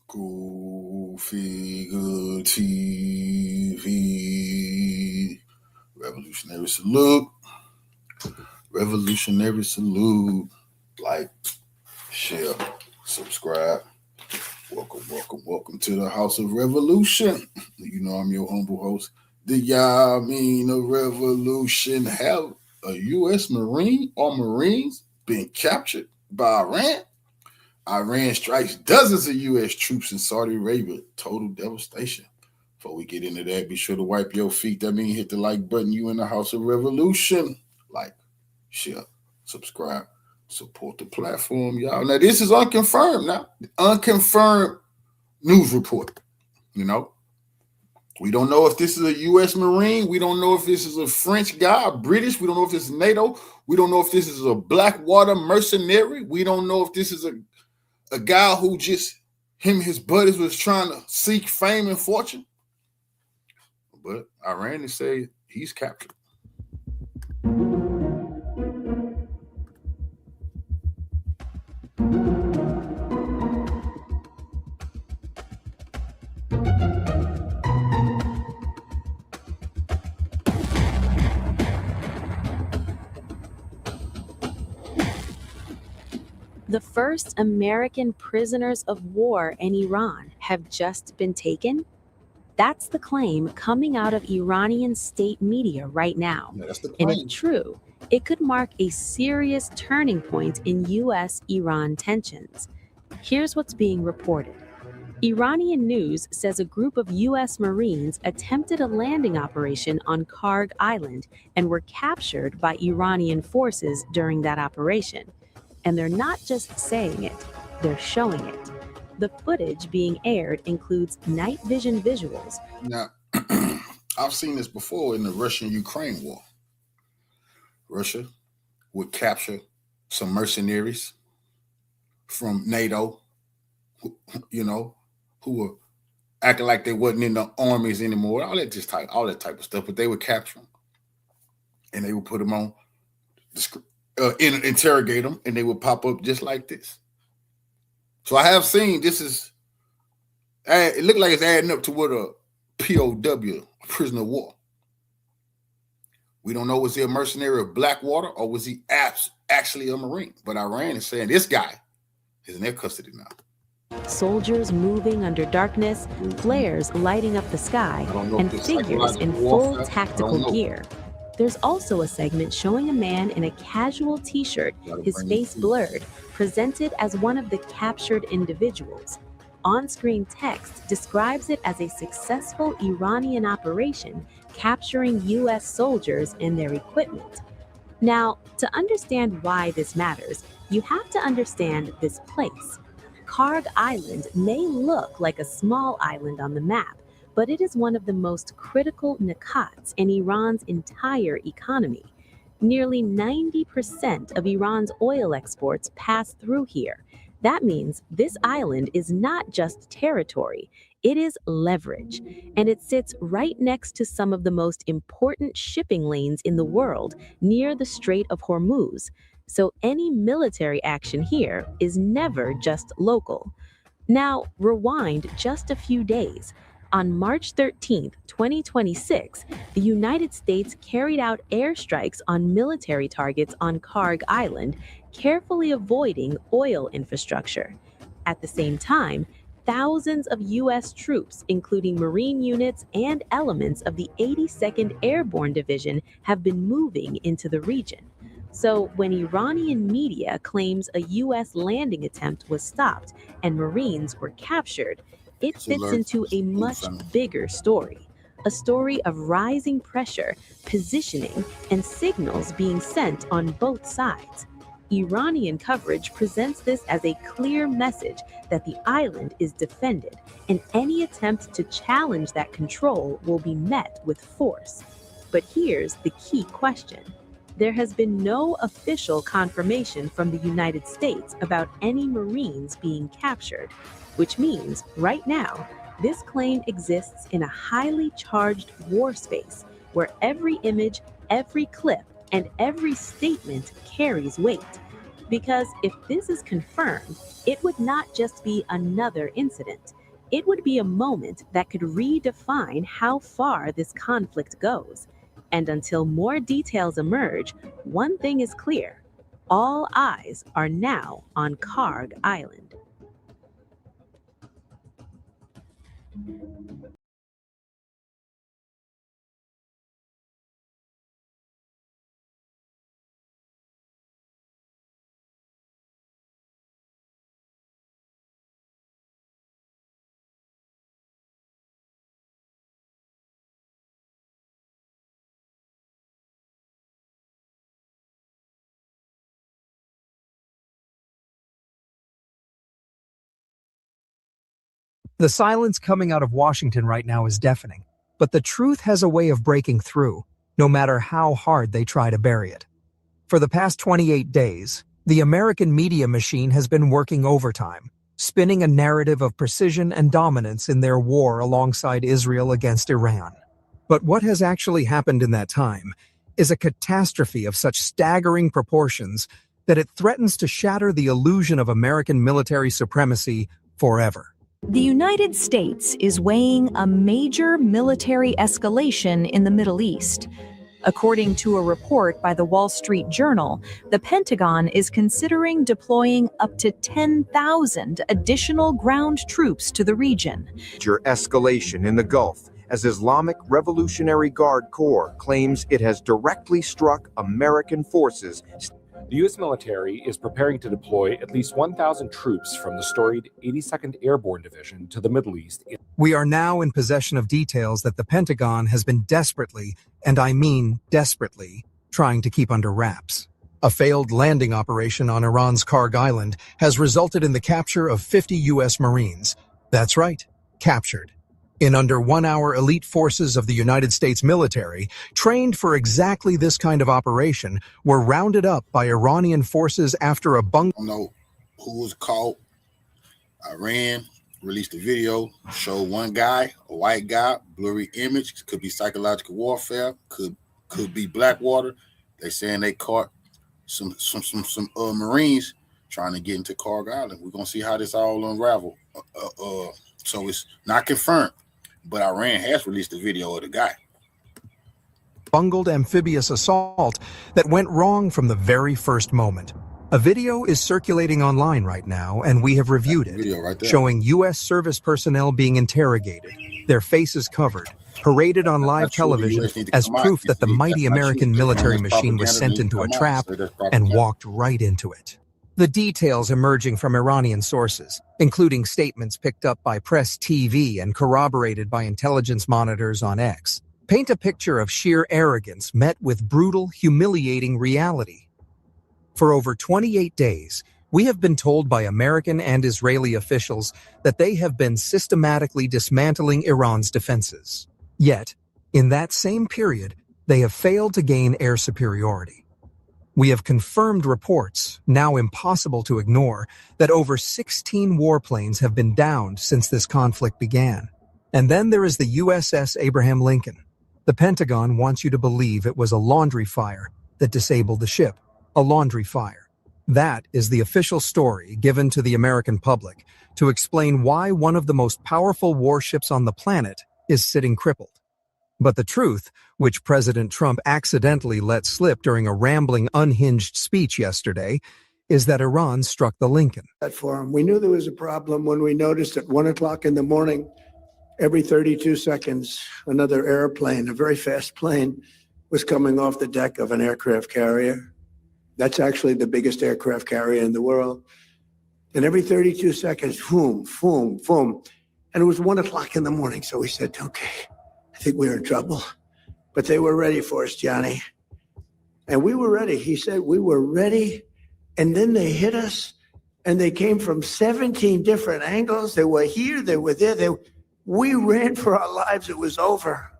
Goofy Good TV. Revolutionary salute. Revolutionary salute. Like, share, subscribe. Welcome to the House of Revolution. You know I'm your humble host. The Yamin of Revolution. Have a U.S. Marine or Marines been captured by Iran? Iran strikes dozens of U.S. troops in Saudi Arabia. Total devastation. Before we get into that, be sure to wipe your feet. That means hit the like button. You in the House of Revolution. Like, share, subscribe, support the platform, y'all. Now, this is unconfirmed now. Unconfirmed news report. You know, we don't know if this is a U.S. Marine. We don't know if this is a French guy, British. We don't know if this is NATO. We don't know if this is a Blackwater mercenary. We don't know if this is a guy who just, him and his buddies was trying to seek fame and fortune. But Iran, they say he's captured. The first American prisoners of war in Iran have just been taken? That's the claim coming out of Iranian state media right now. Yeah, that's the claim. And if true, it could mark a serious turning point in U.S.-Iran tensions. Here's what's being reported. Iranian news says a group of U.S. Marines attempted a landing operation on Kharg Island and were captured by Iranian forces during that operation. And they're not just saying it, they're showing it. The footage being aired includes night vision visuals. Now, I've seen this before in the Russian-Ukraine war. Russia would capture some mercenaries from NATO, who were acting like they wasn't in the armies anymore. All that type of stuff. But they would capture them, and they would put them on interrogate them, and they would pop up just like this. So I have seen this is, it looked like it's adding up to what a POW, a prisoner of war. We don't know, was he a mercenary of Blackwater or was he actually a Marine? But Iran is saying this guy is in their custody now. Soldiers moving under darkness, flares lighting up the sky, and figures in full tactical gear. There's also a segment showing a man in a casual t-shirt, his face blurred, presented as one of the captured individuals. On-screen text describes it as a successful Iranian operation capturing U.S. soldiers and their equipment. Now, to understand why this matters, you have to understand this place. Kharg Island may look like a small island on the map, but it is one of the most critical nakats in Iran's entire economy. Nearly 90% of Iran's oil exports pass through here. That means this island is not just territory, it is leverage. And it sits right next to some of the most important shipping lanes in the world, near the Strait of Hormuz. So any military action here is never just local. Now, rewind just a few days. On March 13, 2026, the United States carried out airstrikes on military targets on Kharg Island, carefully avoiding oil infrastructure. At the same time, thousands of U.S. troops, including Marine units and elements of the 82nd Airborne Division, have been moving into the region. So when Iranian media claims a U.S. landing attempt was stopped and Marines were captured, it fits into a much bigger story. A story of rising pressure, positioning, and signals being sent on both sides. Iranian coverage presents this as a clear message that the island is defended, and any attempt to challenge that control will be met with force. But here's the key question. There has been no official confirmation from the United States about any Marines being captured, which means, right now, this claim exists in a highly charged war space where every image, every clip, and every statement carries weight. Because if this is confirmed, it would not just be another incident. It would be a moment that could redefine how far this conflict goes. And until more details emerge, one thing is clear: all eyes are now on Kharg Island. The silence coming out of Washington right now is deafening, but the truth has a way of breaking through, no matter how hard they try to bury it. For the past 28 days, the American media machine has been working overtime, spinning a narrative of precision and dominance in their war alongside Israel against Iran. But what has actually happened in that time is a catastrophe of such staggering proportions that it threatens to shatter the illusion of American military supremacy forever. The United States is weighing a major military escalation in the Middle East. According to a report by the Wall Street Journal, the Pentagon is considering deploying up to 10,000 additional ground troops to the region. Major escalation in the Gulf as Islamic Revolutionary Guard Corps claims it has directly struck American forces. The U.S. military is preparing to deploy at least 1,000 troops from the storied 82nd Airborne Division to the Middle East. We are now in possession of details that the Pentagon has been desperately, and I mean desperately, trying to keep under wraps. A failed landing operation on Iran's Kharg Island has resulted in the capture of 50 U.S. Marines. That's right, captured. In under 1 hour, elite forces of the United States military, trained for exactly this kind of operation, were rounded up by Iranian forces after a bunker. I don't know who was caught. Iran released a video, showed one guy, a white guy, blurry image, could be psychological warfare, could be Blackwater. They saying they caught some Marines trying to get into Kharg Island. We're gonna see how this all unravel. So it's not confirmed, but Iran has released a video of the guy. Bungled amphibious assault that went wrong from the very first moment. A video is circulating online right now, and we have reviewed it, showing U.S. service personnel being interrogated, their faces covered, paraded on live television as proof that the mighty American military machine was sent into a trap and walked right into it. The details emerging from Iranian sources, including statements picked up by Press TV and corroborated by intelligence monitors on X, paint a picture of sheer arrogance met with brutal, humiliating reality. For over 28 days, we have been told by American and Israeli officials that they have been systematically dismantling Iran's defenses. Yet, in that same period, they have failed to gain air superiority. We have confirmed reports, now impossible to ignore, that over 16 warplanes have been downed since this conflict began. And then there is the USS Abraham Lincoln. The Pentagon wants you to believe it was a laundry fire that disabled the ship. A laundry fire. That is the official story given to the American public to explain why one of the most powerful warships on the planet is sitting crippled. But the truth, which President Trump accidentally let slip during a rambling, unhinged speech yesterday, is that Iran struck the Lincoln. We knew there was a problem when we noticed at 1 o'clock in the morning, every 32 seconds, another airplane, a very fast plane, was coming off the deck of an aircraft carrier. That's actually the biggest aircraft carrier in the world. And every 32 seconds, boom, boom, boom. And it was 1 o'clock in the morning. So we said, okay, I think we're in trouble. But they were ready for us, Johnny. And we were ready. He said we were ready. And then they hit us. And they came from 17 different angles. They were here, they were there. We ran for our lives. It was over.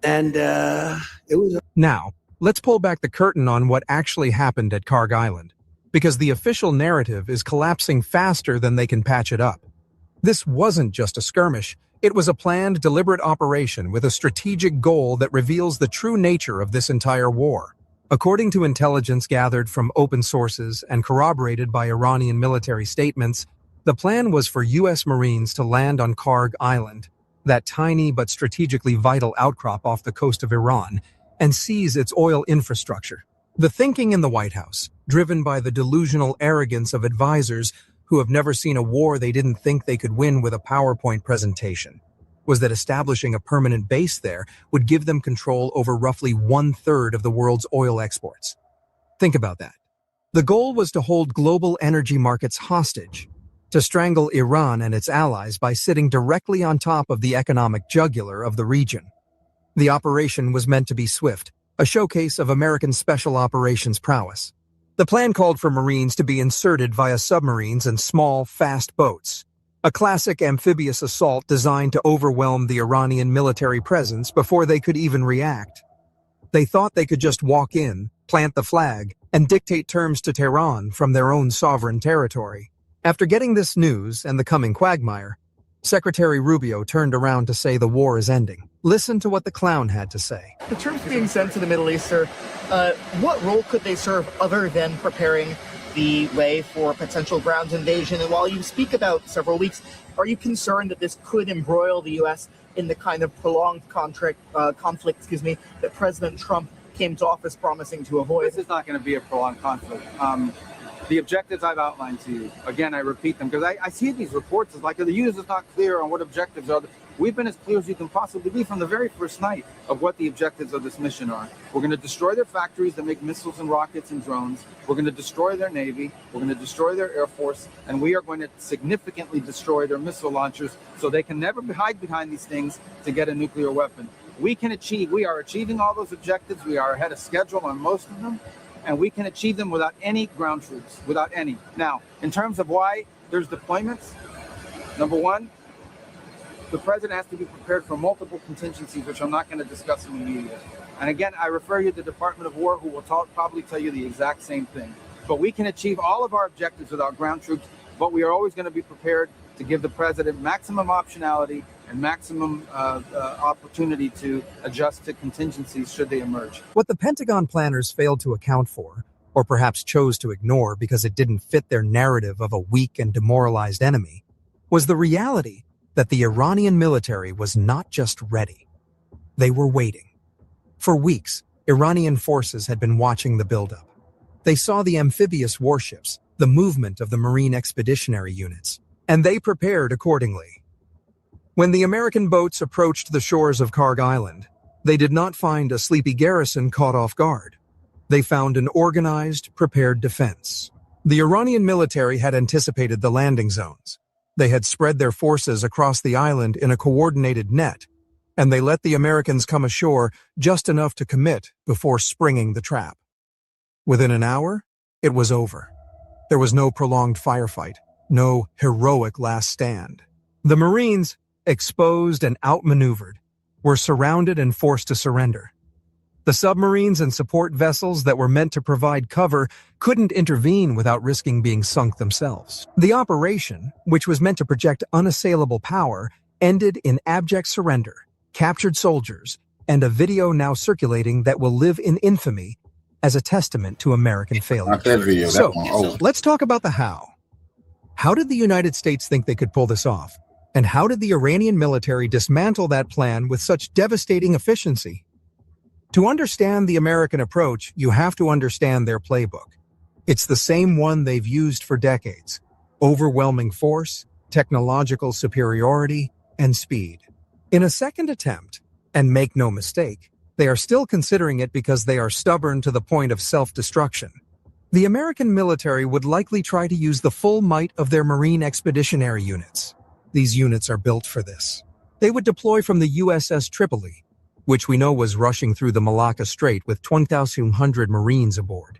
And it was. Now, let's pull back the curtain on what actually happened at Kharg Island, because the official narrative is collapsing faster than they can patch it up. This wasn't just a skirmish. It was a planned, deliberate operation with a strategic goal that reveals the true nature of this entire war. According to intelligence gathered from open sources and corroborated by Iranian military statements, The plan was for U.S. Marines to land on Kharg Island, that tiny but strategically vital outcrop off the coast of Iran, and seize its oil infrastructure. The thinking in the White House, driven by the delusional arrogance of advisors who have never seen a war they didn't think they could win with a PowerPoint presentation, was that establishing a permanent base there would give them control over roughly 1/3 of the world's oil exports. Think about that. The goal was to hold global energy markets hostage, to strangle Iran and its allies by sitting directly on top of the economic jugular of the region. The operation was meant to be swift, a showcase of American special operations prowess. The plan called for Marines to be inserted via submarines and small, fast boats, a classic amphibious assault designed to overwhelm the Iranian military presence before they could even react. They thought they could just walk in, plant the flag, and dictate terms to Tehran from their own sovereign territory. After getting this news and the coming quagmire, Secretary Rubio turned around to say the war is ending. Listen to what the clown had to say. The troops being sent to the Middle East, sir, what role could they serve other than preparing the way for potential ground invasion? And while you speak about several weeks, are you concerned that this could embroil the U.S. in the kind of prolonged conflict, that President Trump came to office promising to avoid? This is not going to be a prolonged conflict. The objectives I've outlined to you, again, I repeat them, because I see these reports as like the U.S. is not clear on what objectives are. We've been as clear as you can possibly be from the very first night of what the objectives of this mission are. We're going to destroy their factories that make missiles and rockets and drones. We're going to destroy their Navy. We're going to destroy their Air Force. And we are going to significantly destroy their missile launchers so they can never hide behind these things to get a nuclear weapon. We are achieving all those objectives. We are ahead of schedule on most of them. And we can achieve them without any ground troops, without any. Now, in terms of why there's deployments, number one, the president has to be prepared for multiple contingencies, which I'm not going to discuss in the media. And again, I refer you to the Department of War, who will probably tell you the exact same thing. But we can achieve all of our objectives without ground troops, but we are always going to be prepared to give the president maximum optionality and maximum opportunity to adjust to contingencies should they emerge. What the Pentagon planners failed to account for, or perhaps chose to ignore because it didn't fit their narrative of a weak and demoralized enemy, was the reality that the Iranian military was not just ready. They were waiting. For weeks, Iranian forces had been watching the buildup. They saw the amphibious warships, the movement of the Marine expeditionary units, and they prepared accordingly. When the American boats approached the shores of Kharg Island, they did not find a sleepy garrison caught off guard. They found an organized, prepared defense. The Iranian military had anticipated the landing zones. They had spread their forces across the island in a coordinated net, and they let the Americans come ashore just enough to commit before springing the trap. Within an hour, it was over. There was no prolonged firefight, no heroic last stand. The Marines, exposed and outmaneuvered, were surrounded and forced to surrender. The submarines and support vessels that were meant to provide cover couldn't intervene without risking being sunk themselves. The operation, which was meant to project unassailable power, ended in abject surrender, captured soldiers, and a video now circulating that will live in infamy as a testament to American failure. Not that video, So, that one. Oh. let's talk about the how. How did the United States think they could pull this off? And how did the Iranian military dismantle that plan with such devastating efficiency? To understand the American approach, you have to understand their playbook. It's the same one they've used for decades: overwhelming force, technological superiority, and speed. In a second attempt, and make no mistake, they are still considering it because they are stubborn to the point of self-destruction. The American military would likely try to use the full might of their Marine expeditionary units. These units are built for this. They would deploy from the USS Tripoli, which we know was rushing through the Malacca Strait with 2,200 Marines aboard.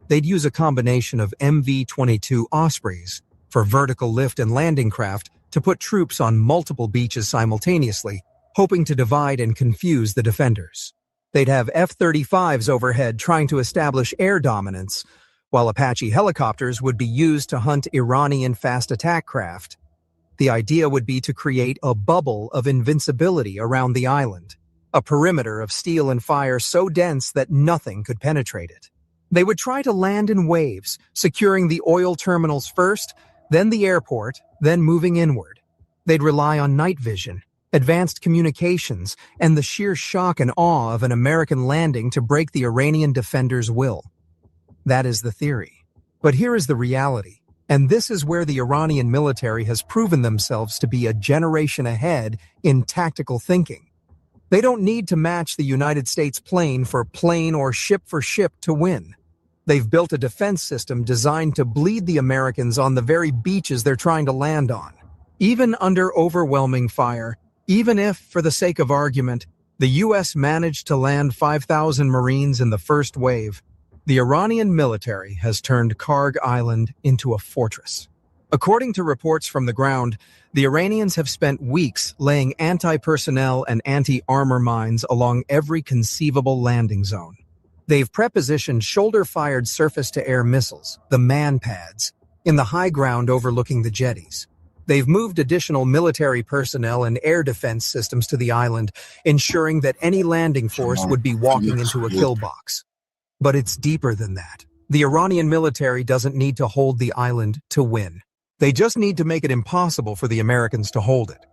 They'd use a combination of MV-22 Ospreys for vertical lift and landing craft to put troops on multiple beaches simultaneously, hoping to divide and confuse the defenders. They'd have F-35s overhead trying to establish air dominance, while Apache helicopters would be used to hunt Iranian fast attack craft. The idea would be to create a bubble of invincibility around the island, a perimeter of steel and fire so dense that nothing could penetrate it. They would try to land in waves, securing the oil terminals first, then the airport, then moving inward. They'd rely on night vision, advanced communications, and the sheer shock and awe of an American landing to break the Iranian defenders' will. That is the theory. But here is the reality, and this is where the Iranian military has proven themselves to be a generation ahead in tactical thinking. They don't need to match the United States plane for plane or ship for ship to win. They've built a defense system designed to bleed the Americans on the very beaches they're trying to land on. Even under overwhelming fire, even if, for the sake of argument, the U.S. managed to land 5,000 Marines in the first wave, the Iranian military has turned Kharg Island into a fortress. According to reports from the ground, the Iranians have spent weeks laying anti-personnel and anti-armor mines along every conceivable landing zone. They've prepositioned shoulder-fired surface-to-air missiles, the man-pads, in the high ground overlooking the jetties. They've moved additional military personnel and air defense systems to the island, ensuring that any landing force would be walking into a kill box. But it's deeper than that. The Iranian military doesn't need to hold the island to win. They just need to make it impossible for the Americans to hold it.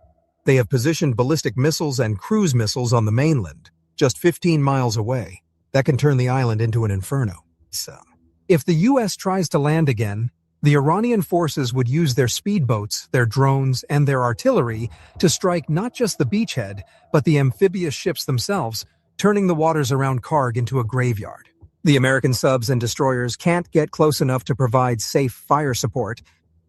They have positioned ballistic missiles and cruise missiles on the mainland, just 15 miles away. That can turn the island into an inferno. So, if the U.S. tries to land again, the Iranian forces would use their speedboats, their drones, and their artillery to strike not just the beachhead, but the amphibious ships themselves, turning the waters around Kharg into a graveyard. The American subs and destroyers can't get close enough to provide safe fire support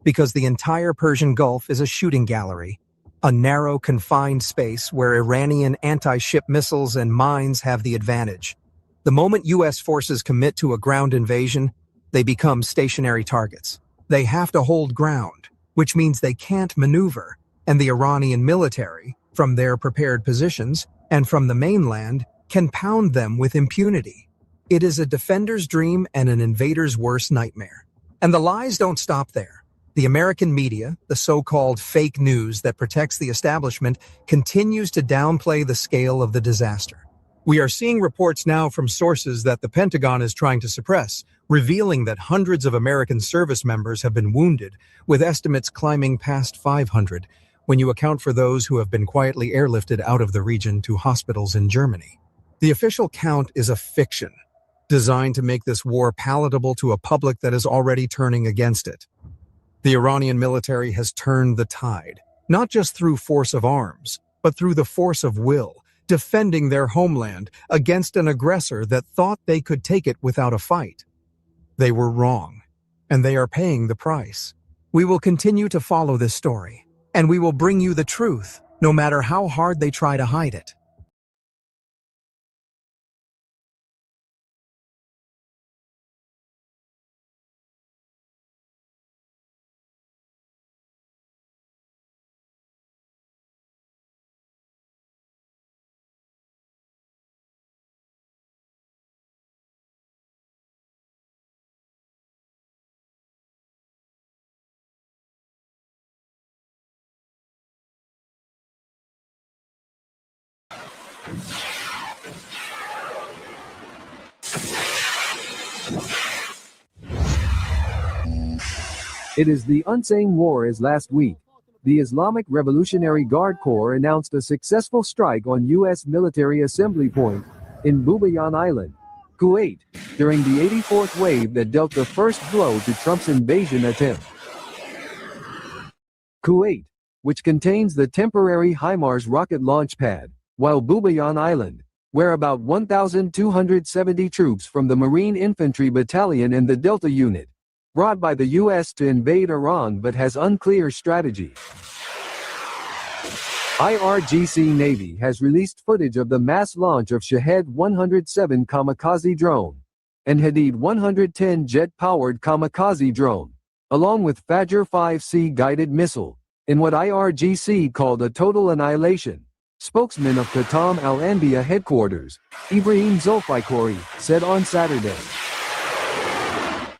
because the entire Persian Gulf is a shooting gallery, a narrow, confined space where Iranian anti-ship missiles and mines have the advantage. The moment U.S. forces commit to a ground invasion, they become stationary targets. They have to hold ground, which means they can't maneuver, and the Iranian military, from their prepared positions and from the mainland, can pound them with impunity. It is a defender's dream and an invader's worst nightmare. And the lies don't stop there. The American media, the so-called fake news that protects the establishment, continues to downplay the scale of the disaster. We are seeing reports now from sources that the Pentagon is trying to suppress, revealing that hundreds of American service members have been wounded, with estimates climbing past 500, when you account for those who have been quietly airlifted out of the region to hospitals in Germany. The official count is a fiction, designed to make this war palatable to a public that is already turning against it. The Iranian military has turned the tide, not just through force of arms, but through the force of will, defending their homeland against an aggressor that thought they could take it without a fight. They were wrong, and they are paying the price. We will continue to follow this story, and we will bring you the truth, no matter how hard they try to hide it. It is the unsame war as last week. The Islamic Revolutionary Guard Corps announced a successful strike on U.S. military assembly point in Bubiyan Island, Kuwait, during the 84th wave that dealt the first blow to Trump's invasion attempt. Kuwait, which contains the temporary HIMARS rocket launch pad, while Bubiyan Island, where about 1,270 troops from the Marine Infantry Battalion and the Delta Unit, brought by the U.S. to invade Iran but has unclear strategy. IRGC Navy has released footage of the mass launch of Shahed 107 kamikaze drone and Hadid 110 jet-powered kamikaze drone, along with Fajr 5C guided missile, in what IRGC called a total annihilation. Spokesman of Qatam Al-Anbiya headquarters, Ibrahim Zulfikari, said on Saturday.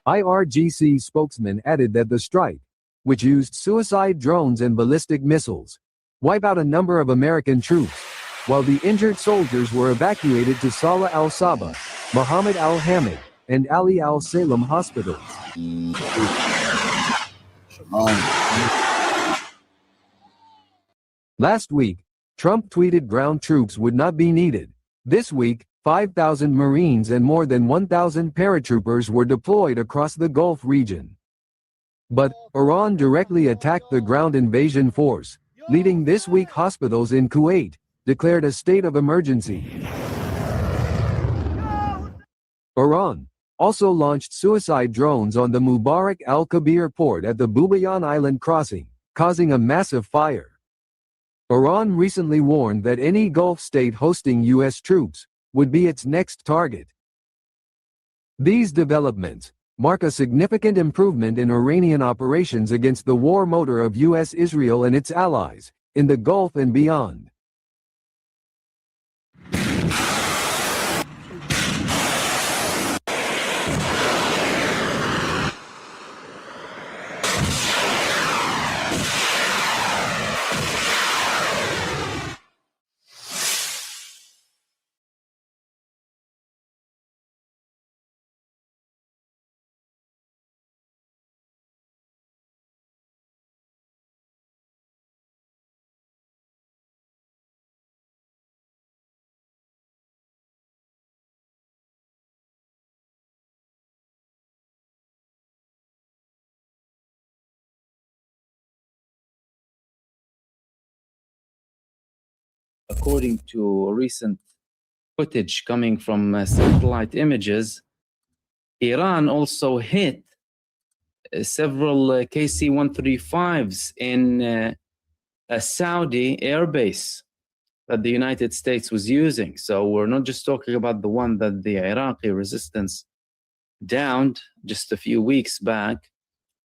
IRGC spokesman added that the strike, which used suicide drones and ballistic missiles, wiped out a number of American troops, while the injured soldiers were evacuated to Salah al-Sabah, Muhammad al-Hamid, and Ali al-Salem hospitals. Last week, Trump tweeted ground troops would not be needed. This week, 5,000 Marines and more than 1,000 paratroopers were deployed across the Gulf region. But Iran directly attacked the ground invasion force, leading this week hospitals in Kuwait declared a state of emergency. Iran also launched suicide drones on the Mubarak al-Kabir port at the Bubiyan Island crossing, causing a massive fire. Iran recently warned that any Gulf state hosting U.S. troops would be its next target. These developments mark a significant improvement in Iranian operations against the war motor of U.S., Israel and its allies in the Gulf and beyond. According to recent footage coming from satellite images, Iran also hit several KC-135s in a Saudi airbase that the United States was using. So we're not just talking about the one that the Iraqi resistance downed just a few weeks back.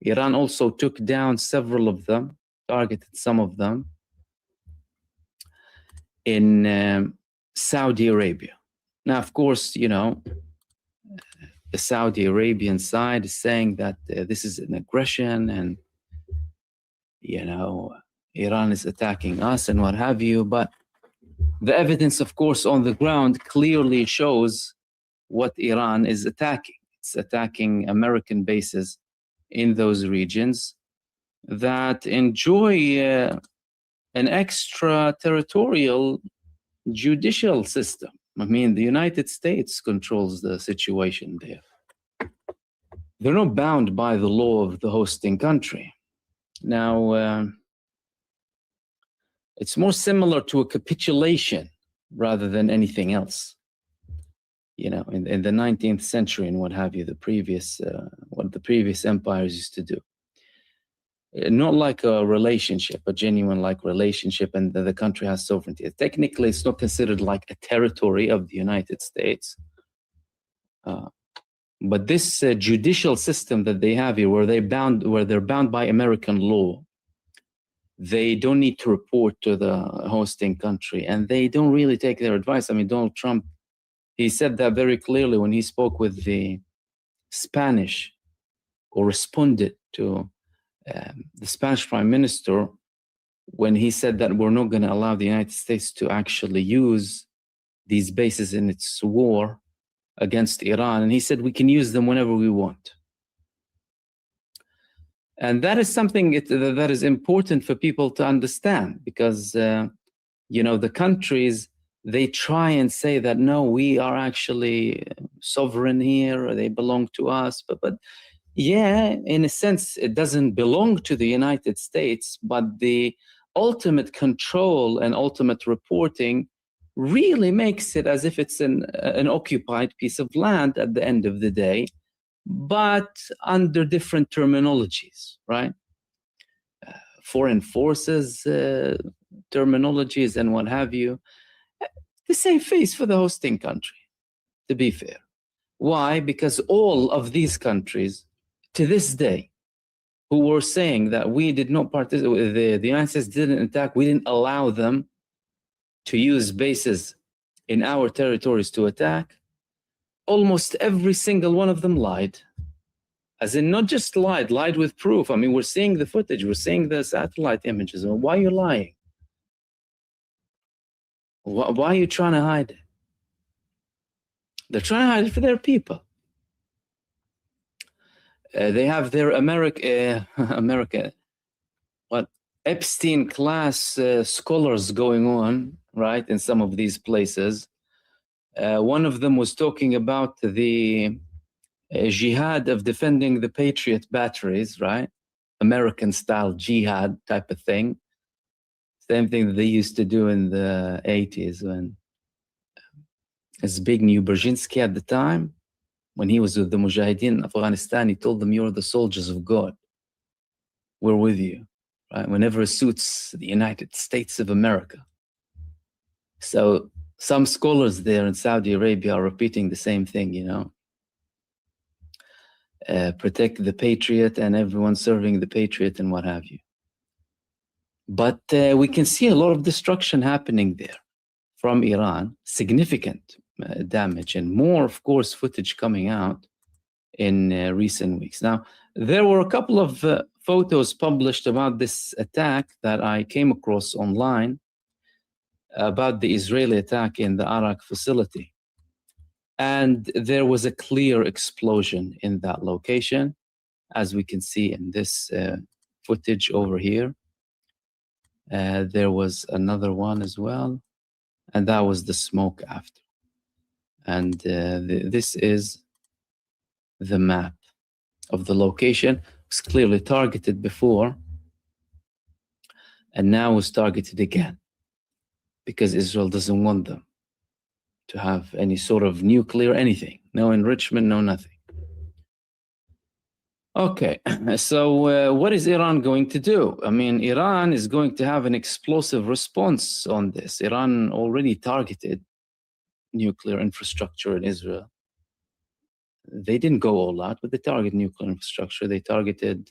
Iran also took down several of them, targeted some of them in Saudi Arabia. Now, of course, you know, the Saudi Arabian side is saying that this is an aggression and, you know, Iran is attacking us and what have you. But the evidence, of course, on the ground clearly shows what Iran is attacking. It's attacking American bases in those regions that enjoy an extraterritorial judicial system. I mean, the United States controls the situation there. They're not bound by the law of the hosting country. Now, it's more similar to a capitulation rather than anything else. You know, in the 19th century and what have you, the previous, what the previous empires used to do. Not like a relationship, a genuine like relationship, and the country has sovereignty. Technically, it's not considered like a territory of the United States. But this judicial system that they have here, where they're bound by American law, they don't need to report to the hosting country, and they don't really take their advice. I mean, Donald Trump, he said that very clearly when he spoke with the Spanish, or responded to the Spanish Prime Minister, when he said that we're not going to allow the United States to actually use these bases in its war against Iran. And he said we can use them whenever we want. And that is something that is important for people to understand, because, you know, the countries, they try and say that, no, we are actually sovereign here, or they belong to us. But yeah, in a sense, it doesn't belong to the United States, but the ultimate control and ultimate reporting really makes it as if it's an occupied piece of land at the end of the day, but under different terminologies, right? Foreign forces terminologies and what have you. The same face for the hosting country, to be fair. Why? Because all of these countries, to this day, who were saying that we did not participate, the United States didn't attack, we didn't allow them to use bases in our territories to attack, almost every single one of them lied. As in, not just lied with proof. I mean, we're seeing the footage, we're seeing the satellite images. Why are you lying? Why are you trying to hide it? They're trying to hide it for their people. They have their Epstein class scholars going on, right, in some of these places. One of them was talking about the jihad of defending the Patriot batteries, right? American style jihad type of thing. Same thing that they used to do in the 80s when Zbigniew Brzezinski at the time, when he was with the Mujahideen in Afghanistan, he told them, "You're the soldiers of God. We're with you," right? Whenever it suits the United States of America. So some scholars there in Saudi Arabia are repeating the same thing, you know. Protect the Patriot and everyone serving the Patriot and what have you. But we can see a lot of destruction happening there from Iran, significant damage, and more, of course, footage coming out in recent weeks. Now, there were a couple of photos published about this attack that I came across online about the Israeli attack in the Arak facility. And there was a clear explosion in that location, as we can see in this footage over here. There was another one as well, and that was the smoke after. And this is the map of the location. It was clearly targeted before, and now was targeted again, because Israel doesn't want them to have any sort of nuclear anything, no enrichment, no nothing. Okay, so what is Iran going to do? I mean, Iran is going to have an explosive response on this. Iran already targeted nuclear infrastructure in Israel. They didn't go all out, but they targeted nuclear infrastructure. They targeted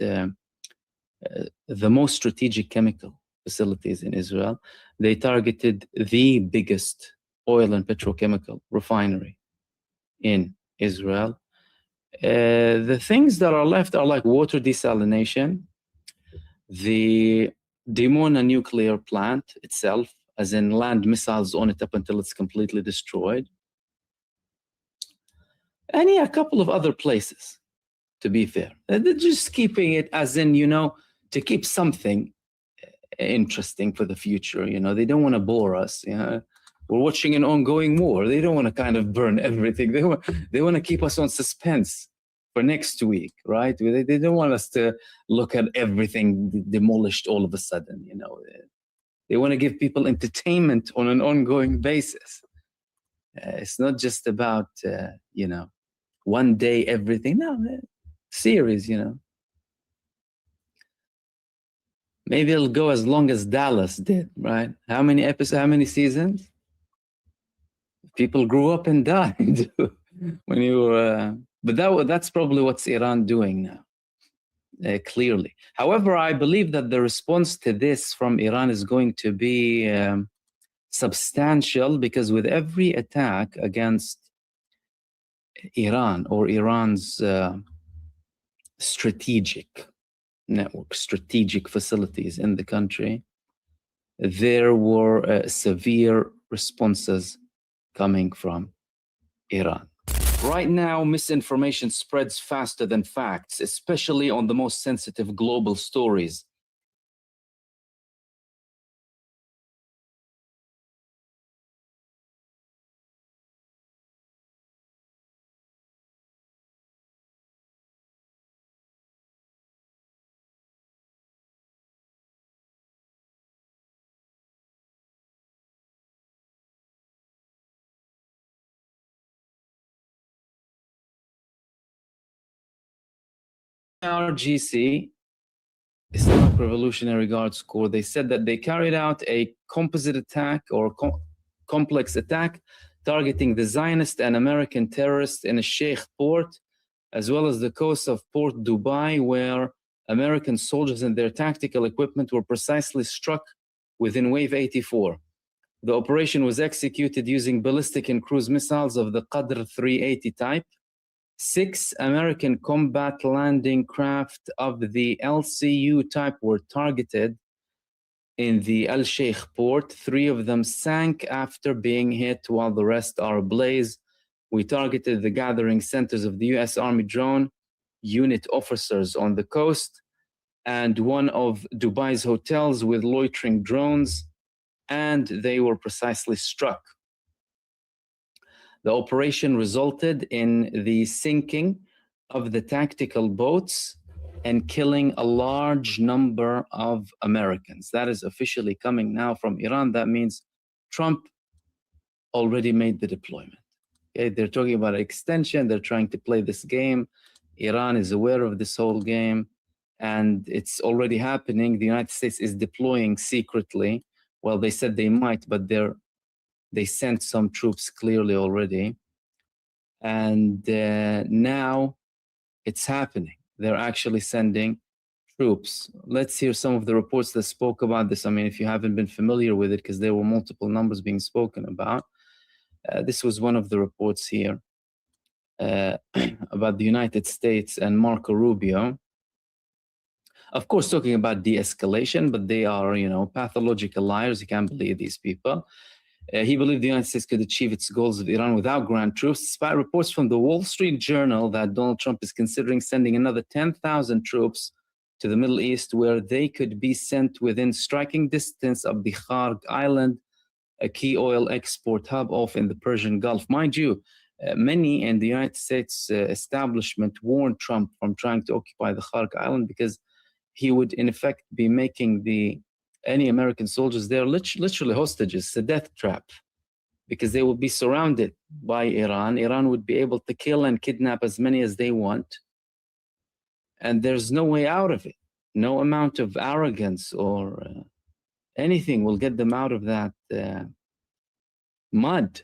the most strategic chemical facilities in Israel. They targeted the biggest oil and petrochemical refinery in Israel. The things that are left are like water desalination, the Dimona nuclear plant itself, as in land missiles on it up until it's completely destroyed. And yeah, a couple of other places, to be fair. They're just keeping it as in, you know, to keep something interesting for the future. You know, they don't want to bore us. You know, we're watching an ongoing war. They don't want to kind of burn everything. They want to keep us on suspense for next week, right? They don't want us to look at everything demolished all of a sudden. You know, they want to give people entertainment on an ongoing basis. It's not just about you know, one day everything. No, series. You know. Maybe it'll go as long as Dallas did, right? How many episodes, how many seasons? People grew up and died when you were, but that's probably what's Iran doing now, clearly. However, I believe that the response to this from Iran is going to be substantial, because with every attack against Iran or Iran's strategic network, strategic facilities in the country, there were severe responses coming from Iran. Right now, misinformation spreads faster than facts, especially on the most sensitive global stories. IRGC, Islamic Revolutionary Guards Corps, they said that they carried out a composite attack or complex attack targeting the Zionist and American terrorists in a Sheikh port, as well as the coast of Port Dubai, where American soldiers and their tactical equipment were precisely struck within Wave 84. The operation was executed using ballistic and cruise missiles of the Qadr 380 type. 6 American combat landing craft of the LCU type were targeted in the Al Sheikh port. 3 of them sank after being hit, while the rest are ablaze. We targeted the gathering centers of the U.S. Army drone unit officers on the coast and one of Dubai's hotels with loitering drones, and they were precisely struck. The operation resulted in the sinking of the tactical boats and killing a large number of Americans. That is officially coming now from Iran. That means Trump already made the deployment. Okay, they're talking about extension. They're trying to play this game. Iran is aware of this whole game, and it's already happening. The United States is deploying secretly. Well, they said they might, but they sent some troops clearly already. And now it's happening. They're actually sending troops. Let's hear some of the reports that spoke about this. I mean, if you haven't been familiar with it, because there were multiple numbers being spoken about. This was one of the reports here about the United States and Marco Rubio. Of course, talking about de-escalation, but they are, pathological liars. You can't believe these people. He believed the United States could achieve its goals of Iran without ground troops, despite reports from the Wall Street Journal that Donald Trump is considering sending another 10,000 troops to the Middle East, where they could be sent within striking distance of the Kharg Island, a key oil export hub off in the Persian Gulf. Mind you, many in the United States establishment warned Trump from trying to occupy the Kharg Island because he would, in effect, be making any American soldiers there literally hostages, a death trap, because they will be surrounded by Iran. Iran would be able to kill and kidnap as many as they want. And there's no way out of it. No amount of arrogance or anything will get them out of that mud.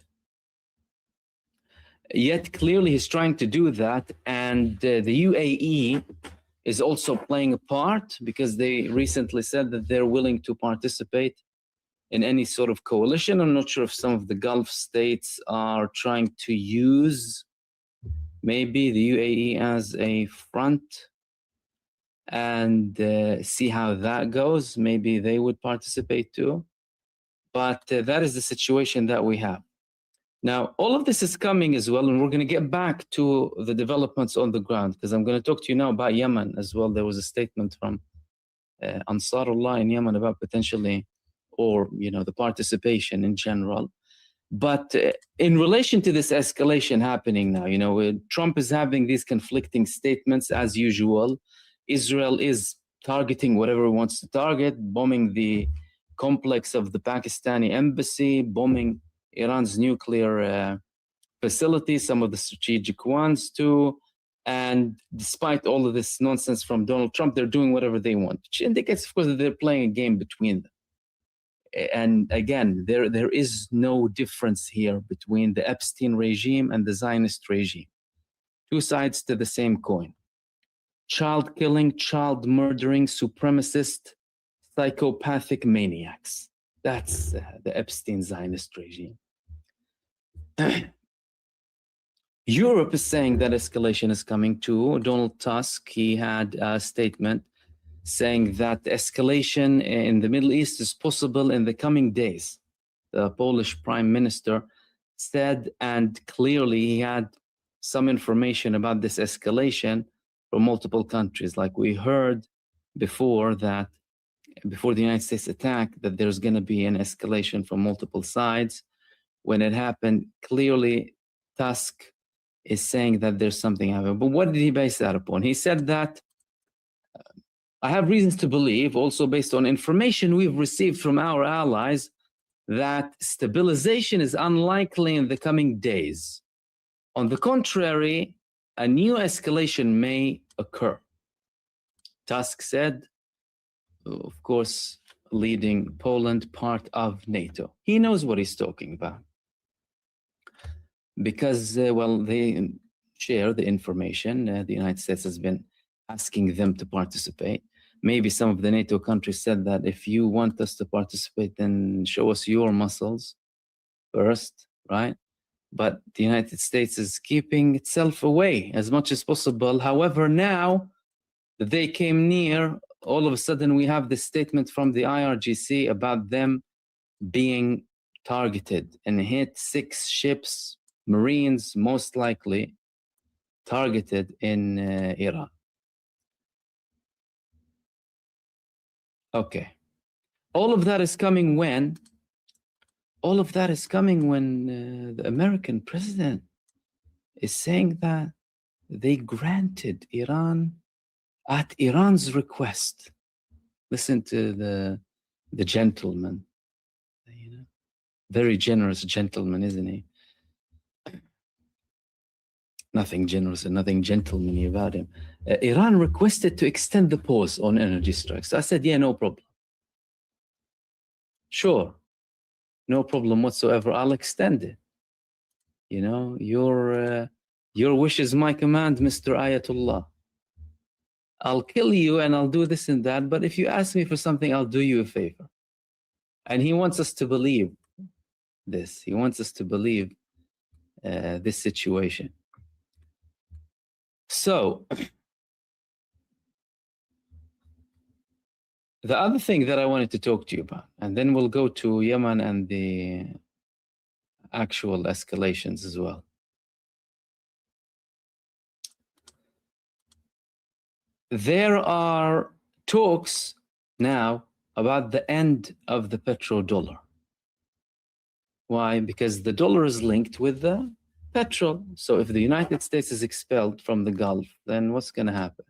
Yet clearly he's trying to do that. And the UAE is also playing a part, because they recently said that they're willing to participate in any sort of coalition. I'm not sure if some of the Gulf states are trying to use maybe the UAE as a front and see how that goes. Maybe they would participate too. But that is the situation that we have. Now, all of this is coming as well, and we're going to get back to the developments on the ground, because I'm going to talk to you now about Yemen as well. There was a statement from Ansarullah in Yemen about potentially, or, the participation in general. But in relation to this escalation happening now, Trump is having these conflicting statements as usual. Israel is targeting whatever it wants to target, bombing the complex of the Pakistani embassy, bombing Iran's nuclear facilities, some of the strategic ones too. And despite all of this nonsense from Donald Trump, they're doing whatever they want, which indicates, of course, that they're playing a game between them. And again, there is no difference here between the Epstein regime and the Zionist regime. Two sides to the same coin. Child killing, child murdering, supremacist, psychopathic maniacs. That's the Epstein Zionist regime. Europe is saying that escalation is coming too. Donald Tusk, he had a statement saying that escalation in the Middle East is possible in the coming days. The Polish prime minister said, and clearly he had some information about this escalation from multiple countries. Like we heard before that, before the United States attack, that there's going to be an escalation from multiple sides. When it happened, clearly Tusk is saying that there's something happening. But what did he base that upon? He said that I have reasons to believe, also based on information we've received from our allies, that stabilization is unlikely in the coming days. On the contrary, a new escalation may occur. Tusk said, of course, leading Poland, part of NATO. He knows what he's talking about. Because, they share the information. The United States has been asking them to participate. Maybe some of the NATO countries said that if you want us to participate, then show us your muscles first, right? But the United States is keeping itself away as much as possible. However, now that they came near, all of a sudden we have this statement from the IRGC about them being targeted and hit 6 ships, Marines most likely, targeted in Iran. Okay. All of that is coming when? All of that is coming when the American president is saying that they granted Iran at Iran's request. Listen to the gentleman, you know, very generous gentleman, isn't he? Nothing generous and nothing gentlemanly about him. Iran requested to extend the pause on energy strikes. I said, yeah, no problem. Sure, no problem whatsoever. I'll extend it. You know, your wish is my command, Mr. Ayatollah. I'll kill you and I'll do this and that, but if you ask me for something, I'll do you a favor. And he wants us to believe this. He wants us to believe this situation. So, the other thing that I wanted to talk to you about, and then we'll go to Yemen and the actual escalations as well. There are talks now about the end of the petrodollar. Why? Because the dollar is linked with the petrol. So if the United States is expelled from the Gulf, then what's going to happen?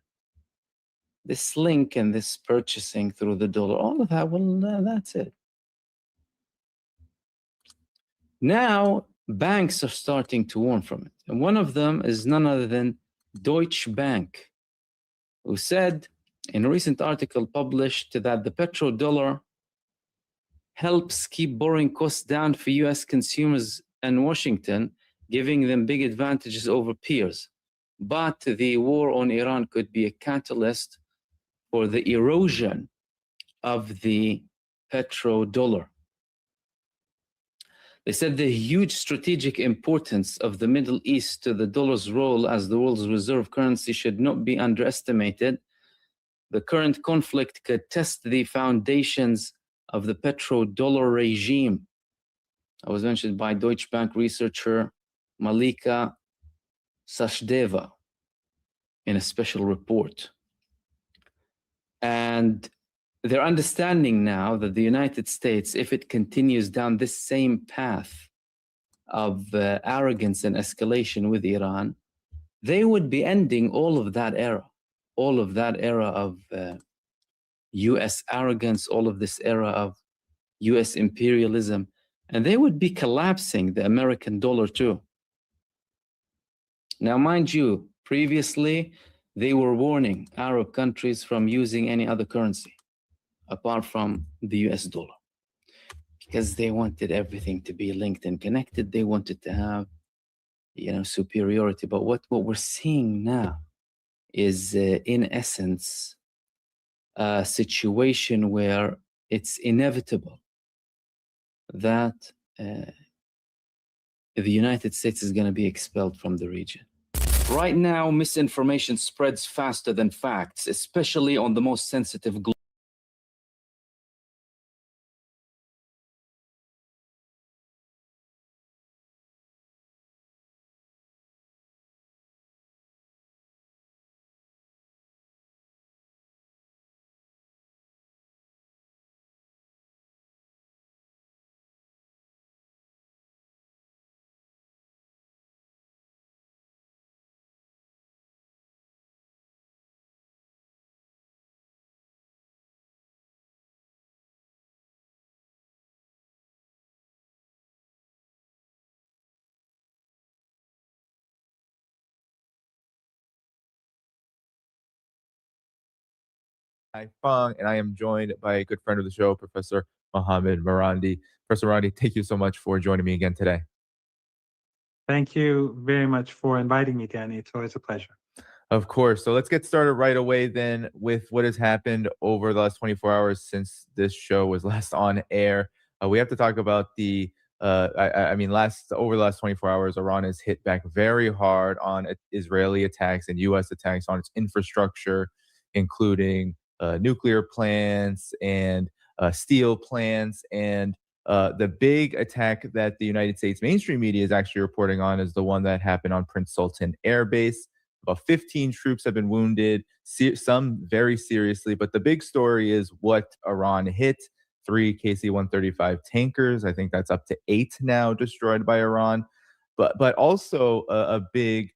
This link and this purchasing through the dollar, all of that, well, that's it. Now, banks are starting to warn from it. And one of them is none other than Deutsche Bank, who said in a recent article published that the petrodollar helps keep borrowing costs down for U.S. consumers and Washington, giving them big advantages over peers. But the war on Iran could be a catalyst for the erosion of the petrodollar. They said the huge strategic importance of the Middle East to the dollar's role as the world's reserve currency should not be underestimated. The current conflict could test the foundations of the petrodollar regime. I was mentioned by Deutsche Bank researcher Malika Sachdeva in a special report. And they're understanding now that the United States, if it continues down this same path of arrogance and escalation with Iran, they would be ending all of that era of U.S. arrogance, all of this era of U.S. imperialism, and they would be collapsing the American dollar too. Now, mind you, previously, they were warning Arab countries from using any other currency apart from the US dollar, because they wanted everything to be linked and connected. They wanted to have, superiority. But what we're seeing now is, in essence, a situation where it's inevitable that the United States is going to be expelled from the region. Right now, misinformation spreads faster than facts, especially on the most sensitive global. Fong, and I am joined by a good friend of the show, Professor Mohammed Marandi. Professor Marandi, thank you so much for joining me again today. Thank you very much for inviting me, Danny. It's always a pleasure. Of course. So let's get started right away then with what has happened over the last 24 hours since this show was last on air. We have to talk about the over the last 24 hours, Iran has hit back very hard on Israeli attacks and U.S. attacks on its infrastructure, including nuclear plants and steel plants. And the big attack that the United States mainstream media is actually reporting on is the one that happened on Prince Sultan Air Base. About 15 troops have been wounded, some very seriously. But the big story is what Iran hit. 3 KC-135 tankers. I think that's up to 8 now destroyed by Iran. But also a big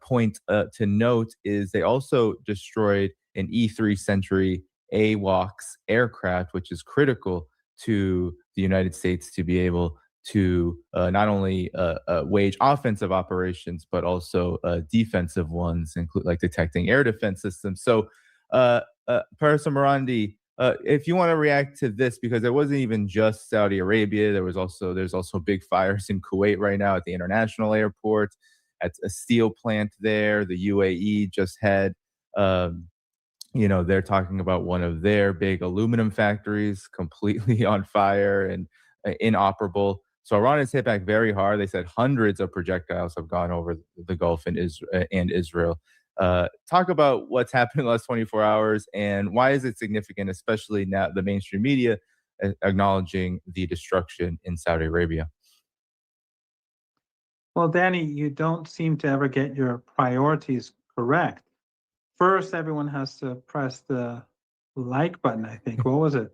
point to note is they also destroyed an E-3 Century AWACS aircraft, which is critical to the United States to be able to not only wage offensive operations, but also defensive ones, include like detecting air defense systems. So, Parsa Morandi, if you want to react to this, because it wasn't even just Saudi Arabia, there's also big fires in Kuwait right now at the international airport, at a steel plant there. The UAE just had, they're talking about one of their big aluminum factories completely on fire and inoperable. So Iran has hit back very hard. They said hundreds of projectiles have gone over the Gulf and Israel. Talk about what's happened in the last 24 hours and why is it significant, especially now the mainstream media acknowledging the destruction in Saudi Arabia? Well, Danny, you don't seem to ever get your priorities correct. First, everyone has to press the like button, I think. What was it?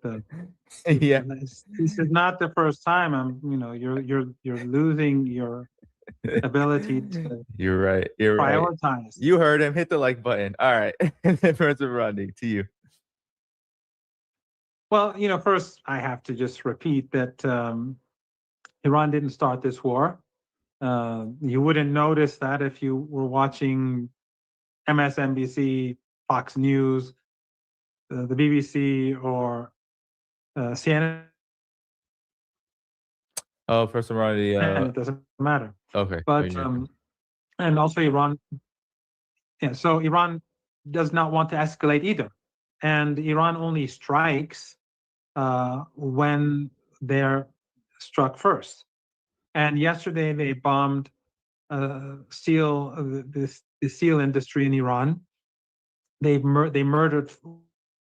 Yeah. This is not the first time. You're losing your ability to You're right. prioritize. Right. You heard him. Hit the like button. All right. Professor Rodney, to you. Well, first I have to just repeat that Iran didn't start this war. You wouldn't notice that if you were watching MSNBC, Fox News, the BBC, or CNN. Oh, Professor Morandi. It doesn't matter. Okay. But and also Iran. Yeah, so Iran does not want to escalate either, and Iran only strikes when they're struck first. And yesterday they bombed the steel industry in Iran. They murdered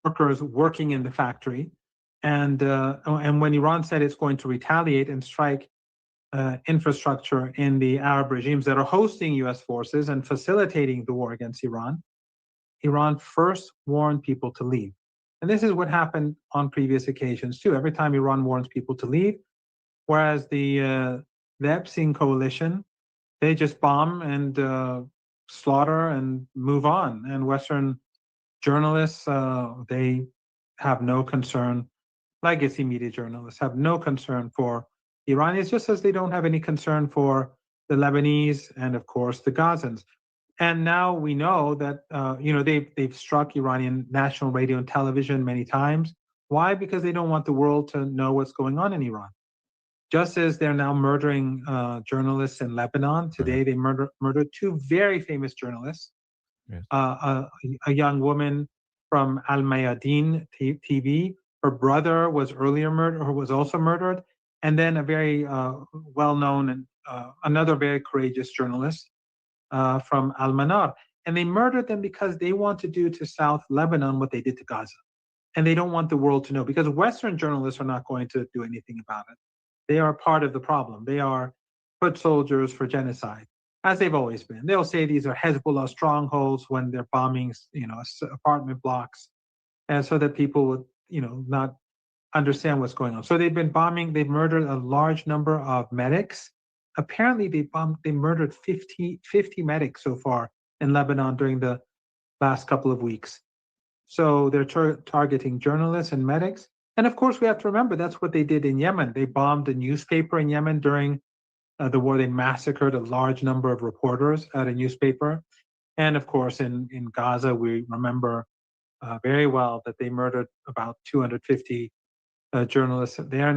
workers working in the factory, and when Iran said it's going to retaliate and strike infrastructure in the Arab regimes that are hosting U.S. forces and facilitating the war against Iran, Iran first warned people to leave. And this is what happened on previous occasions too. Every time Iran warns people to leave, whereas the Epstein coalition, they just bomb and slaughter and move on. And Western journalists, they have no concern. Legacy media journalists have no concern for Iranians, just as they don't have any concern for the Lebanese and, of course, the Gazans. And now we know that they've struck Iranian national radio and television many times. Why? Because they don't want the world to know what's going on in Iran. Just as they're now murdering journalists in Lebanon, today they murdered 2 very famous journalists. Yes. A young woman from Al Mayadeen TV. Her brother was also murdered, and then a very well-known and another very courageous journalist from Al Manar. And they murdered them because they want to do to South Lebanon what they did to Gaza. And they don't want the world to know, because Western journalists are not going to do anything about it. They are part of the problem. They are foot soldiers for genocide, as they've always been. They'll say these are Hezbollah strongholds when they're bombing, apartment blocks, and so that people would, not understand what's going on. So they've been bombing. They've murdered a large number of medics. Apparently, they murdered 50 medics so far in Lebanon during the last couple of weeks. So they're targeting journalists and medics. And of course, we have to remember that's what they did in Yemen. They bombed a newspaper in Yemen during the war. They massacred a large number of reporters at a newspaper. And of course, in Gaza, we remember very well that they murdered about 250 journalists there,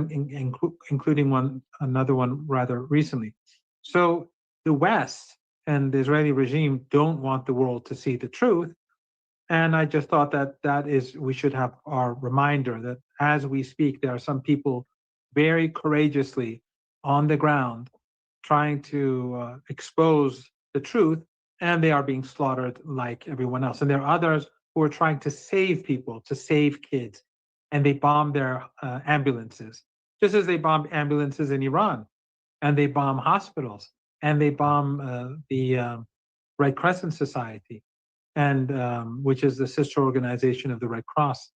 including another one rather recently. So the West and the Israeli regime don't want the world to see the truth. And I just thought we should have our reminder that as we speak, there are some people very courageously on the ground trying to expose the truth, and they are being slaughtered like everyone else. And there are others who are trying to save people, to save kids, and they bomb their ambulances, just as they bombed ambulances in Iran, and they bomb hospitals, and they bomb the Red Crescent Society, and which is the sister organization of the Red Cross.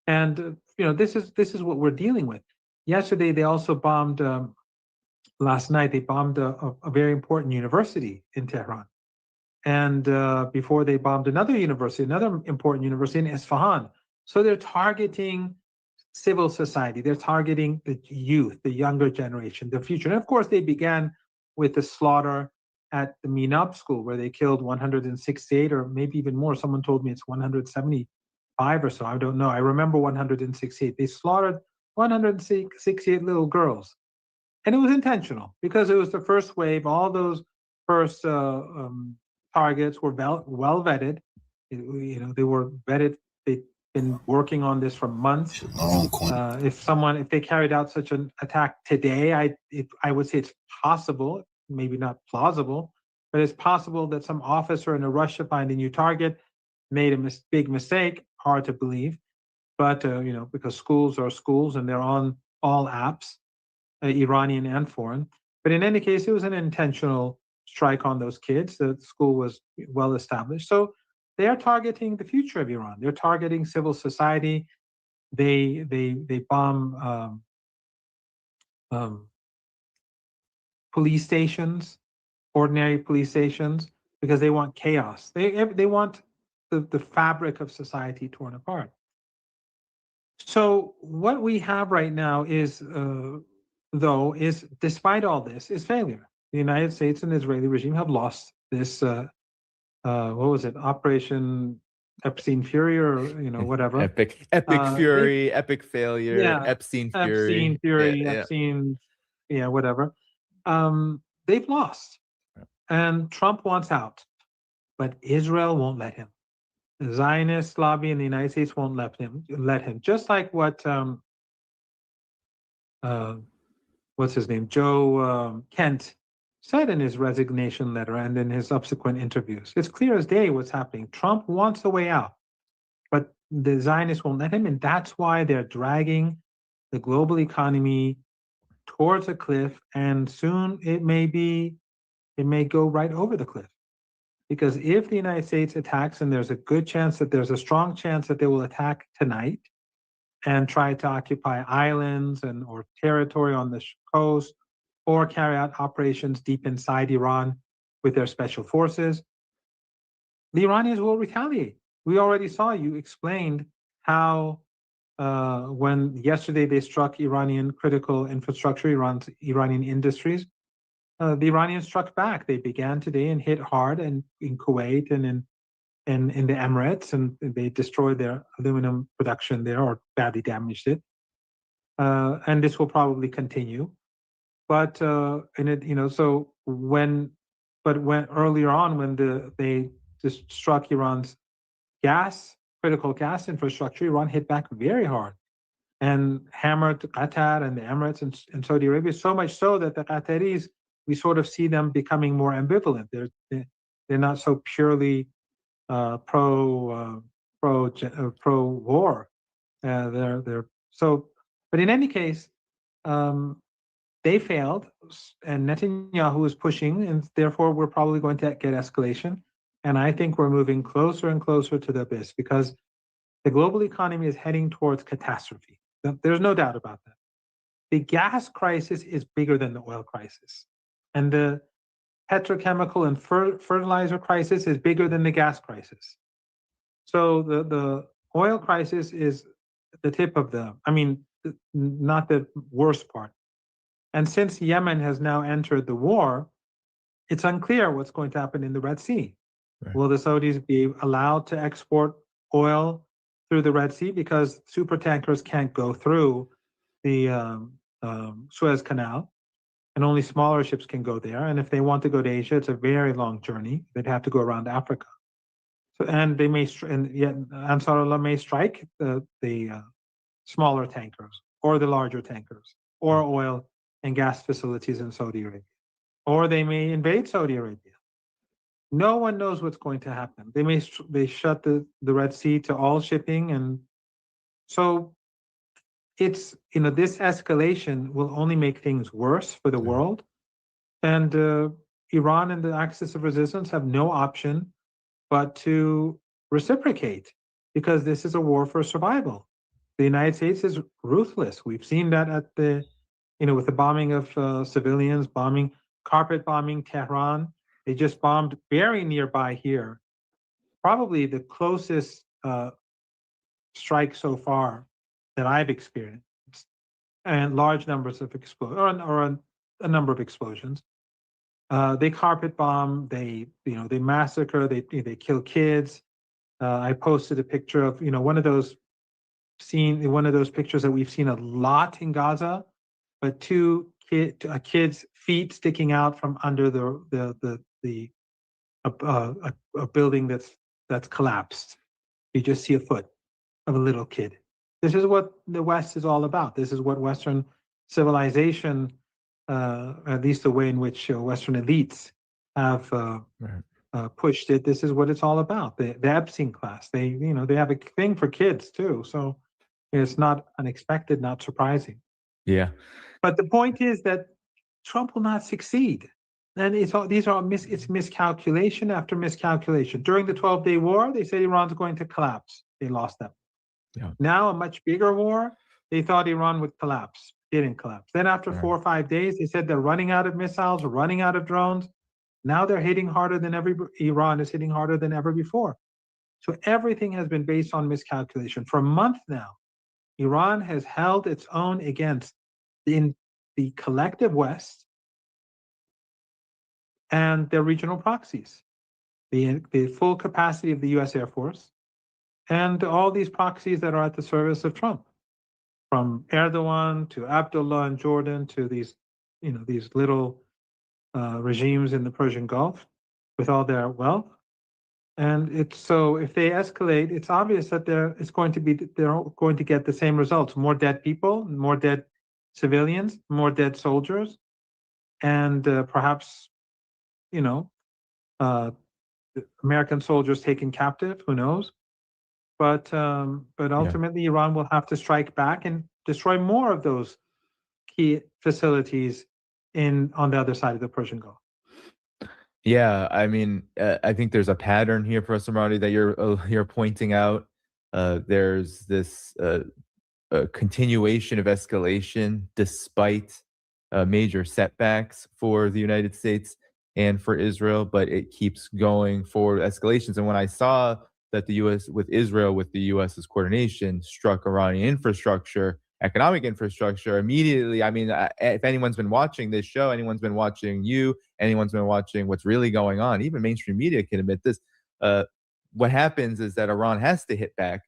And this is what we're dealing with. Yesterday, they also bombed. Last night, they bombed a very important university in Tehran, and before they bombed another university, another important university in Isfahan. So they're targeting civil society. They're targeting the youth, the younger generation, the future. And of course, they began with the slaughter at the Minab school, where they killed 168, or maybe even more. Someone told me it's 175 or so. I don't know. I remember 168. They slaughtered 168 little girls. And it was intentional because it was the first wave. All those first targets were well vetted. They were vetted. They've been working on this for months. If they carried out such an attack today, I would say it's possible, maybe not plausible, but it's possible that some officer in a rush to find a new target made a big mistake. Hard to believe, but because schools are schools and they're on all apps, Iranian and foreign. But in any case, it was an intentional strike on those kids. The school was well established. So they are targeting the future of Iran. They're targeting civil society. They bomb police stations, ordinary police stations, because they want chaos. They want the fabric of society torn apart. So what we have right now is, despite all this, is failure. The United States and the Israeli regime have lost this, what was it, Operation Epstein Fury, or whatever. Epic Fury, epic failure, yeah, Epstein Fury. Epstein, whatever. They've lost, and Trump wants out, but Israel won't let him. The Zionist lobby in the United States won't let him. Just like what what's his name, Joe Kent said in his resignation letter and in his subsequent interviews. It's clear as day what's happening. Trump wants a way out, but the Zionists won't let him, and that's why they're dragging the global economy towards a cliff, and soon it may go right over the cliff. Because if the United States attacks, and there's a strong chance that they will attack tonight and try to occupy islands or territory on the coast, or carry out operations deep inside Iran with their special forces, the Iranians will retaliate. We already saw, you explained how when yesterday they struck Iranian critical infrastructure, Iranian industries, the Iranians struck back. They began today and hit hard, and in Kuwait and in the Emirates, and they destroyed their aluminum production there, or badly damaged it. And this will probably continue. But when earlier on, when they just struck Iran's critical gas infrastructure, Iran hit back very hard and hammered Qatar and the Emirates and Saudi Arabia, so much so that the Qataris, we sort of see them becoming more ambivalent. They're not so purely pro war. But in any case, they failed, and Netanyahu is pushing, and therefore we're probably going to get escalation. And I think we're moving closer and closer to the abyss, because the global economy is heading towards catastrophe. There's no doubt about that. The gas crisis is bigger than the oil crisis, and the petrochemical and fertilizer crisis is bigger than the gas crisis. So the oil crisis is the tip of not the worst part. And since Yemen has now entered the war, it's unclear what's going to happen in the Red Sea. Right. Will the Saudis be allowed to export oil through the Red Sea, because super tankers can't go through the Suez Canal, and only smaller ships can go there. And if they want to go to Asia, it's a very long journey. They'd have to go around Africa. So, and they may, and yet Ansarullah may strike the smaller tankers or the larger tankers, or oil and gas facilities in Saudi Arabia, or they may invade Saudi Arabia. No one knows what's going to happen. They shut the Red Sea to all shipping, and so it's this escalation will only make things worse for the world. And Iran and the axis of resistance have no option but to reciprocate, because this is a war for survival. The United States is ruthless. We've seen that at the, with the bombing of civilians, carpet bombing Tehran. They just bombed very nearby here, probably the closest strike so far that I've experienced, and large numbers of explosions, or a number of explosions. They carpet bomb. They massacre. They kill kids. I posted a picture of one of those pictures that we've seen a lot in Gaza, but a kid's feet sticking out from under a building that's collapsed. You just see a foot of a little kid. This is what the West is all about. This is what Western civilization, at least the way in which Western elites have pushed it. This is what it's all about. The Epstein class. They have a thing for kids too. So it's not unexpected, not surprising. Yeah. But the point is that Trump will not succeed. And it's miscalculation after miscalculation. During the 12-day war, they said Iran's going to collapse. They lost them. Yeah. Now, a much bigger war, they thought Iran would collapse. Didn't collapse. Then after 4 or 5 days, they said they're running out of missiles, running out of drones. Now they're hitting harder than ever. Iran is hitting harder than ever before. So everything has been based on miscalculation. For a month now, Iran has held its own against the collective West and their regional proxies, the full capacity of the U.S. Air Force, and all these proxies that are at the service of Trump, from Erdogan to Abdullah in Jordan to these little regimes in the Persian Gulf with all their wealth. And so if they escalate, it's obvious that they're going to get the same results: more dead people, more dead civilians, more dead soldiers, and perhaps American soldiers taken captive. Who knows? But ultimately, Iran will have to strike back and destroy more of those key facilities on the other side of the Persian Gulf. Yeah, I mean, I think there's a pattern here, Professor Marty, that you're pointing out. There's this continuation of escalation despite major setbacks for the United States and for Israel, but it keeps going forward, escalations. And when I saw that the U.S. with Israel, with the U.S.'s coordination, struck Iranian infrastructure, economic infrastructure, immediately, I mean, if anyone's been watching this show, anyone's been watching anyone's been watching what's really going on, even mainstream media can admit this, what happens is that Iran has to hit back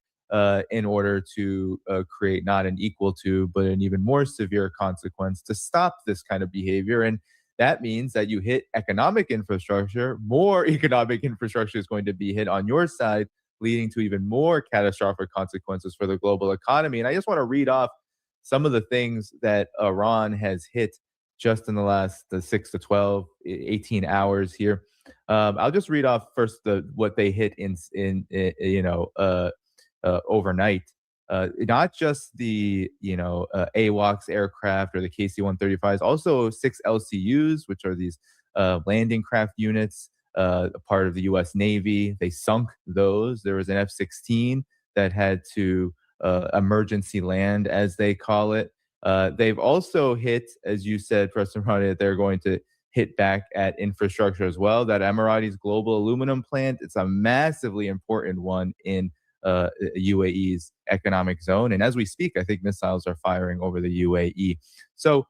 in order to create not an equal to, but an even more severe consequence to stop this kind of behavior. And that means that you hit economic infrastructure, more economic infrastructure is going to be hit on your side, leading to even more catastrophic consequences for the global economy. And I just want to read off some of the things that Iran has hit just in the last 6 to 12, 18 hours here. I'll just read off first what they hit overnight. Not just the AWACS aircraft or the KC-135s, also 6 LCUs, which are these landing craft units, a part of the U.S. Navy. They sunk those. There was an F-16 that had to emergency land, as they call it. They've also hit, as you said, Professor Marty, that they're going to hit back at infrastructure as well. That Emirati's global aluminum plant, it's a massively important one in UAE's economic zone. And as we speak, I think missiles are firing over the UAE. So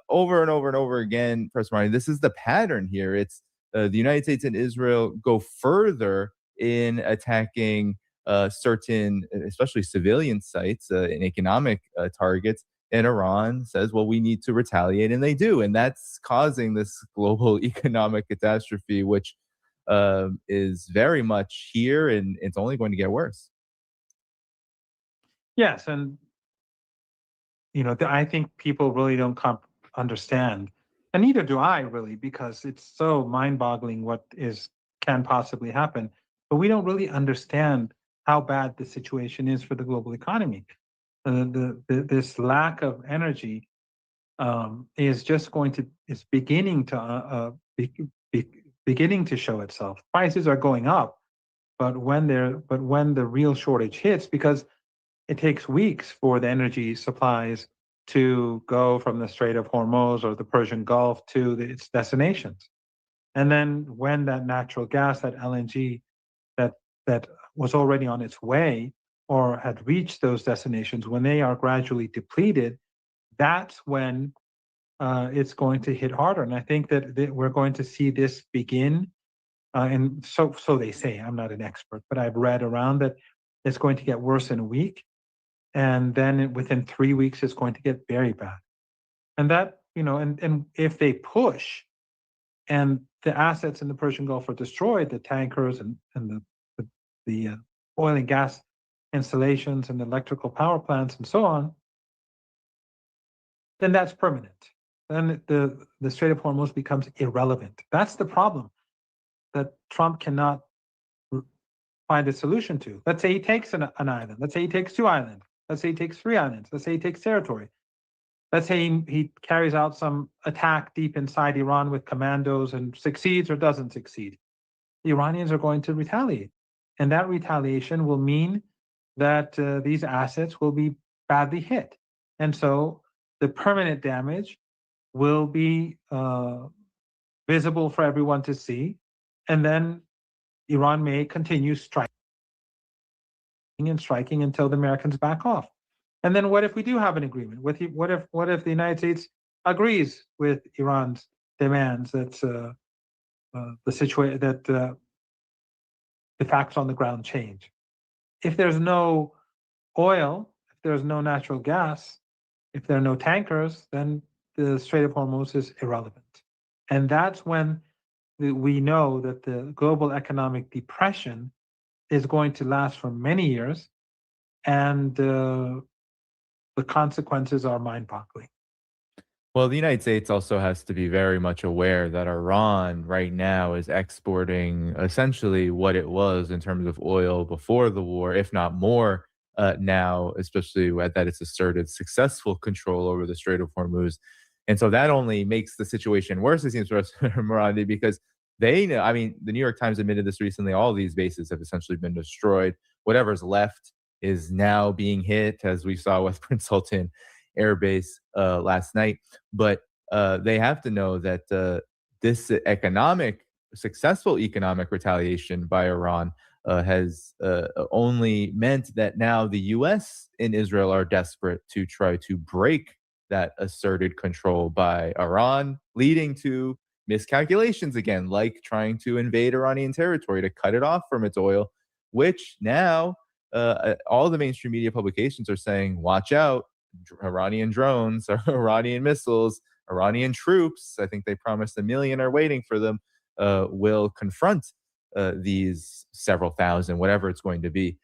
over and over and over again, Professor Marty, this is the pattern here. It's the United States and Israel go further in attacking certain, especially civilian sites and economic targets. And Iran says, well, we need to retaliate, and they do. And that's causing this global economic catastrophe, which is very much here, and it's only going to get worse. Yes, and I think people really don't understand, and neither do I really, because it's so mind-boggling what can possibly happen. But we don't really understand how bad the situation is for the global economy. This lack of energy is beginning to beginning to show itself. Prices are going up, but when the real shortage hits, because it takes weeks for the energy supplies to go from the Strait of Hormuz or the Persian Gulf to its destinations. And then when that natural gas, that LNG, that was already on its way or had reached those destinations, when they are gradually depleted, that's when it's going to hit harder. And I think that we're going to see this begin. And so they say. I'm not an expert, but I've read around that it's going to get worse in a week, and then within 3 weeks, it's going to get very bad. And that, and if they push, and the assets in the Persian Gulf are destroyed, the tankers and the oil and gas installations and electrical power plants and so on, then that's permanent. Then the Strait of Hormuz becomes irrelevant. That's the problem that Trump cannot find a solution to. Let's say he takes an island. Let's say he takes 2 islands. Let's say he takes 3 islands. Let's say he takes territory. Let's say he carries out some attack deep inside Iran with commandos and succeeds or doesn't succeed. The Iranians are going to retaliate. And that retaliation will mean that these assets will be badly hit. And so the permanent damage will be visible for everyone to see. And then Iran may continue striking until the Americans back off. And then what if we do have an agreement? What if the United States agrees with Iran's demands that the facts on the ground change? If there's no oil, if there's no natural gas, if there are no tankers, then the Strait of Hormuz is irrelevant. And that's when we know that the global economic depression is going to last for many years, and the consequences are mind-boggling. Well, the United States also has to be very much aware that Iran right now is exporting essentially what it was in terms of oil before the war, if not more now, especially that it's asserted successful control over the Strait of Hormuz. And so that only makes the situation worse, it seems for us, Marandi, because they know, I mean, the New York Times admitted this recently, all these bases have essentially been destroyed. Whatever's left is now being hit, as we saw with Prince Sultan Air Base last night. But they have to know that this successful economic retaliation by Iran has only meant that now the U.S. and Israel are desperate to try to break that asserted control by Iran, leading to miscalculations again, like trying to invade Iranian territory to cut it off from its oil, which now all the mainstream media publications are saying, watch out, Iranian drones, Iranian missiles, Iranian troops, I think they promised 1 million are waiting for them, will confront these several thousand, whatever it's going to be,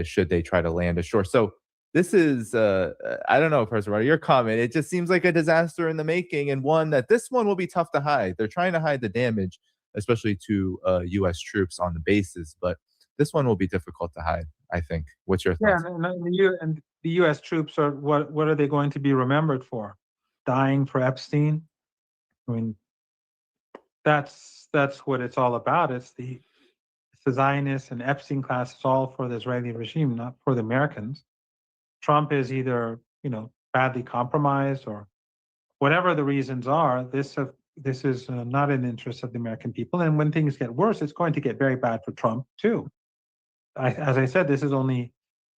should they try to land ashore. So this is, I don't know, Professor Roddy, your comment, it just seems like a disaster in the making, and one that this one will be tough to hide. They're trying to hide the damage, especially to U.S. troops on the bases, but this one will be difficult to hide, I think. What's your thoughts? Yeah, and the U.S. troops are, what are they going to be remembered for? Dying for Epstein? I mean, that's what it's all about. It's the Zionists and Epstein class. It's all for the Israeli regime, not for the Americans. Trump is either, badly compromised, or whatever the reasons are. This is not in the interest of the American people. And when things get worse, it's going to get very bad for Trump too. As I said, this is only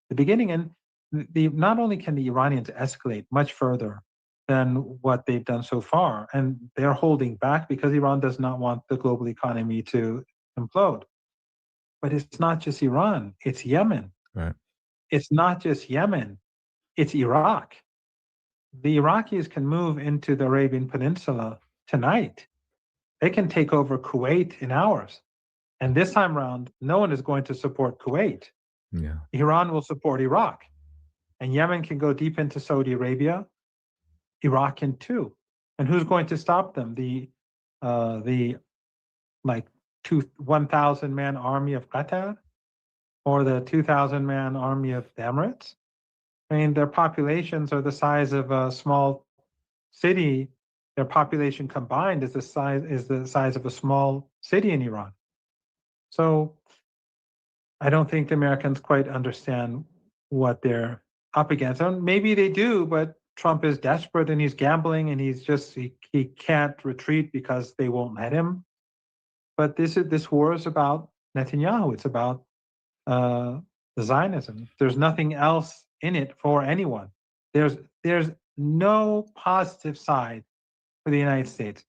the beginning. And not only can the Iranians escalate much further than what they've done so far, and they're holding back because Iran does not want the global economy to implode. But it's not just Iran, it's Yemen. Right. It's not just Yemen, it's Iraq. The Iraqis can move into the Arabian Peninsula tonight. They can take over Kuwait in hours. And this time around, no one is going to support Kuwait. Yeah. Iran will support Iraq. And Yemen can go deep into Saudi Arabia. Iraq can too. And who's going to stop them? The 1,000-man army of Qatar? Or the 2,000-man army of the Emirates? I mean, their populations are the size of a small city Their population combined is the size of a small city in Iran. So I don't think the Americans quite understand what they're up against. And maybe they do, but Trump is desperate and he's gambling and he can't retreat because they won't let him. But this war is about Netanyahu. It's about Zionism. There's nothing else in it for anyone. There's no positive side for the United States.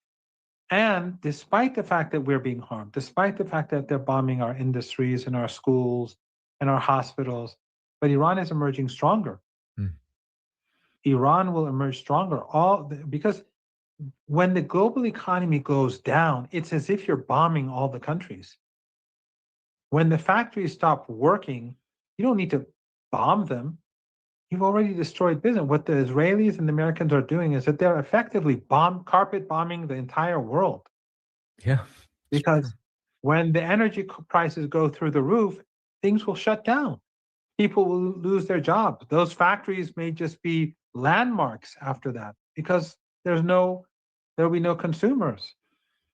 And despite the fact that we're being harmed, despite the fact that they're bombing our industries and our schools and our hospitals, but Iran is emerging stronger. Iran will emerge stronger, because when the global economy goes down, it's as if you're bombing all the countries. When the factories stop working, you don't need to bomb them. You've already destroyed business. What the Israelis and the Americans are doing is that they're effectively carpet bombing the entire world. Yeah. Because when the energy prices go through the roof, things will shut down. People will lose their jobs. Those factories may just be landmarks after that because there'll be no consumers.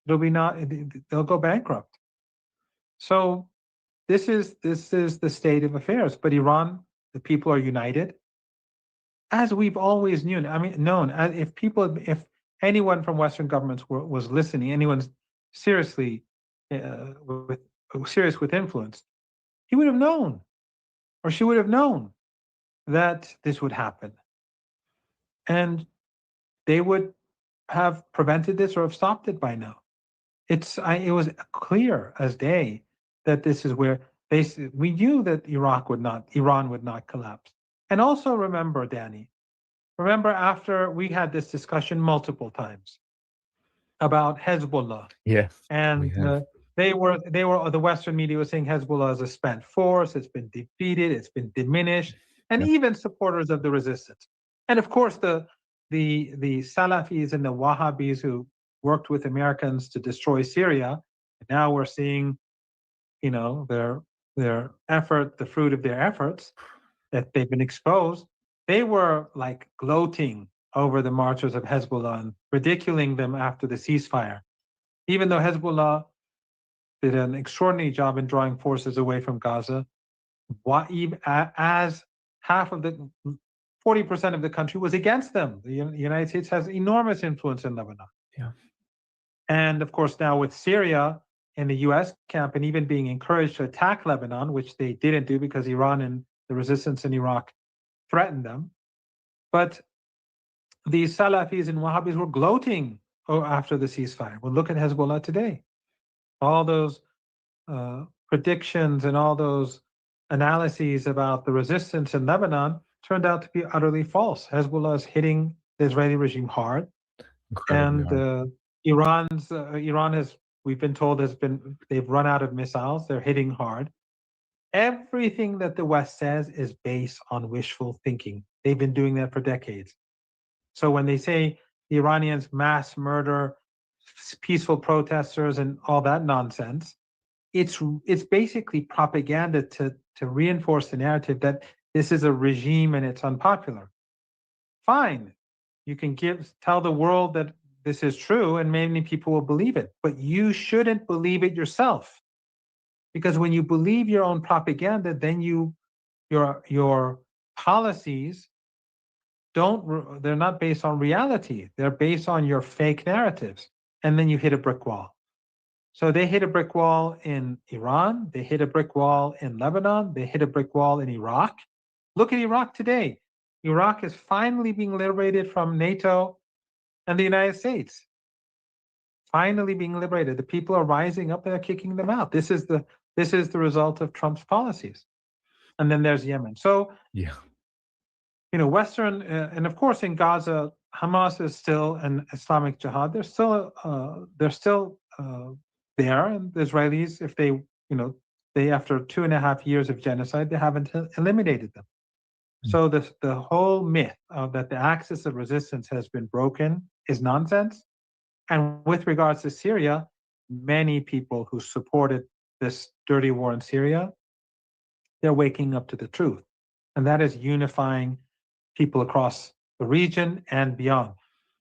They'll go bankrupt. So this is the state of affairs. But Iran, the people are united, as we've always known. If anyone from Western governments was listening, anyone's serious with influence, he would have known, or she would have known, that this would happen, and they would have prevented this or have stopped it by now. It was clear as day that this is where we knew that Iran would not collapse. And also remember, Danny, after we had this discussion multiple times about Hezbollah. Yeah. And the Western media was saying Hezbollah is a spent force, it's been defeated, it's been diminished, and even supporters of the resistance. And of course, the Salafis and the Wahhabis who worked with Americans to destroy Syria, now we're seeing, their effort, the fruit of their efforts, that they've been exposed. They were like gloating over the marchers of Hezbollah and ridiculing them after the ceasefire, even though Hezbollah did an extraordinary job in drawing forces away from Gaza. As 40% of the country was against them. The United States has enormous influence in Lebanon. Yeah. And of course, now with Syria in the U.S. camp and even being encouraged to attack Lebanon, which they didn't do because Iran and the resistance in Iraq threatened them. But the Salafis and Wahhabis were gloating after the ceasefire. Well, look at Hezbollah today. All those predictions and all those analyses about the resistance in Lebanon turned out to be utterly false. Hezbollah is hitting the Israeli regime hard. Iran has, we've been told, they've run out of missiles. They're hitting hard. Everything that the West says is based on wishful thinking. They've been doing that for decades. So when they say the Iranians mass murder peaceful protesters and all that nonsense, it's basically propaganda to reinforce the narrative that this is a regime and it's unpopular. Fine, you can tell the world that this is true and many people will believe it, but you shouldn't believe it yourself. Because when you believe your own propaganda, then your policies they're not based on reality. They're based on your fake narratives. And then you hit a brick wall. So they hit a brick wall in Iran. They hit a brick wall in Lebanon. They hit a brick wall in Iraq. Look at Iraq today. Iraq is finally being liberated from NATO and the United States. Finally being liberated. The people are rising up and they're kicking them out. This is the result of Trump's policies. And then there's Yemen. So yeah. Western, and of course in Gaza, Hamas is still an Islamic Jihad. They're still there, and the Israelis, if they after 2.5 years of genocide, they haven't eliminated them. So the whole myth that the axis of resistance has been broken is nonsense. And with regards to Syria, many people who supported this dirty war in Syria, they're waking up to the truth, and that is unifying people across the region and beyond.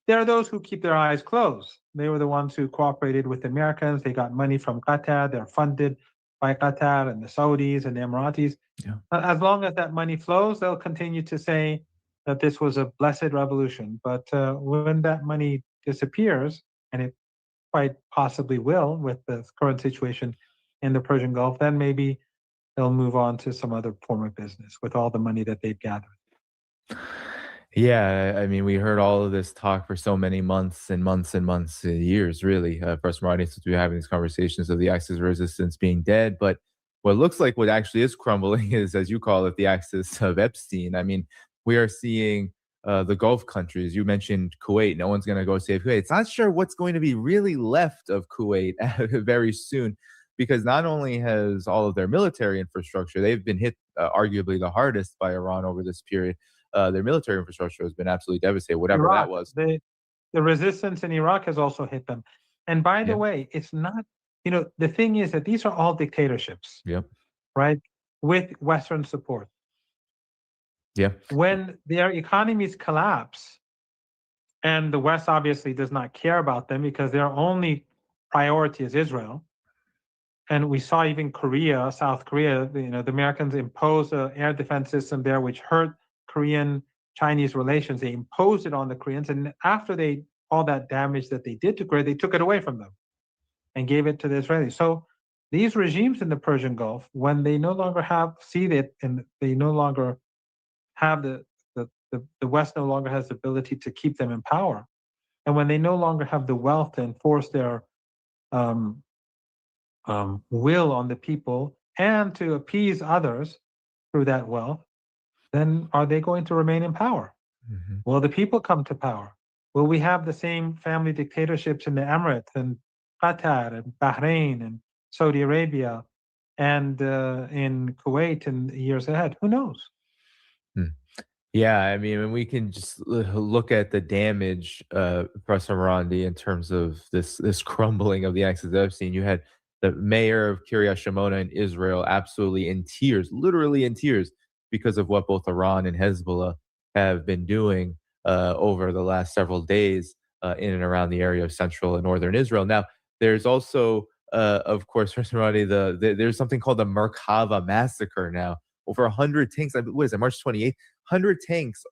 there are those who keep their eyes closed. They were the ones who cooperated with the Americans. They got money from Qatar. They're funded by Qatar and the Saudis and the Emiratis. Yeah. As long as that money flows, they'll continue to say that this was a blessed revolution. But when that money disappears, and it quite possibly will with the current situation in the Persian Gulf, then maybe they'll move on to some other form of business with all the money that they've gathered. Yeah, I mean, we heard all of this talk for so many months and months and months, years, really, Professor Marty, since we've been having these conversations of the axis of resistance being dead. But what looks like what actually is crumbling is, as you call it, the axis of Epstein. I mean, we are seeing the Gulf countries. You mentioned Kuwait. No one's going to go save Kuwait. It's not sure what's going to be really left of Kuwait very soon, because not only has all of their military infrastructure, they've been hit arguably the hardest by Iran over this period. Their military infrastructure has been absolutely devastated, whatever Iraq, that was. The resistance in Iraq has also hit them. And by the way, it's not, the thing is that these are all dictatorships, right? With Western support. Yeah. When their economies collapse, and the West obviously does not care about them because their only priority is Israel. And we saw even Korea, South Korea, the Americans imposed an air defense system there, which hurt Korean-Chinese relations. They imposed it on the Koreans, and after all that damage that they did to Korea, they took it away from them and gave it to the Israelis. So these regimes in the Persian Gulf, when they no longer and they no longer have the West no longer has the ability to keep them in power, and when they no longer have the wealth to enforce their will on the people and to appease others through that wealth, then are they going to remain in power? Mm-hmm. Will the people come to power? Will we have the same family dictatorships in the Emirates and Qatar and Bahrain and Saudi Arabia and in Kuwait in the years ahead? Who knows? Yeah, I mean, when we can just look at the damage, Professor Marandi, in terms of this crumbling of the axis of Epstein. You had the mayor of Kiryat Shimona in Israel absolutely in tears, literally in tears, because of what both Iran and Hezbollah have been doing over the last several days in and around the area of central and northern Israel. Now, there's also, of course, Professor Marandi, there's something called the Merkava massacre now. Over 100 tanks, what is it, March 28th? 100 tanks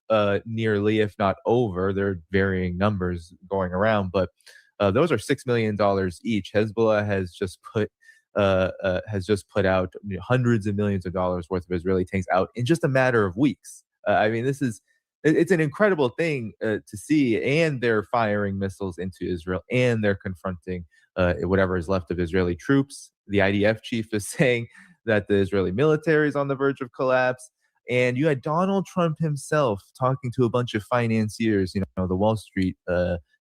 nearly, if not over. There are varying numbers going around, but those are $6 million each. Hezbollah has just put out hundreds of millions of dollars worth of Israeli tanks out in just a matter of weeks. I mean, it's an incredible thing to see, and they're firing missiles into Israel, and they're confronting whatever is left of Israeli troops. The IDF chief is saying that the Israeli military is on the verge of collapse. And you had Donald Trump himself talking to a bunch of financiers, the Wall Street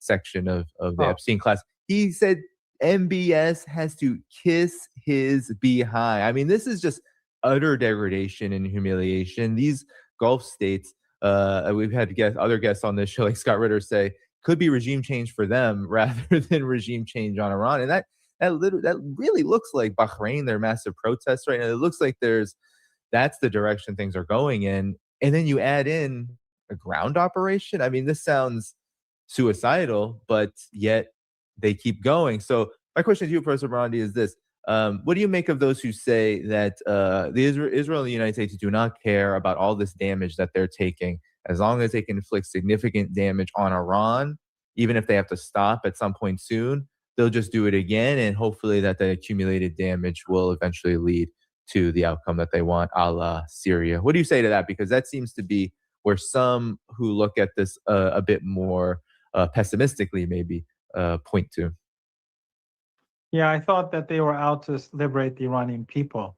section of the Epstein class. He said MBS has to kiss his behind. I mean, this is just utter degradation and humiliation. These Gulf states, we've had other guests on this show, like Scott Ritter, say, could be regime change for them rather than regime change on Iran. And that really looks like Bahrain, their massive protests right now. It looks like that's the direction things are going in. And then you add in a ground operation. I mean, this sounds suicidal, but yet they keep going. So my question to you, Professor Marandi, is this. What do you make of those who say that Israel and the United States do not care about all this damage that they're taking, as long as they can inflict significant damage on Iran, even if they have to stop at some point soon, they'll just do it again, and hopefully that the accumulated damage will eventually lead to the outcome that they want, a la Syria. What do you say to that? Because that seems to be where some who look at this a bit more pessimistically maybe point to. Yeah, I thought that they were out to liberate the Iranian people.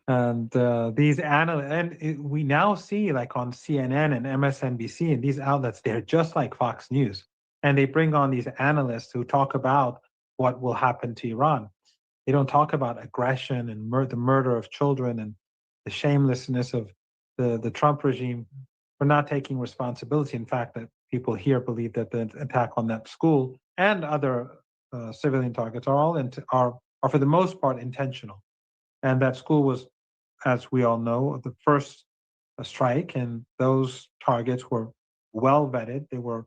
And these analysts, and we now see, like on CNN and MSNBC and these outlets, they're just like Fox News. And they bring on these analysts who talk about what will happen to Iran. They don't talk about aggression and the murder of children and the shamelessness of the Trump regime for not taking responsibility. In fact, that people here believe that the attack on that school and other civilian targets are for the most part intentional. And that school was, as we all know, the first strike, and those targets were well vetted. They were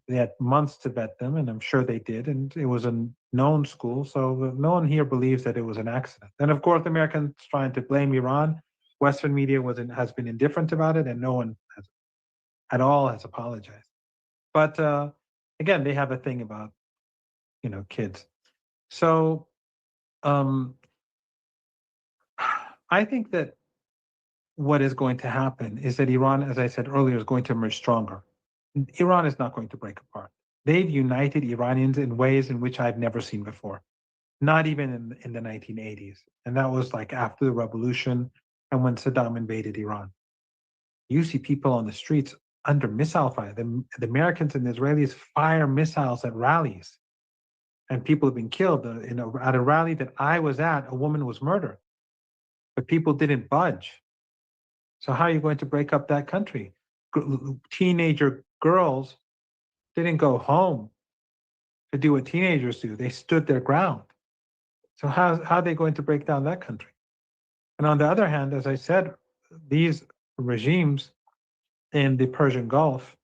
They had months to vet them, and I'm sure they did. And it was a known school, so no one here believes that it was an accident. And of course, Americans trying to blame Iran. Western media has been indifferent about it, and no one has apologized. But again, they have a thing about kids. So I think that what is going to happen is that Iran, as I said earlier, is going to emerge stronger. Iran is not going to break apart. They've united Iranians in ways in which I've never seen before, not even in the 1980s. And that was like after the revolution and when Saddam invaded Iran. You see people on the streets under missile fire. The Americans and the Israelis fire missiles at rallies, and people have been killed. At a rally that I was at, a woman was murdered, but people didn't budge. So how are you going to break up that country? Teenager girls didn't go home to do what teenagers do. They stood their ground. So how are they going to break down that country? And on the other hand, as I said, these regimes in the Persian Gulf,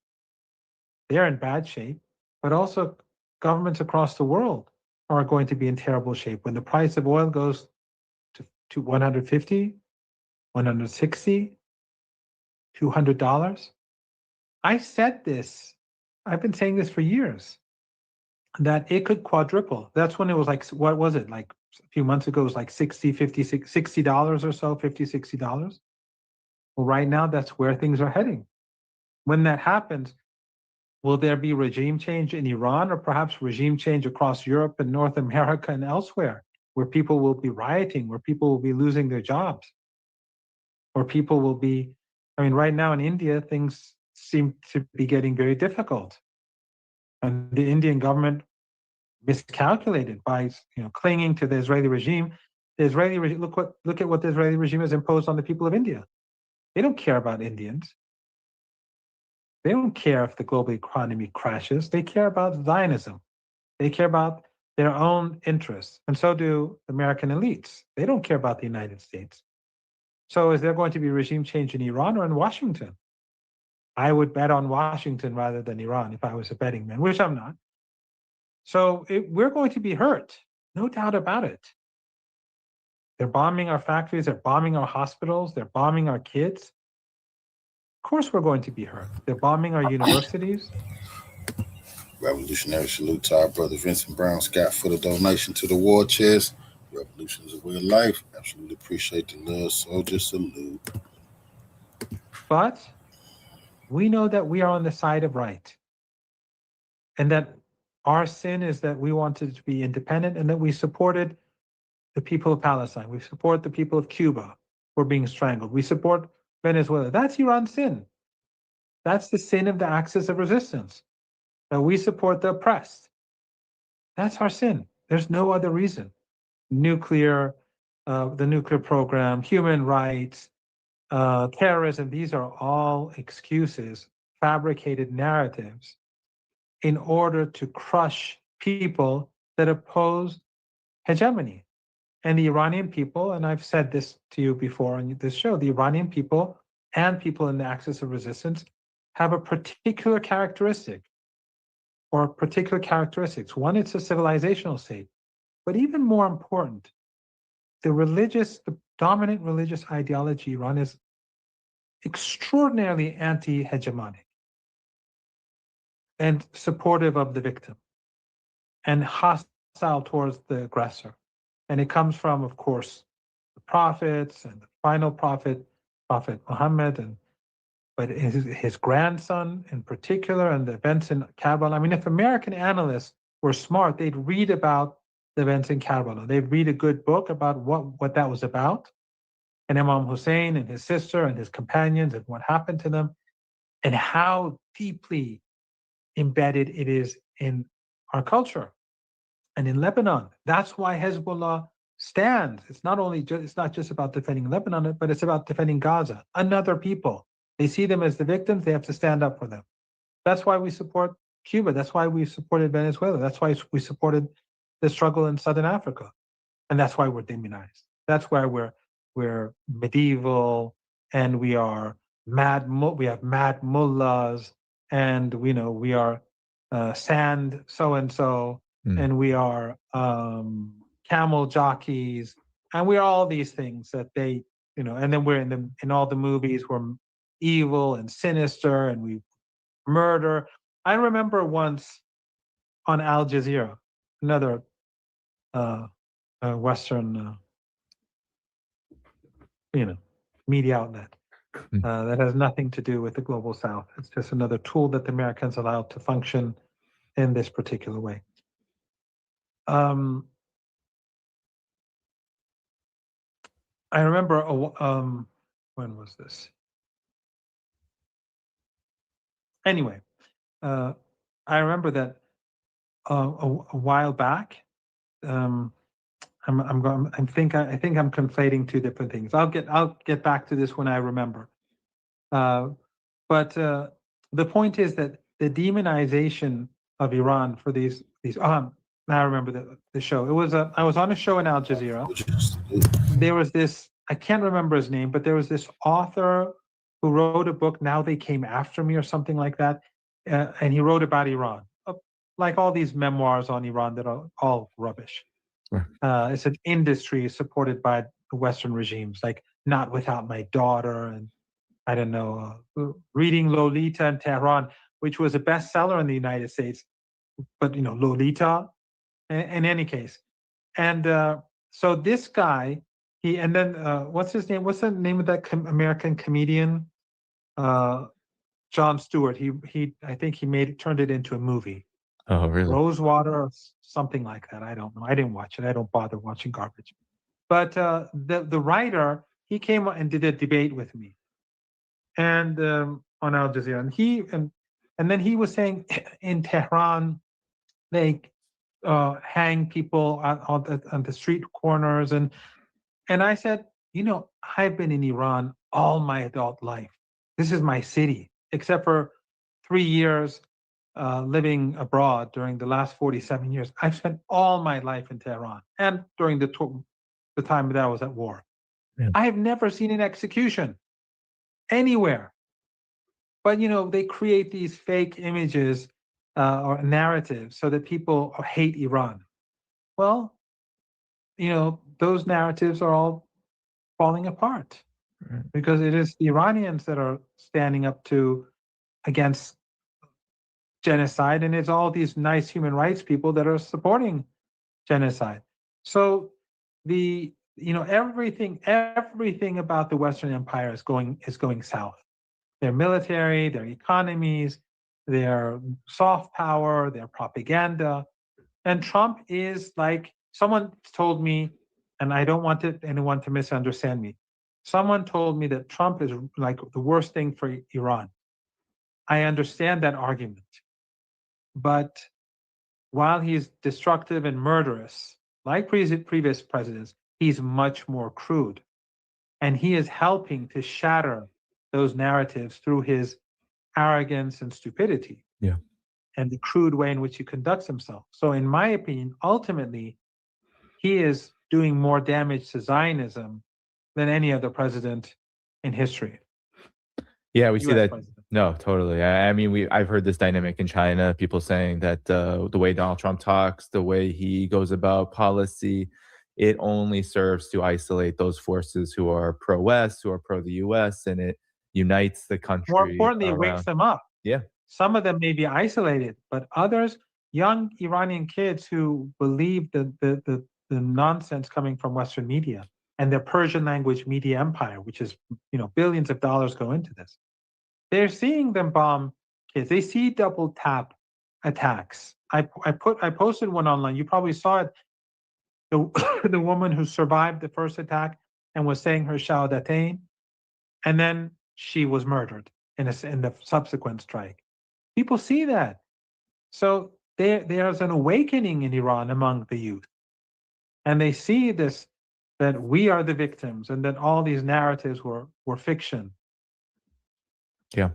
they're in bad shape, but also governments across the world are going to be in terrible shape. When the price of oil goes to 150, 160, $200, I said this, I've been saying this for years, that it could quadruple. That's when it was like, what was it? Like a few months ago, it was like $60 or so, $50, $60. Well, right now, that's where things are heading. When that happens, will there be regime change in Iran or perhaps regime change across Europe and North America and elsewhere, where people will be rioting, where people will be losing their jobs, or people will be, right now in India, things seem to be getting very difficult. And the Indian government miscalculated by clinging to the Israeli regime. The Israeli regime, look at what the Israeli regime has imposed on the people of India. They don't care about Indians. They don't care if the global economy crashes. They care about Zionism. They care about their own interests. And so do American elites. They don't care about the United States. So is there going to be regime change in Iran or in Washington? I would bet on Washington rather than Iran if I was a betting man, which I'm not. So we're going to be hurt, no doubt about it. They're bombing our factories. They're bombing our hospitals. They're bombing our kids. Of course we're going to be hurt. They're bombing our universities. Revolutionary salute to our brother Vincent Brown Scott for the donation to the war chest. Revolution is a way of life. Absolutely appreciate the love, soldier salute. But we know that we are on the side of right. And that our sin is that we wanted to be independent and that we supported the people of Palestine. We support the people of Cuba who are being strangled. We support Venezuela. That's Iran's sin. That's the sin of the axis of resistance. That we support the oppressed. That's our sin. There's no other reason. The nuclear program, human rights, terrorism, these are all excuses, fabricated narratives in order to crush people that oppose hegemony. And the Iranian people, and I've said this to you before on this show, the Iranian people and people in the axis of resistance have a particular characteristic or particular characteristics. One, it's a civilizational state, but even more important, the dominant religious ideology in Iran is extraordinarily anti-hegemonic and supportive of the victim and hostile towards the aggressor. And it comes from, of course, the prophets and the final prophet, Prophet Muhammad, but his grandson in particular, and the events in Karbala. If American analysts were smart, they'd read about the events in Karbala. They'd read a good book about what that was about, and Imam Hussein and his sister and his companions and what happened to them, and how deeply embedded it is in our culture. And in Lebanon, that's why Hezbollah stands. It's not just about defending Lebanon, but it's about defending Gaza, another people. They see them as the victims. They have to stand up for them. That's why we support Cuba. That's why we supported Venezuela. That's why we supported the struggle in Southern Africa. And that's why we're demonized. That's why we're medieval and we are mad. We have mad mullahs, and we are sand so-and-so, and we are camel jockeys, and we're all these things that they, and then we're in all the movies, we're evil and sinister, and we murder. I remember once on Al Jazeera, another Western, media outlet that has nothing to do with the global South. It's just another tool that the Americans allowed to function in this particular way. I remember, when was this? Anyway, I remember that a while back. I think I'm conflating two different things. I'll get back to this when I remember. But the point is that the demonization of Iran for these. Now I remember the show. It was I was on a show in Al Jazeera. There was this, I can't remember his name, but there was this author who wrote a book, Now They Came After Me, or something like that. And he wrote about Iran, like all these memoirs on Iran that are all rubbish. It's an industry supported by the Western regimes, like Not Without My Daughter, and I don't know, Reading Lolita in Tehran, which was a bestseller in the United States. But, Lolita, in any case. And so this guy, what's his name? What's the name of that American comedian? Jon Stewart. I think he turned it into a movie. Oh, really? Rosewater or something like that. I don't know. I didn't watch it. I don't bother watching garbage. But the writer, he came and did a debate with me, and on Al Jazeera, and then he was saying in Tehran they hang people on the street corners, and I said, I've been in Iran all my adult life. This is my city, except for 3 years living abroad during the last 47 years. I've spent all my life in Tehran and during the time that I was at war. Yeah. I have never seen an execution anywhere. But, they create these fake images or narratives so that people hate Iran. Well, those narratives are all falling apart because it is the Iranians that are standing up against genocide, and it's all these nice human rights people that are supporting genocide. So everything about the Western Empire is going south. Their military, their economies, their soft power, their propaganda. And Trump is like, someone told me, and I don't want anyone to misunderstand me. Someone told me that Trump is like the worst thing for Iran. I understand that argument. But while he's destructive and murderous, like previous presidents, he's much more crude. And he is helping to shatter those narratives through his arrogance and stupidity. Yeah. And the crude way in which he conducts himself. So in my opinion, ultimately, he is doing more damage to Zionism than any other president in history. Yeah, we see that. President. No, totally. I mean, I've heard this dynamic in China, people saying that the way Donald Trump talks, the way he goes about policy, it only serves to isolate those forces who are pro-West, who are pro-the U.S., and it unites the country. More importantly, it wakes them up. Yeah. Some of them may be isolated, but others, young Iranian kids who believe the nonsense coming from Western media and their Persian language media empire, which is, billions of dollars go into this. They're seeing them bomb kids. They see double tap attacks. I posted one online. You probably saw it. The woman who survived the first attack and was saying her Shahadatain, and then she was murdered in the subsequent strike. People see that. So there's an awakening in Iran among the youth. And they see this, that we are the victims and that all these narratives were fiction. Yeah.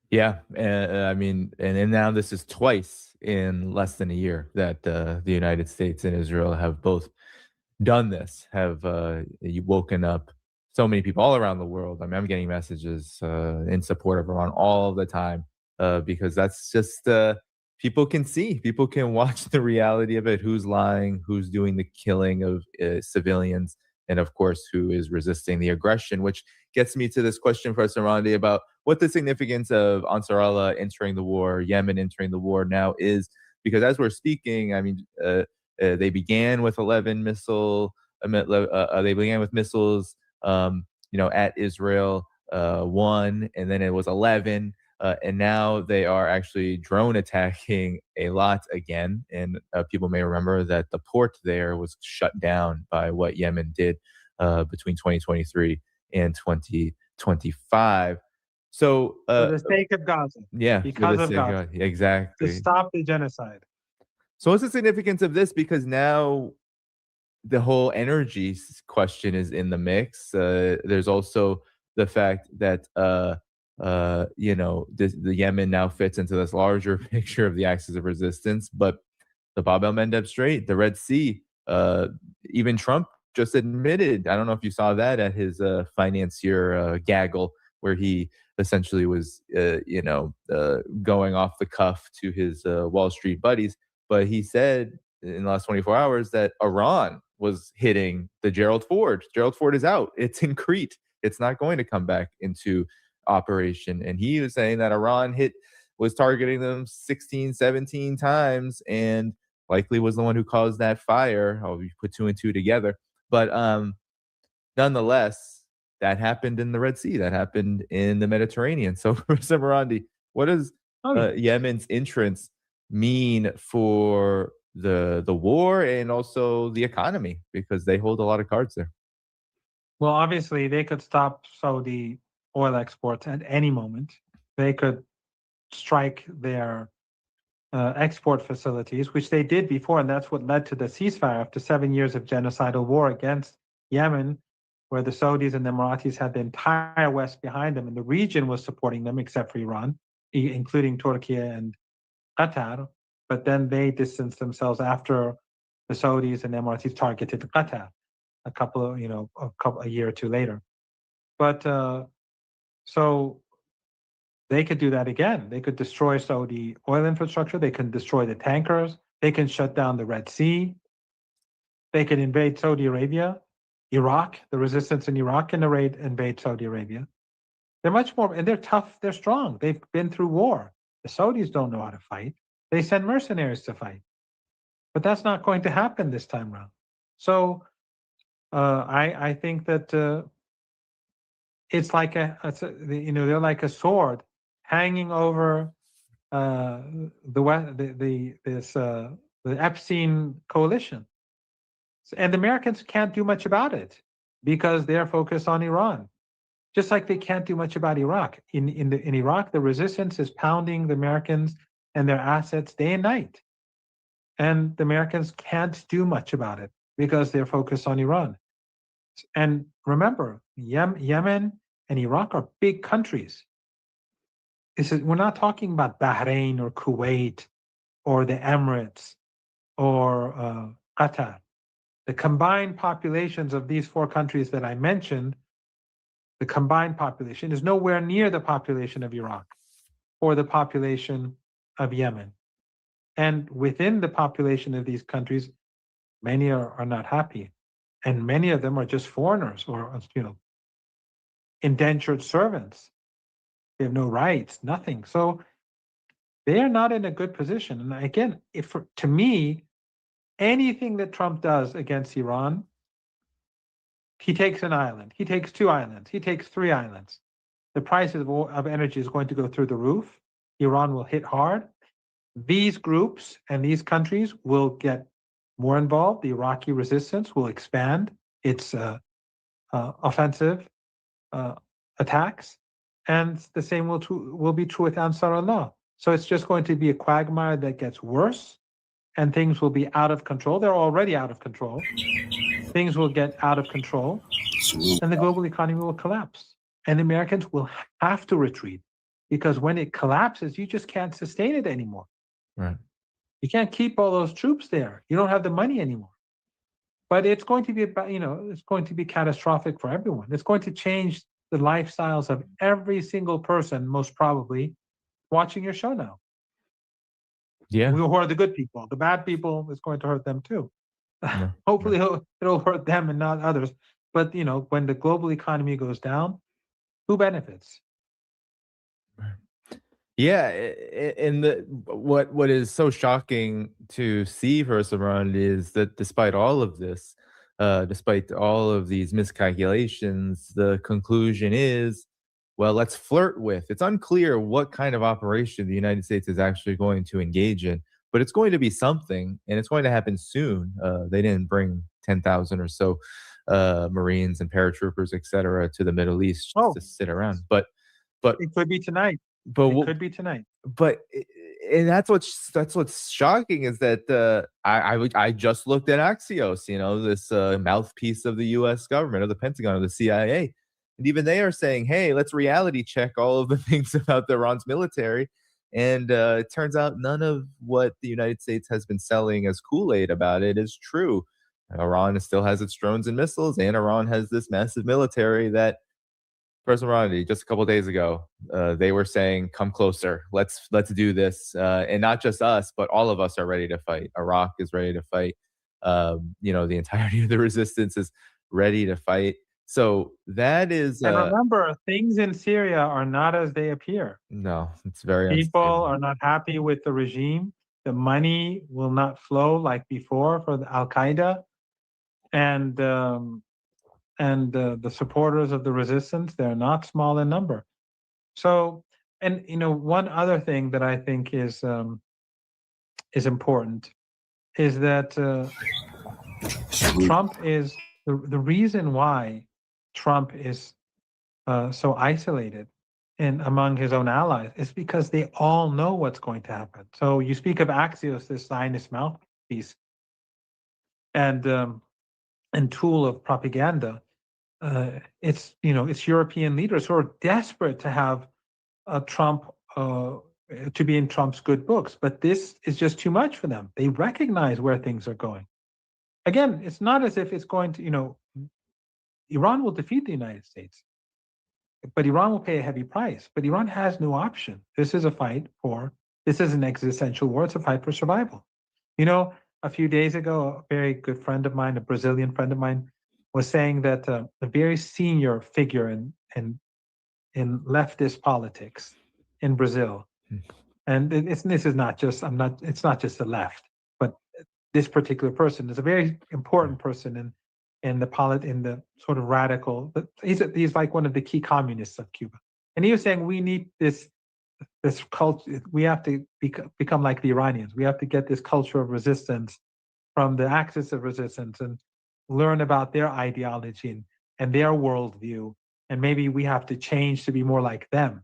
Yeah. I mean, and now this is twice in less than a year that the United States and Israel have both done this, have woken up so many people all around the world. I mean, I'm getting messages in support of Iran all the time because that's just people can see, people can watch the reality of it, who's lying, who's doing the killing of civilians, and of course, who is resisting the aggression, which gets me to this question, Professor Randi, about what the significance of Ansar Allah entering the war, Yemen entering the war now is, because as we're speaking, I mean, they began with 11 missile, they began with missiles, at Israel, one, and then it was 11. And now they are actually drone attacking a lot again. And people may remember that the port there was shut down by what Yemen did between 2023 and 2025. So, for the sake of Gaza. Yeah, because of Gaza. Exactly. To stop the genocide. So what's the significance of this? Because now the whole energy question is in the mix. There's also the fact that the Yemen now fits into this larger picture of the axis of resistance, but the Bab el-Mandeb Strait, the Red Sea, even Trump just admitted, I don't know if you saw that at his financier gaggle, where he essentially was, going off the cuff to his Wall Street buddies, but he said in the last 24 hours that Iran was hitting the Gerald Ford. Gerald Ford is out. It's in Crete. It's not going to come back into operation. And he was saying that Iran was targeting them 16, 17 times and likely was the one who caused that fire. Oh, you put two and two together. But nonetheless, that happened in the Red Sea. That happened in the Mediterranean. So, Professor Marandi, what does Yemen's entrance mean for the war and also the economy? Because they hold a lot of cards there. Well, obviously, they could stop Saudi oil exports at any moment. They could strike their export facilities, which they did before, and that's what led to the ceasefire after 7 years of genocidal war against Yemen, where the Saudis and the Emiratis had the entire West behind them, and the region was supporting them except for Iran, including Turkey and Qatar. But then they distanced themselves after the Saudis and Emiratis targeted Qatar a year or two later. But so they could do that again. They could destroy Saudi oil infrastructure. They can destroy the tankers. They can shut down the Red Sea. They can invade Saudi Arabia, Iraq. The resistance in Iraq can invade Saudi Arabia. They're much more, and they're tough. They're strong. They've been through war. The Saudis don't know how to fight. They send mercenaries to fight. But that's not going to happen this time around. So I think that it's like they're like a sword hanging over the Epstein coalition, and the Americans can't do much about it because they're focused on Iran, just like they can't do much about Iraq. In Iraq, the resistance is pounding the Americans and their assets day and night, and the Americans can't do much about it because they're focused on Iran. And remember, Yemen and Iraq are big countries. We're not talking about Bahrain or Kuwait or the Emirates or Qatar. The combined populations of these four countries that I mentioned, the combined population is nowhere near the population of Iraq or the population of Yemen. And within the population of these countries, many are not happy. And many of them are just foreigners or, indentured servants. They have no rights, nothing. So they are not in a good position. And again, to me, anything that Trump does against Iran, he takes an island, he takes two islands, he takes three islands. The price of energy is going to go through the roof. Iran will hit hard. These groups and these countries will get more involved. The Iraqi resistance will expand its offensive attacks, and the same will be true with Ansar Allah. So it's just going to be a quagmire that gets worse, and things will be out of control. They're already out of control. Things will get out of control, and the global economy will collapse. And Americans will have to retreat, because when it collapses, you just can't sustain it anymore. Right. You can't keep all those troops there. You don't have the money anymore. But it's going to be it's going to be catastrophic for everyone. It's going to change the lifestyles of every single person, most probably, watching your show now. Yeah. Who are the good people? The bad people is going to hurt them too. Yeah. Hopefully, it'll hurt them and not others. But when the global economy goes down, who benefits? Yeah, and what is so shocking to see, first around, is that despite all of this, despite all of these miscalculations, the conclusion is, well, let's flirt with. It's unclear what kind of operation the United States is actually going to engage in, but it's going to be something, and it's going to happen soon. They didn't bring 10,000 or so Marines and paratroopers, et cetera, to the Middle East to sit around, but it could be tonight. But it could be tonight. But and that's what's shocking is that I just looked at Axios, this mouthpiece of the U.S. government, of the Pentagon, of the CIA, and even they are saying, "Hey, let's reality check all of the things about Iran's military." And it turns out none of what the United States has been selling as Kool-Aid about it is true. Iran still has its drones and missiles, and Iran has this massive military that. Personal Rodney, just a couple of days ago, they were saying, "Come closer. Let's do this." And not just us, but all of us are ready to fight. Iraq is ready to fight. The entirety of the resistance is ready to fight. So that is. And remember, things in Syria are not as they appear. No, it's very. People are not happy with the regime. The money will not flow like before for the Al Qaeda, and the supporters of the resistance, they're not small in number. So, and one other thing that I think is important is that Trump is the reason why Trump is so isolated among his own allies is because they all know what's going to happen. So you speak of Axios, this Zionist mouthpiece, and tool of propaganda. It's European leaders who are desperate to have Trump to be in Trump's good books, but this is just too much for them. They recognize where things are going. Again, it's not as if it's going to, Iran will defeat the United States, but Iran will pay a heavy price. But Iran has no option. This is an existential war. It's a fight for survival. A few days ago, a very good friend of mine, a Brazilian friend of mine, was saying that a very senior figure in leftist politics in Brazil, and it's not just the left, but this particular person is a very important person in the sort of radical. He's like one of the key communists of Cuba, and he was saying we need this culture. We have to become like the Iranians. We have to get this culture of resistance from the axis of resistance and learn about their ideology and their worldview, and maybe we have to change to be more like them.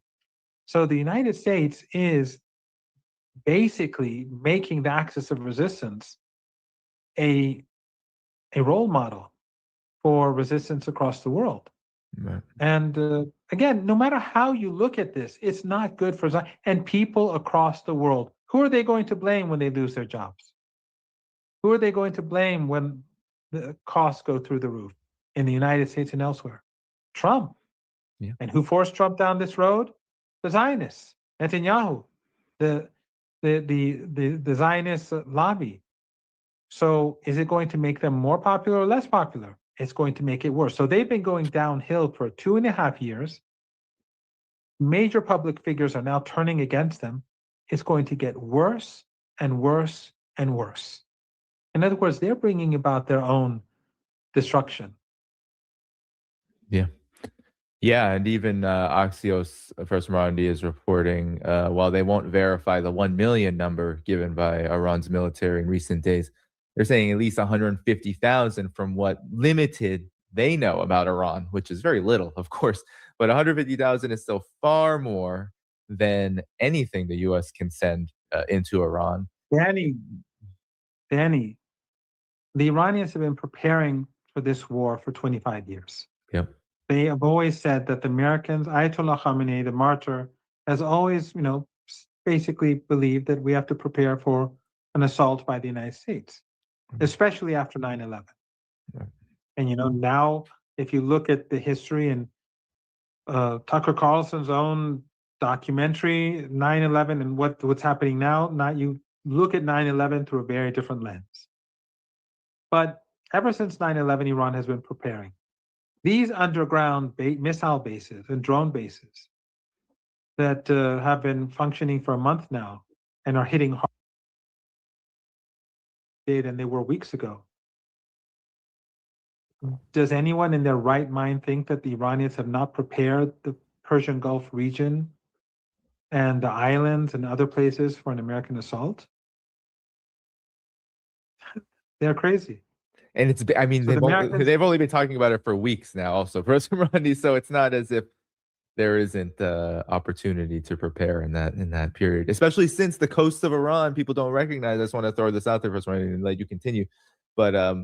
So the United States is basically making the axis of resistance a role model for resistance across the world. Right. And again, no matter how you look at this, it's not good for Zion. And people across the world, who are they going to blame when they lose their jobs? Who are they going to blame when the costs go through the roof in the United States and elsewhere? Trump. Yeah. And who forced Trump down this road? The Zionists, Netanyahu, the Zionist lobby. So is it going to make them more popular or less popular? It's going to make it worse. So they've been going downhill for 2.5 years. Major public figures are now turning against them. It's going to get worse and worse and worse. In other words, they're bringing about their own destruction. Yeah. Yeah, and even Axios, First Morandi, is reporting, while they won't verify the 1 million number given by Iran's military in recent days, they're saying at least 150,000 from what limited they know about Iran, which is very little, of course, but 150,000 is still far more than anything the U.S. can send into Iran. Danny, the Iranians have been preparing for this war for 25 years. Yep. They have always said that the Americans, Ayatollah Khamenei, the martyr, has always, basically believed that we have to prepare for an assault by the United States, especially after 9/11. Right. And, now if you look at the history and Tucker Carlson's own documentary, 9/11 and what's happening now, look at 9/11 through a very different lens. But ever since 9/11, Iran has been preparing. These underground missile bases and drone bases that have been functioning for a month now and are hitting harder than they were weeks ago. Does anyone in their right mind think that the Iranians have not prepared the Persian Gulf region and the islands and other places for an American assault? They're crazy. And it's, I mean, So they've only been talking about it for weeks now, also, Professor Marandi. So it's not as if there isn't opportunity to prepare in that period, especially since the coast of Iran, people don't recognize. I just want to throw this out there, Professor Marandi, and let you continue. But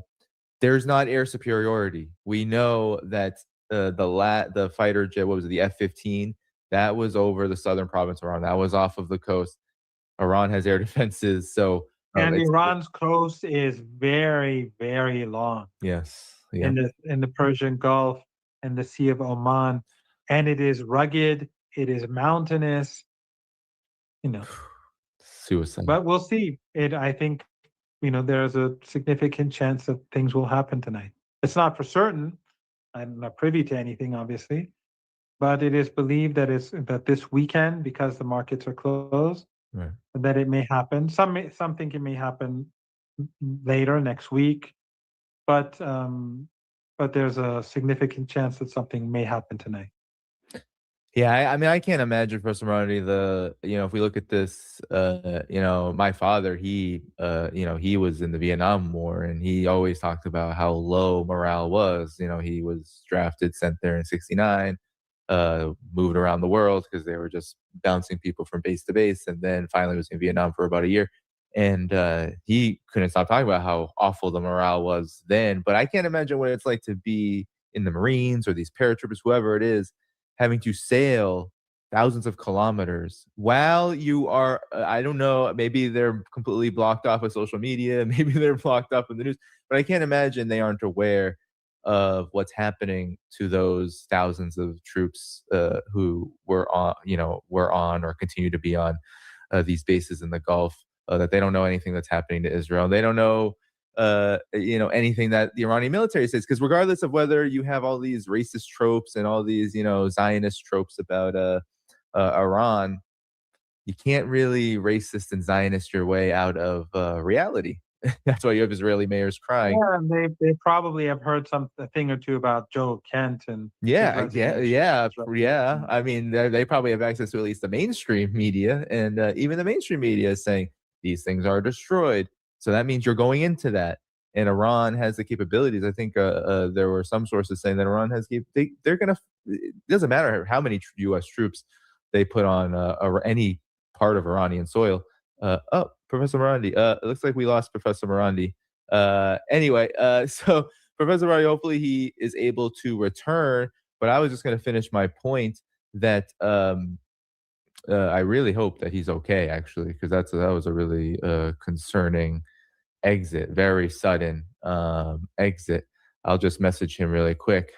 there's not air superiority. We know that the fighter jet, what was it, the F-15, that was over the southern province of Iran. That was off of the coast. Iran has air defenses, so and Iran's coast is very, very long. Yes, yeah. In the Persian Gulf and the Sea of Oman, and it is rugged. It is mountainous. Suicide. But we'll see. I think there's a significant chance that things will happen tonight. It's not for certain. I'm not privy to anything, obviously, but it is believed that this weekend, because the markets are closed, right, that it may happen. Some think it may happen later next week, but there's a significant chance that something may happen tonight. Yeah, I mean, I can't imagine, Professor Marandi, if we look at this, my father, he was in the Vietnam War, and he always talked about how low morale was. He was drafted, sent there in '69, moved around the world because they were just bouncing people from base to base, and then finally was in Vietnam for about a year. And he couldn't stop talking about how awful the morale was then. But I can't imagine what it's like to be in the Marines or these paratroopers, whoever it is, having to sail thousands of kilometers while you are, I don't know, maybe they're completely blocked off of social media, maybe they're blocked off in the news, but I can't imagine they aren't aware of what's happening to those thousands of troops who were on or continue to be on these bases in the Gulf, that they don't know anything that's happening to Israel. They don't know anything that the Iranian military says, because regardless of whether you have all these racist tropes and all these, Zionist tropes about Iran, you can't really racist and Zionist your way out of reality. That's why you have Israeli mayors crying. Yeah, and they probably have heard a thing or two about Joe Kent and yeah. I mean, they probably have access to at least the mainstream media, and even the mainstream media is saying these things are destroyed. So that means you're going into that, and Iran has the capabilities. I think there were some sources saying that Iran has they're gonna. It doesn't matter how many U.S. troops they put on any part of Iranian soil. Professor Marandi. It looks like we lost Professor Marandi. Anyway, so Professor Marandi, hopefully he is able to return. But I was just going to finish my point that I really hope that he's okay, actually, because that was a really concerning exit, very sudden exit. I'll just message him really quick.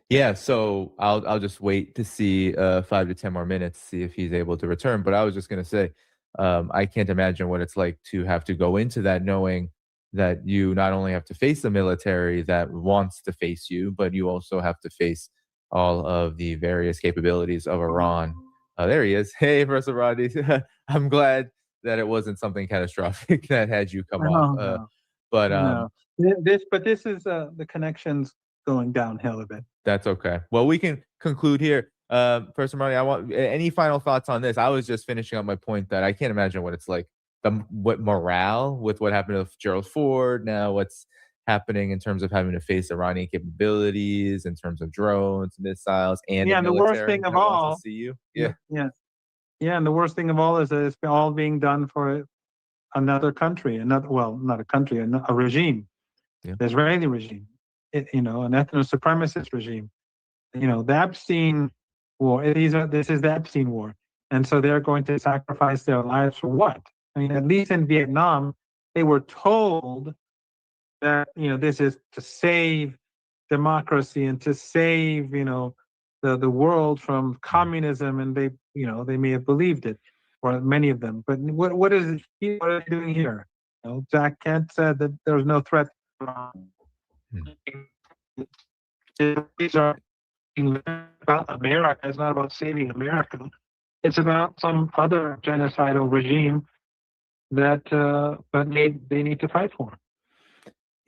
Yeah, so I'll just wait to see 5 to 10 more minutes, see if he's able to return. But I was just going to say, I can't imagine what it's like to have to go into that knowing that you not only have to face the military that wants to face you, but you also have to face all of the various capabilities of Iran. There he is. Hey, Professor Rodney. I'm glad that it wasn't something catastrophic that had you come off. No. But this is the connections going downhill a bit. That's okay. Well, we can conclude here. Professor Marty, I want any final thoughts on this. I was just finishing up my point that I can't imagine what it's like, what morale with what happened to Gerald Ford, now what's happening in terms of having to face Iranian capabilities, in terms of drones, missiles, and the worst thing of all, see you. And the worst thing of all is that it's all being done for another country, not a country, a regime, the Israeli regime, an ethno-supremacist regime. The Epstein war. This is the Epstein war, and so they're going to sacrifice their lives for what? I mean, at least in Vietnam, they were told that this is to save democracy and to save, the world from communism, and they may have believed it, or many of them. But what is it? What are they doing here? Jack Kent said that there was no threat. These are about America. It's not about saving America. It's about some other genocidal regime that they need to fight for.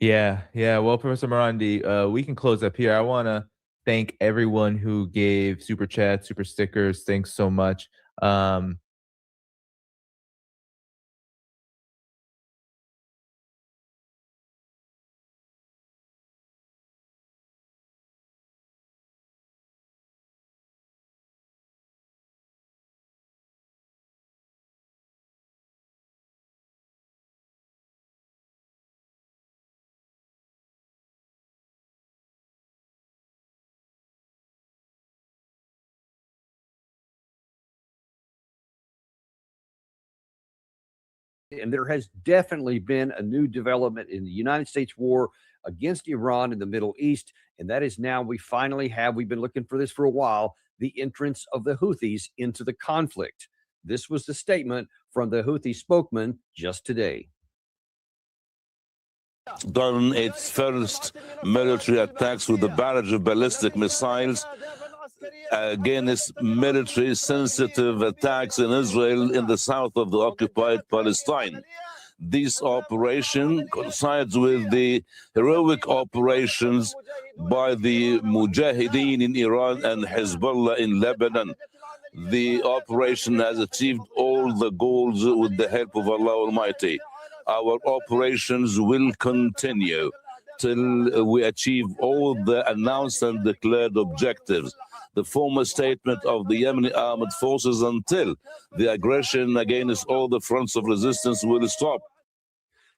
Yeah. Well, Professor Marandi, we can close up here. I want to thank everyone who gave super chats, super stickers. Thanks so much. And there has definitely been a new development in the United States war against Iran in the Middle East. And that is now we've been looking for this for a while, the entrance of the Houthis into the conflict. This was the statement from the Houthi spokesman just today. Done its first military attacks with a barrage of ballistic missiles against military sensitive attacks in Israel in the south of the occupied Palestine. This operation coincides with the heroic operations by the Mujahideen in Iran and Hezbollah in Lebanon. The operation has achieved all the goals with the help of Allah Almighty. Our operations will continue till we achieve all the announced and declared objectives. The former statement of the Yemeni armed forces until the aggression against all the fronts of resistance will stop.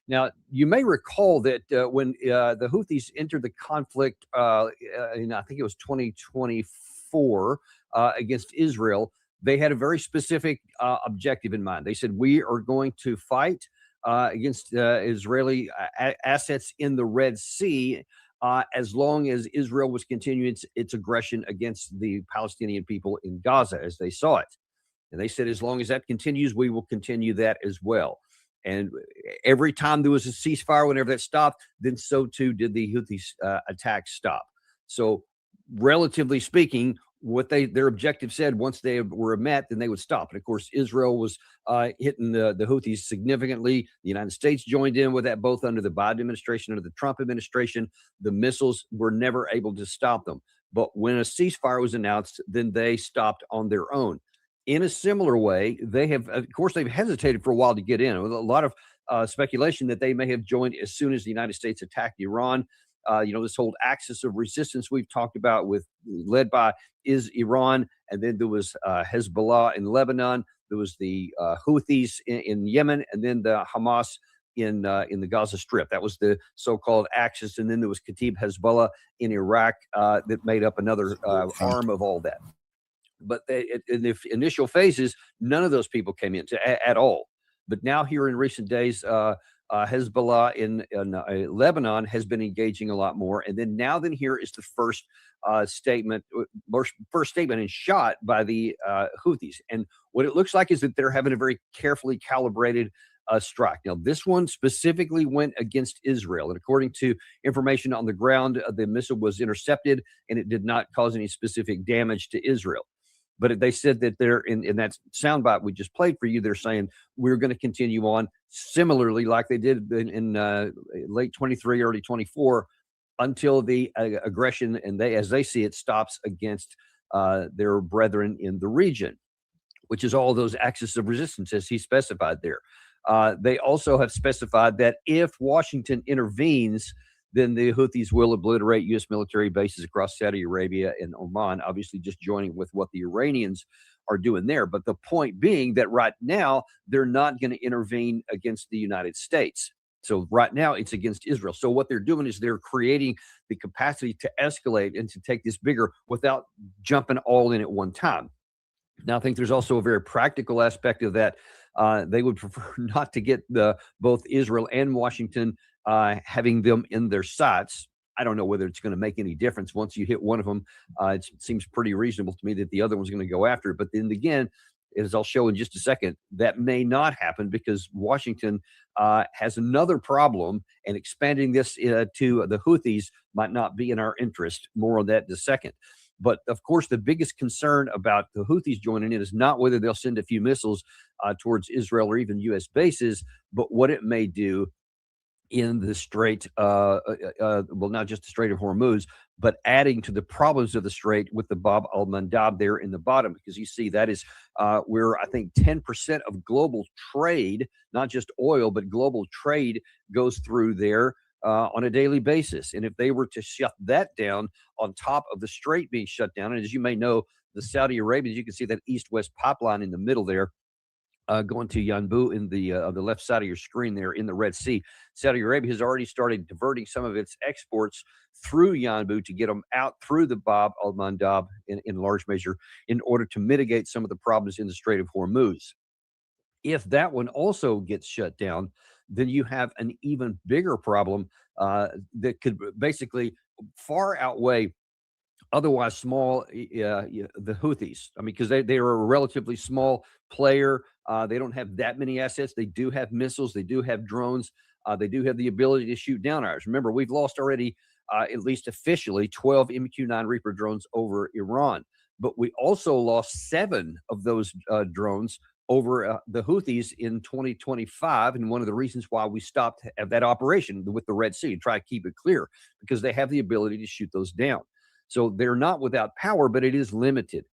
Now, you may recall that when the Houthis entered the conflict in, I think it was 2024 against Israel, they had a very specific objective in mind. They said, we are going to fight against Israeli assets in the Red Sea as long as Israel was continuing its aggression against the Palestinian people in Gaza as they saw it. And they said, as long as that continues, we will continue that as well. And every time there was a ceasefire, whenever that stopped, then so too did the Houthi attacks stop. So relatively speaking, what their objective said, once they were met, then they would stop. And of course, Israel was hitting the Houthis significantly. The United States joined in with that, both under the Biden administration, under the Trump administration. The missiles were never able to stop them. But when a ceasefire was announced, then they stopped on their own. In a similar way, they have, of course, they've hesitated for a while to get in. With a lot of speculation that they may have joined as soon as the United States attacked Iran. This whole axis of resistance we've talked about, led by is Iran, and then there was Hezbollah in Lebanon. There was the Houthis in Yemen, and then the Hamas in the Gaza Strip. That was the so-called axis, and then there was Kataib Hezbollah in Iraq that made up another arm of all that. But in the initial phases, none of those people came in at all. But now here in recent days, Hezbollah in Lebanon has been engaging a lot more. And then here is the first statement and shot by the Houthis. And what it looks like is that they're having a very carefully calibrated strike. Now, this one specifically went against Israel. And according to information on the ground, the missile was intercepted and it did not cause any specific damage to Israel. But they said that they're in that soundbite we just played for you, they're saying we're going to continue on similarly like they did in late 23, early 24, until the aggression, and as they see it, stops against their brethren in the region, which is all those axes of resistance as he specified there. They also have specified that if Washington intervenes, then the Houthis will obliterate U.S. military bases across Saudi Arabia and Oman, obviously just joining with what the Iranians are doing there. But the point being that right now, they're not going to intervene against the United States. So right now, it's against Israel. So what they're doing is they're creating the capacity to escalate and to take this bigger without jumping all in at one time. Now, I think there's also a very practical aspect of that. They would prefer not to get both Israel and Washington having them in their sights. I don't know whether it's going to make any difference. Once you hit one of them, it seems pretty reasonable to me that the other one's going to go after it. But then again, as I'll show in just a second, that may not happen because Washington has another problem, and expanding this to the Houthis might not be in our interest. More on that in a second. But of course, the biggest concern about the Houthis joining in is not whether they'll send a few missiles towards Israel or even U.S. bases, but what it may do in the Strait, well, not just the Strait of Hormuz, but adding to the problems of the Strait with the Bab al-Mandab there in the bottom, because you see that is where I think 10% of global trade, not just oil, but global trade goes through there on a daily basis. And if they were to shut that down on top of the Strait being shut down, and as you may know, the Saudi Arabians, you can see that east-west pipeline in the middle there, going to Yanbu in the left side of your screen there in the Red Sea. Saudi Arabia has already started diverting some of its exports through Yanbu to get them out through the Bab al-Mandab in large measure in order to mitigate some of the problems in the Strait of Hormuz. If that one also gets shut down, then you have an even bigger problem that could basically far outweigh otherwise small, the Houthis. I mean, because they are a relatively small player. They don't have that many assets. They do have missiles. They do have drones. They do have the ability to shoot down ours. Remember, we've lost already, at least officially, 12 MQ-9 Reaper drones over Iran. But we also lost 7 of those drones over the Houthis in 2025. And one of the reasons why we stopped that operation with the Red Sea, try to keep it clear, because they have the ability to shoot those down. So they're not without power, but it is limited.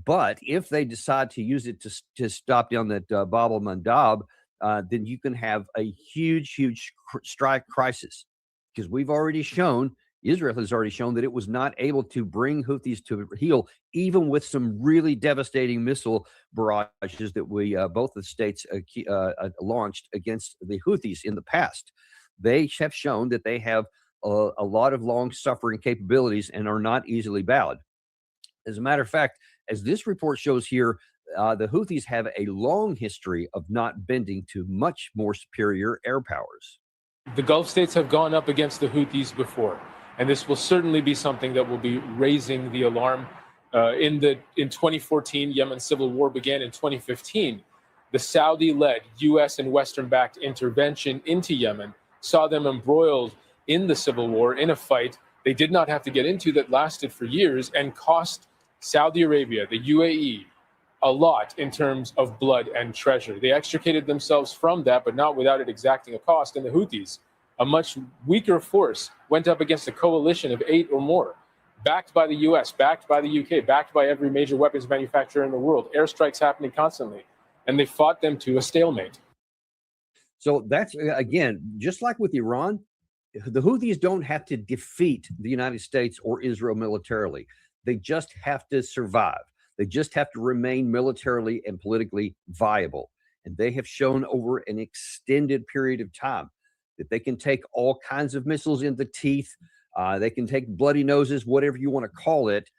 But if they decide to use it to stop down that Bab al-Mandab, then you can have a huge strike crisis, because we've already shown, Israel has already shown that it was not able to bring Houthis to heel, even with some really devastating missile barrages that we both the states launched against the Houthis in the past. They have shown that they have a lot of long-suffering capabilities and are not easily bowed. As a matter of fact, as this report shows here, the Houthis have a long history of not bending to much more superior air powers. The Gulf states have gone up against the Houthis before, and this will certainly be something that will be raising the alarm. In 2014, Yemen's civil war began. In 2015. The Saudi-led U.S. and Western-backed intervention into Yemen saw them embroiled in the civil war, in a fight they did not have to get into that lasted for years and cost Saudi Arabia, the UAE, a lot in terms of blood and treasure. They extricated themselves from that, but not without it exacting a cost. And the Houthis, a much weaker force, went up against a coalition of 8 or more, backed by the U.S., backed by the UK, backed by every major weapons manufacturer in the world. Airstrikes happening constantly, and they fought them to a stalemate. So that's, again, just like with Iran, the Houthis don't have to defeat the United States or Israel militarily. They just have to survive. They just have to remain militarily and politically viable. And they have shown over an extended period of time that they can take all kinds of missiles in the teeth. They can take bloody noses, whatever you want to call it,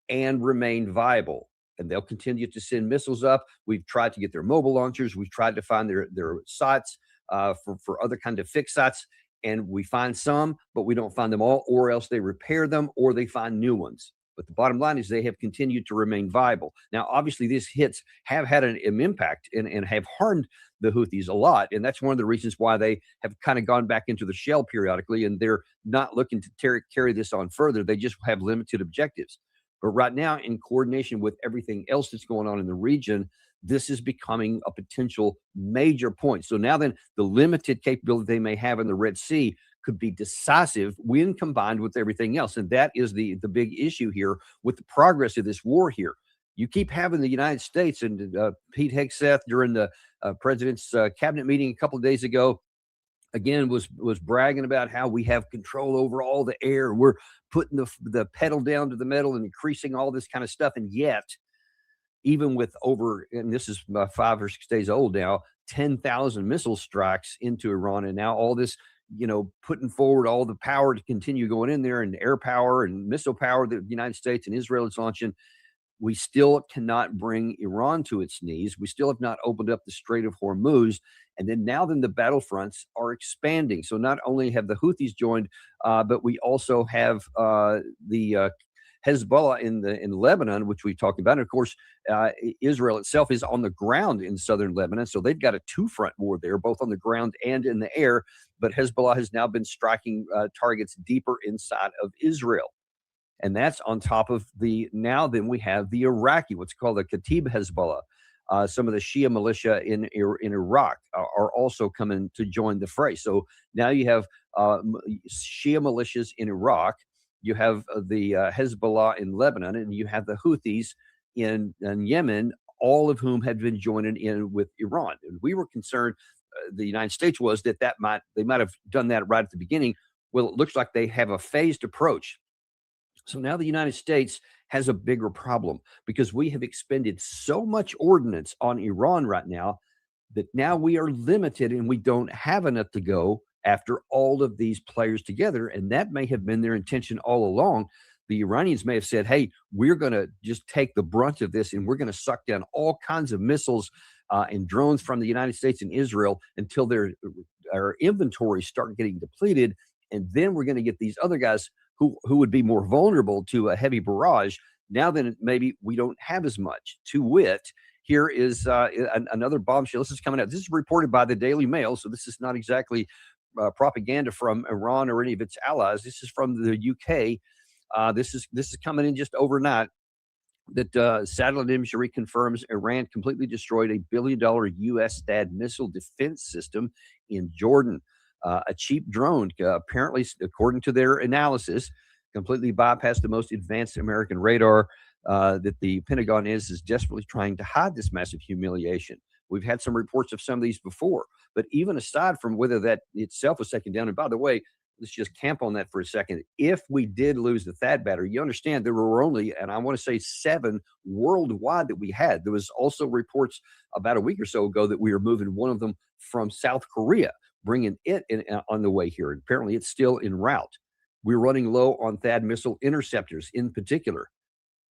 and remain viable. And they'll continue to send missiles up. We've tried to get their mobile launchers. We've tried to find their sites for other kind of fixed sites. And we find some, but we don't find them all, or else they repair them or they find new ones. But the bottom line is they have continued to remain viable. Now, obviously, these hits have had an impact and have harmed the Houthis a lot. And that's one of the reasons why they have kind of gone back into the shell periodically, and they're not looking to carry this on further. They just have limited objectives. But right now, in coordination with everything else that's going on in the region, this is becoming a potential major point. So now then, the limited capability they may have in the Red Sea could be decisive when combined with everything else. And that is the big issue here with the progress of this war here. You keep having the United States, and Pete Hegseth during the president's cabinet meeting a couple of days ago, again, was bragging about how we have control over all the air. We're putting the pedal down to the metal and increasing all this kind of stuff. And yet, even with over, and this is 5 or 6 days old now, 10,000 missile strikes into Iran, and now all this, putting forward all the power to continue going in there, and air power and missile power that the United States and Israel is launching, We still cannot bring Iran to its knees. We still have not opened up the Strait of Hormuz. And then the battlefronts are expanding. So not only have the Houthis joined, but we also have the Hezbollah in Lebanon, which we talked about. And of course, Israel itself is on the ground in southern Lebanon. So they've got a two-front war there, both on the ground and in the air. But Hezbollah has now been striking targets deeper inside of Israel. And that's on top of then we have the Iraqi, what's called the Kataib Hezbollah. Some of the Shia militia in Iraq are also coming to join the fray. So now you have Shia militias in Iraq, you have the Hezbollah in Lebanon, and you have the Houthis in Yemen, all of whom had been joining in with Iran. And we were concerned, the United States was that they might have done that right at the beginning. Well, it looks like they have a phased approach. So now the United States has a bigger problem because we have expended so much ordnance on Iran right now that now we are limited and we don't have enough to go after all of these players together. And that may have been their intention all along. The Iranians may have said, hey, we're going to just take the brunt of this and we're going to suck down all kinds of missiles and drones from the United States and Israel until our inventories start getting depleted. And then we're going to get these other guys who would be more vulnerable to a heavy barrage. Now then, maybe we don't have as much. To wit, here is another bombshell. This is coming out. This is reported by the Daily Mail, so this is not exactly propaganda from Iran or any of its allies. This is from the UK. This is coming in just overnight. That satellite imagery confirms Iran completely destroyed a $1 billion U.S. THAAD missile defense system in Jordan. A cheap drone, apparently, according to their analysis, completely bypassed the most advanced American radar. That the Pentagon is desperately trying to hide this massive humiliation. We've had some reports of some of these before, but even aside from whether that itself was taken down, and by the way, let's just camp on that for a second. If we did lose the THAAD battery, you understand there were only, and I want to say 7 worldwide that we had. There was also reports about a week or so ago that we were moving one of them from South Korea, bringing it on the way here. And apparently it's still en route. We're running low on THAAD missile interceptors in particular.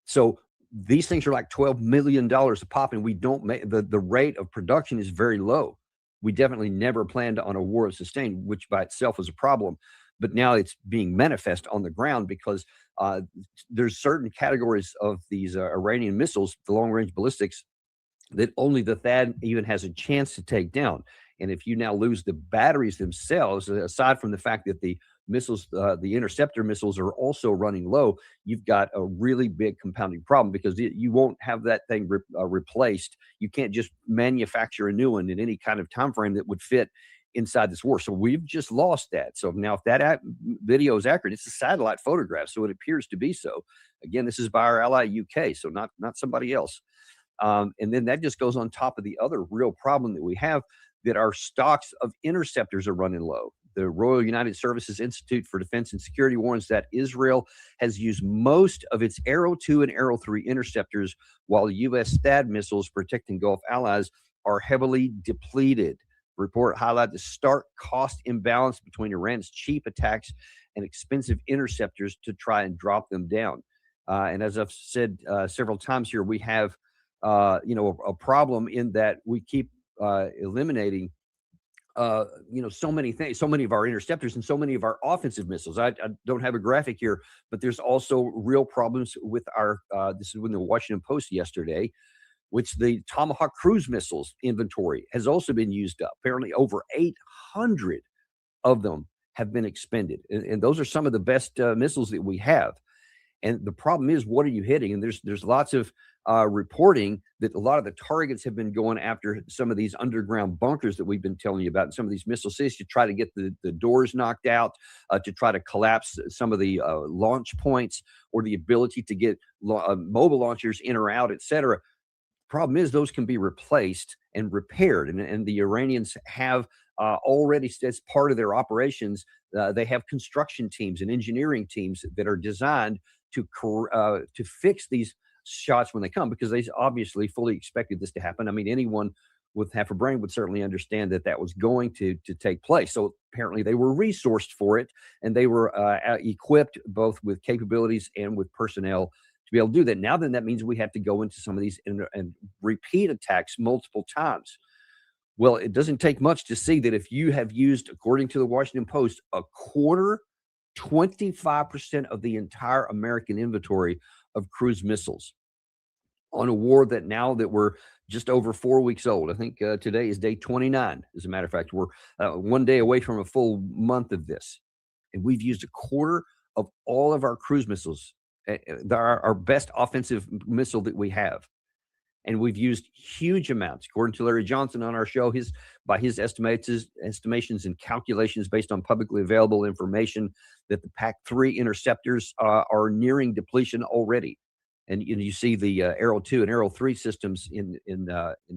So these things are like $12 million a pop, and we don't make the rate of production is very low. We definitely never planned on a war of sustain, which by itself was a problem. But now it's being manifest on the ground because there's certain categories of these Iranian missiles, the long-range ballistics, that only the THAAD even has a chance to take down. And if you now lose the batteries themselves, aside from the fact that the missiles, the interceptor missiles are also running low, you've got a really big compounding problem because you won't have that thing replaced. You can't just manufacture a new one in any kind of time frame that would fit inside this war. So we've just lost that. So now if that video is accurate, it's a satellite photograph, so it appears to be so. Again, this is by our ally UK, so not somebody else. And then that just goes on top of the other real problem that we have, that our stocks of interceptors are running low. The Royal United Services Institute for Defense and Security warns that Israel has used most of its Arrow 2 and Arrow 3 interceptors, while U.S. THAAD missiles protecting Gulf allies are heavily depleted. The report highlighted the stark cost imbalance between Iran's cheap attacks and expensive interceptors to try and drop them down. And as I've said several times here, we have a problem in that we keep eliminating so many things, so many of our interceptors and so many of our offensive missiles. I don't have a graphic here, but there's also real problems with our this is in the Washington Post yesterday, which the Tomahawk cruise missiles inventory has also been used up. Apparently over 800 of them have been expended, and those are some of the best missiles that we have. And the problem is, what are you hitting? And there's lots of reporting that a lot of the targets have been going after some of these underground bunkers that we've been telling you about, and some of these missile cities, to try to get the doors knocked out, to try to collapse some of the launch points, or the ability to get mobile launchers in or out, etc. Problem is, those can be replaced and repaired, and the Iranians have already, as part of their operations, they have construction teams and engineering teams that are designed to fix these shots when they come, because they obviously fully expected this to happen. I mean, anyone with half a brain would certainly understand that that was going to take place. So apparently they were resourced for it, and they were equipped both with capabilities and with personnel to be able to do that. Now then, that means we have to go into some of these and repeat attacks multiple times. Well, it doesn't take much to see that if you have used, according to the Washington Post, a quarter, 25% of the entire American inventory of cruise missiles on a war that now that we're just over 4 weeks old. I think today is day 29. As a matter of fact, we're 1 day away from a full month of this. And we've used a quarter of all of our cruise missiles, our best offensive missile that we have. And we've used huge amounts, according to Larry Johnson on our show, by his estimations and calculations based on publicly available information, that the PAC-3 interceptors are nearing depletion already. And you see the Arrow 2 and Arrow 3 systems in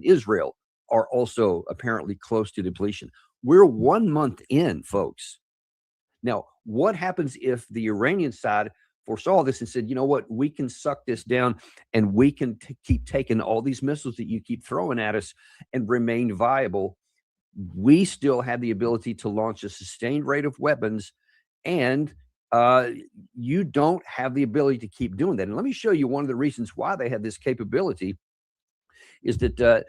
Israel are also apparently close to depletion. We're 1 month in, folks. Now, what happens if the Iranian side foresaw this and said, you know what, we can suck this down and we can keep taking all these missiles that you keep throwing at us and remain viable? We still have the ability to launch a sustained rate of weapons, and you don't have the ability to keep doing that. And let me show you one of the reasons why they have this capability is that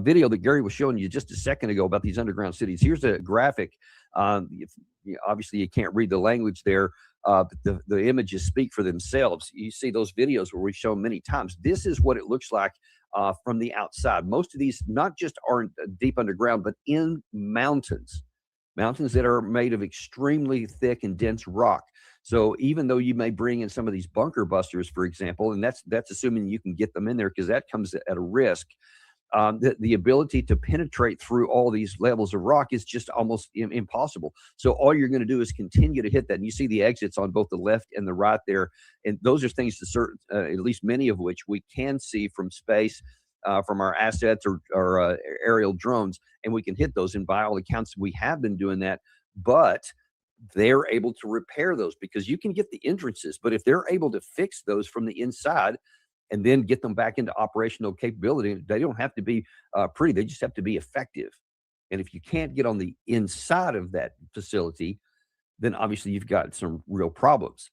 video that Gary was showing you just a second ago about these underground cities. Here's a graphic. Obviously, you can't read the language there, but the images speak for themselves. You see those videos where we've shown many times. This is what it looks like from the outside. Most of these not just aren't deep underground, but in mountains that are made of extremely thick and dense rock. So even though you may bring in some of these bunker busters, for example, and that's assuming you can get them in there, because that comes at a risk, the ability to penetrate through all these levels of rock is just almost impossible. So all you're going to do is continue to hit that. And you see the exits on both the left and the right there. And those are things at least many of which we can see from space, from our assets or aerial drones, and we can hit those. And by all accounts, we have been doing that. But they're able to repair those, because you can get the entrances, but if they're able to fix those from the inside and then get them back into operational capability, they don't have to be pretty. They just have to be effective. And if you can't get on the inside of that facility, then obviously you've got some real problems.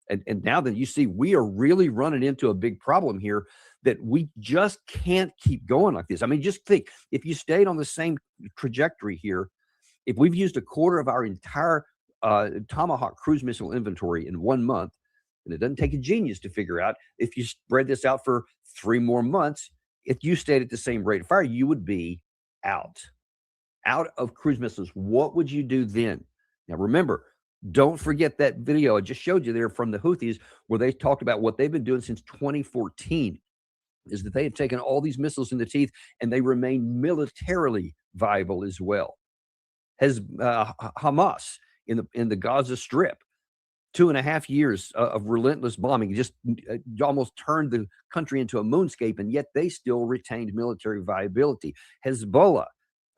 And now that you see, we are really running into a big problem here, that we just can't keep going like this. I mean, just think, if you stayed on the same trajectory here, if we've used a quarter of our entire Tomahawk cruise missile inventory in 1 month, and it doesn't take a genius to figure out, if you spread this out for 3 more months, if you stayed at the same rate of fire, you would be out of cruise missiles. What would you do then? Now, remember, don't forget that video I just showed you there from the Houthis, where they talked about what they've been doing since 2014, is that they have taken all these missiles in the teeth and they remain militarily viable as well. Has Hamas in the Gaza Strip, 2.5 years of relentless bombing, just almost turned the country into a moonscape, and yet they still retained military viability. Hezbollah,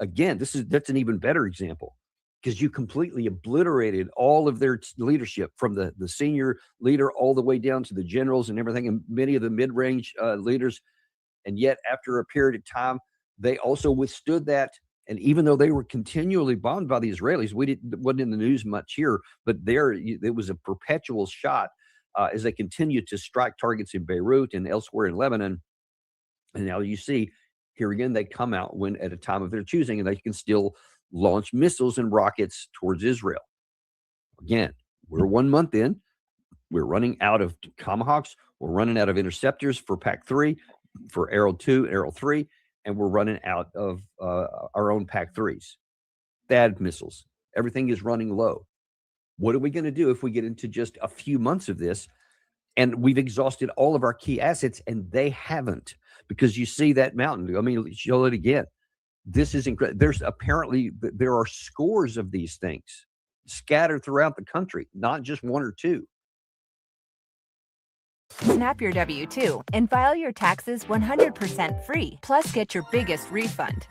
again, that's an even better example, because you completely obliterated all of their leadership, from the senior leader all the way down to the generals and everything, and many of the mid-range leaders. And yet, after a period of time, they also withstood that. And even though they were continually bombed by the Israelis, wasn't in the news much here, but there it was a perpetual shot as they continued to strike targets in Beirut and elsewhere in Lebanon. And now you see, here again, they come out when at a time of their choosing, and they can still launch missiles and rockets towards Israel. Again, we're 1 month in. We're running out of Tomahawks. We're running out of interceptors for PAC-3, for Arrow 2, Arrow 3. And we're running out of our own PAC-3s, THAAD missiles. Everything is running low. What are we going to do if we get into just a few months of this and we've exhausted all of our key assets, and they haven't? Because you see that mountain. I mean, show it again. This is incredible. There are scores of these things scattered throughout the country, not just 1 or 2. Snap your W-2 and file your taxes 100% free. Plus, get your biggest refund.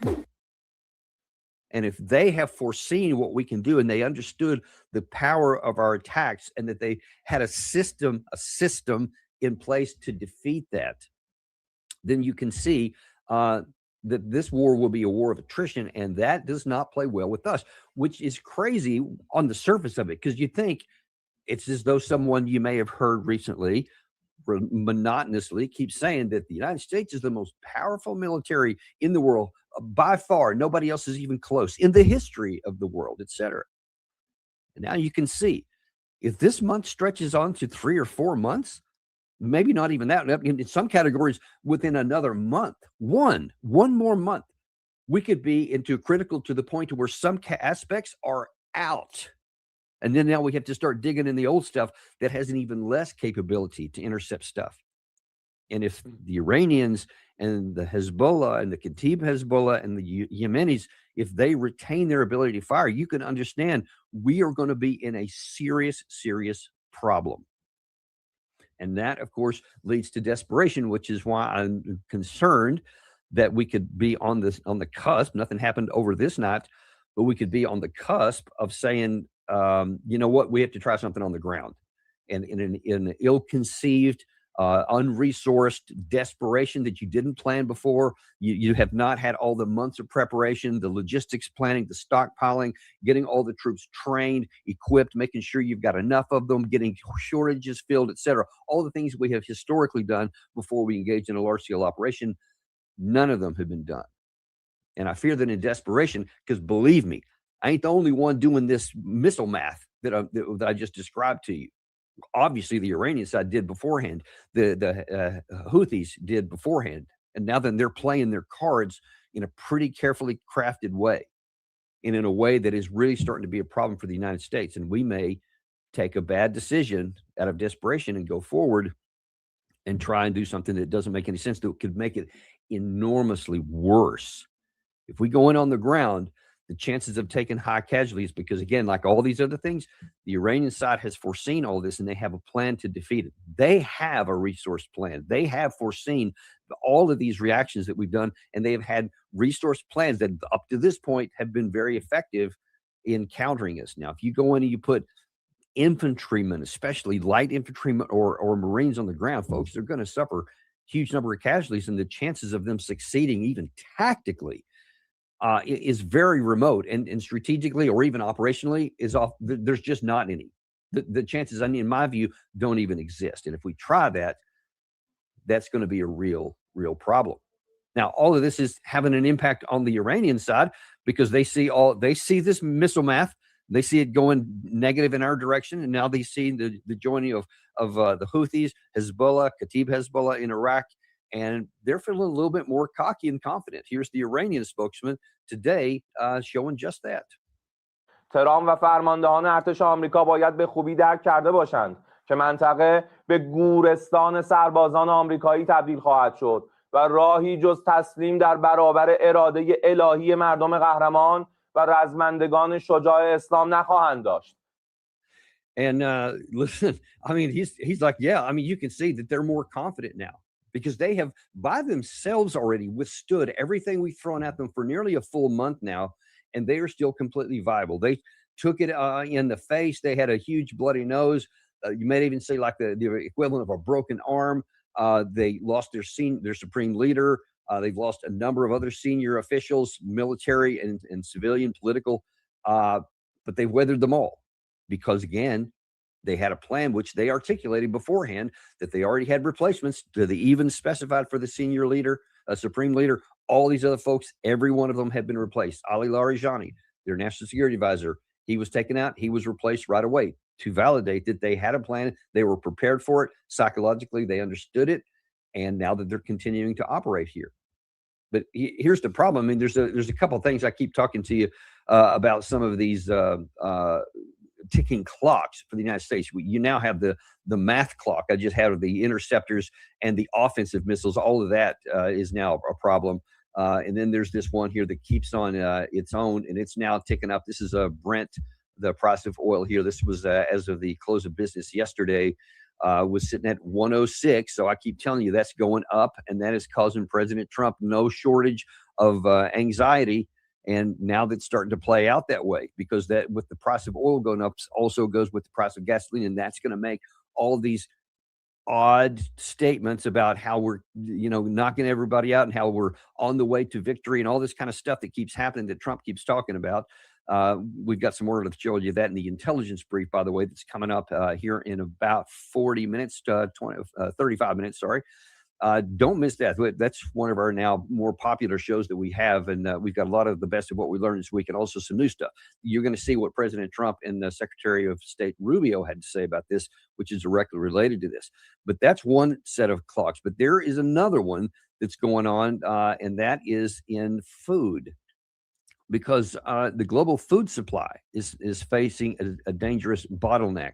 And if they have foreseen what we can do, and they understood the power of our attacks, and that they had a system in place to defeat that, then you can see that this war will be a war of attrition, and that does not play well with us, which is crazy on the surface of it, because you think it's as though someone you may have heard recently monotonously keeps saying that the United States is the most powerful military in the world by far. Nobody else is even close in the history of the world, etc. And now you can see if this month stretches on to 3 or 4 months, maybe not even that, in some categories within another month, one more month, we could be into critical to the point to where some aspects are out. And then now we have to start digging in the old stuff that has an even less capability to intercept stuff. And if the Iranians and the Hezbollah and the Kataib Hezbollah and the Yemenis, if they retain their ability to fire, you can understand we are going to be in a serious, serious problem. And that, of course, leads to desperation, which is why I'm concerned that we could be on the cusp. Nothing happened over this night, but we could be on the cusp of saying, you know what, we have to try something on the ground. And in an ill-conceived, unresourced desperation that you didn't plan before, you have not had all the months of preparation, the logistics planning, the stockpiling, getting all the troops trained, equipped, making sure you've got enough of them, getting shortages filled, etc. All the things we have historically done before we engage in a large-scale operation, none of them have been done. And I fear that in desperation, because believe me, I ain't the only one doing this missile math that I just described to you. Obviously, the Iranian side did beforehand. The Houthis did beforehand. And now then they're playing their cards in a pretty carefully crafted way, and in a way that is really starting to be a problem for the United States. And we may take a bad decision out of desperation and go forward and try and do something that doesn't make any sense, that could make it enormously worse. If we go in on the ground, the chances of taking high casualties, because again, like all these other things, the Iranian side has foreseen all this and they have a plan to defeat it. They have a resource plan. They have foreseen all of these reactions that we've done, and they have had resource plans that up to this point have been very effective in countering us. Now, if you go in and you put infantrymen, especially light infantrymen or Marines on the ground, folks, they're going to suffer huge number of casualties, and the chances of them succeeding even tactically is very remote, and strategically or even operationally is off. There's just not any. The chances, I mean, in my view, don't even exist. And if we try that, that's going to be a real problem. Now, all of this is having an impact on the Iranian side because they see this missile math. They see it going negative in our direction, and now they see the joining of the Houthis, Hezbollah, Kataib Hezbollah in Iraq, and they're feeling a little bit more cocky and confident. Here's the Iranian spokesman today showing just that. ترامپ و فرماندهان ارتش آمریکا باید به خوبی درک کرده باشند که منطقه به گورستان سربازان آمریکایی تبدیل خواهد شد و راهی جز تسلیم در برابر اراده الهی مردم قهرمان و رزمندگان شجاع اسلام نخواهند داشت. And listen, I mean, he's like, yeah, I mean, you can see that they're more confident now because they have by themselves already withstood everything we've thrown at them for nearly a full month now, and they are still completely viable. They took it in the face. They had a huge bloody nose. You may even say like the equivalent of a broken arm. They lost their supreme leader. They've lost a number of other senior officials, military and civilian, political, but they've weathered them all because, again, they had a plan which they articulated beforehand that they already had replacements. They even specified for the senior leader, supreme leader, all these other folks, every one of them had been replaced. Ali Larijani, their national security advisor, he was taken out. He was replaced right away to validate that they had a plan. They were prepared for it. Psychologically, they understood it. And now that they're continuing to operate here. But here's the problem. I mean, there's a couple of things I keep talking to you about some of these ticking clocks for the United States. You now have the math clock. I just had the interceptors and the offensive missiles. All of that is now a problem. And then there's this one here that keeps on its own, and it's now ticking up. This is Brent, the price of oil here. This was as of the close of business yesterday. Was sitting at 106. So I keep telling you that's going up, and that is causing President Trump no shortage of anxiety. And now that's starting to play out that way because that with the price of oil going up also goes with the price of gasoline. And that's going to make all these odd statements about how we're, knocking everybody out and how we're on the way to victory and all this kind of stuff that keeps happening that Trump keeps talking about. We've got some more to show you that in the intelligence brief, by the way, that's coming up here in about 40 minutes, 35 minutes, sorry. Don't miss that. That's one of our now more popular shows that we have, and we've got a lot of the best of what we learned this week and also some new stuff. You're going to see what President Trump and Secretary of State Rubio had to say about this, which is directly related to this. But that's one set of clocks. But there is another one that's going on, and that is in food. Because the global food supply is facing a dangerous bottleneck.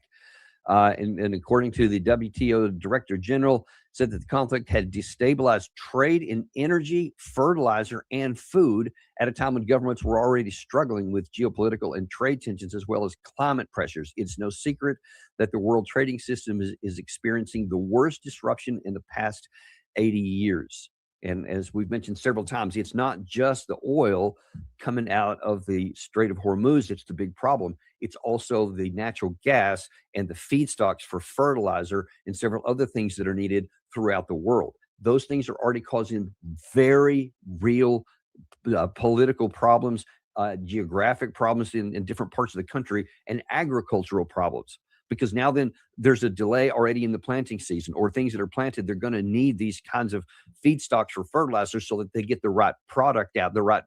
And according to the WTO Director General, said that the conflict had destabilized trade in energy, fertilizer, and food at a time when governments were already struggling with geopolitical and trade tensions as well as climate pressures. It's no secret that the world trading system is experiencing the worst disruption in the past 80 years. And as we've mentioned several times, it's not just the oil coming out of the Strait of Hormuz that's the big problem. It's also the natural gas and the feedstocks for fertilizer and several other things that are needed throughout the world. Those things are already causing very real political problems, geographic problems in different parts of the country, and agricultural problems. Because now then there's a delay already in the planting season, or things that are planted, they're going to need these kinds of feedstocks for fertilizer so that they get the right product out, the right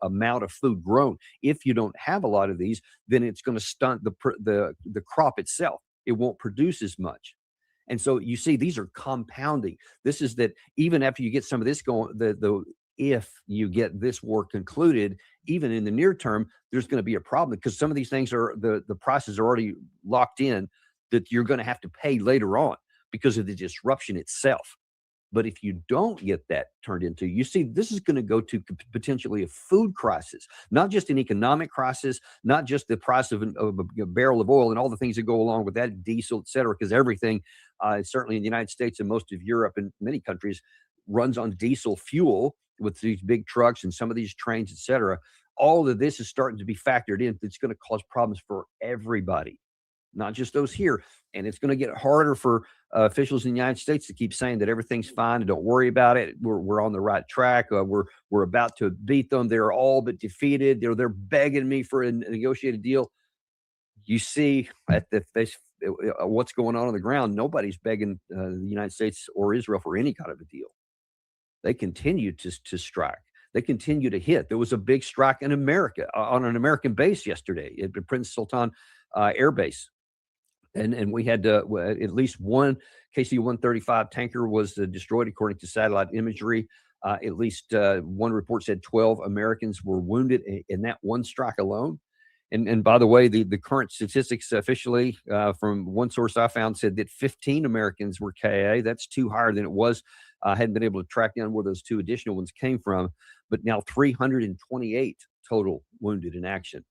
amount of food grown. If you don't have a lot of these, then it's going to stunt the crop itself. It won't produce as much. And so you see, these are compounding. This is that even after you get some of this going, if you get this war concluded, even in the near term, there's going to be a problem because some of these things are the prices are already locked in that you're going to have to pay later on because of the disruption itself. But if you don't get that turned into, you see, this is going to go to potentially a food crisis, not just an economic crisis, not just the price of a barrel of oil and all the things that go along with that, diesel, et cetera, because everything, certainly in the United States and most of Europe and many countries, runs on diesel fuel with these big trucks and some of these trains, et cetera. All of this is starting to be factored in. It's going to cause problems for everybody, not just those here. And it's going to get harder for officials in the United States to keep saying that everything's fine and don't worry about it. We're on the right track. We're about to beat them. They're all but defeated. They're begging me for a negotiated deal. You see at the face what's going on the ground. Nobody's begging the United States or Israel for any kind of a deal. They continue to strike. They continue to hit. There was a big strike in America on an American base yesterday at Prince Sultan Air Base. And we had at least one KC-135 tanker was destroyed, according to satellite imagery. At least one report said 12 Americans were wounded in that one strike alone. And by the way, the current statistics officially from one source I found said that 15 Americans were KIA. That's two higher than it was. I hadn't been able to track down where those two additional ones came from, but now 328 total wounded in action.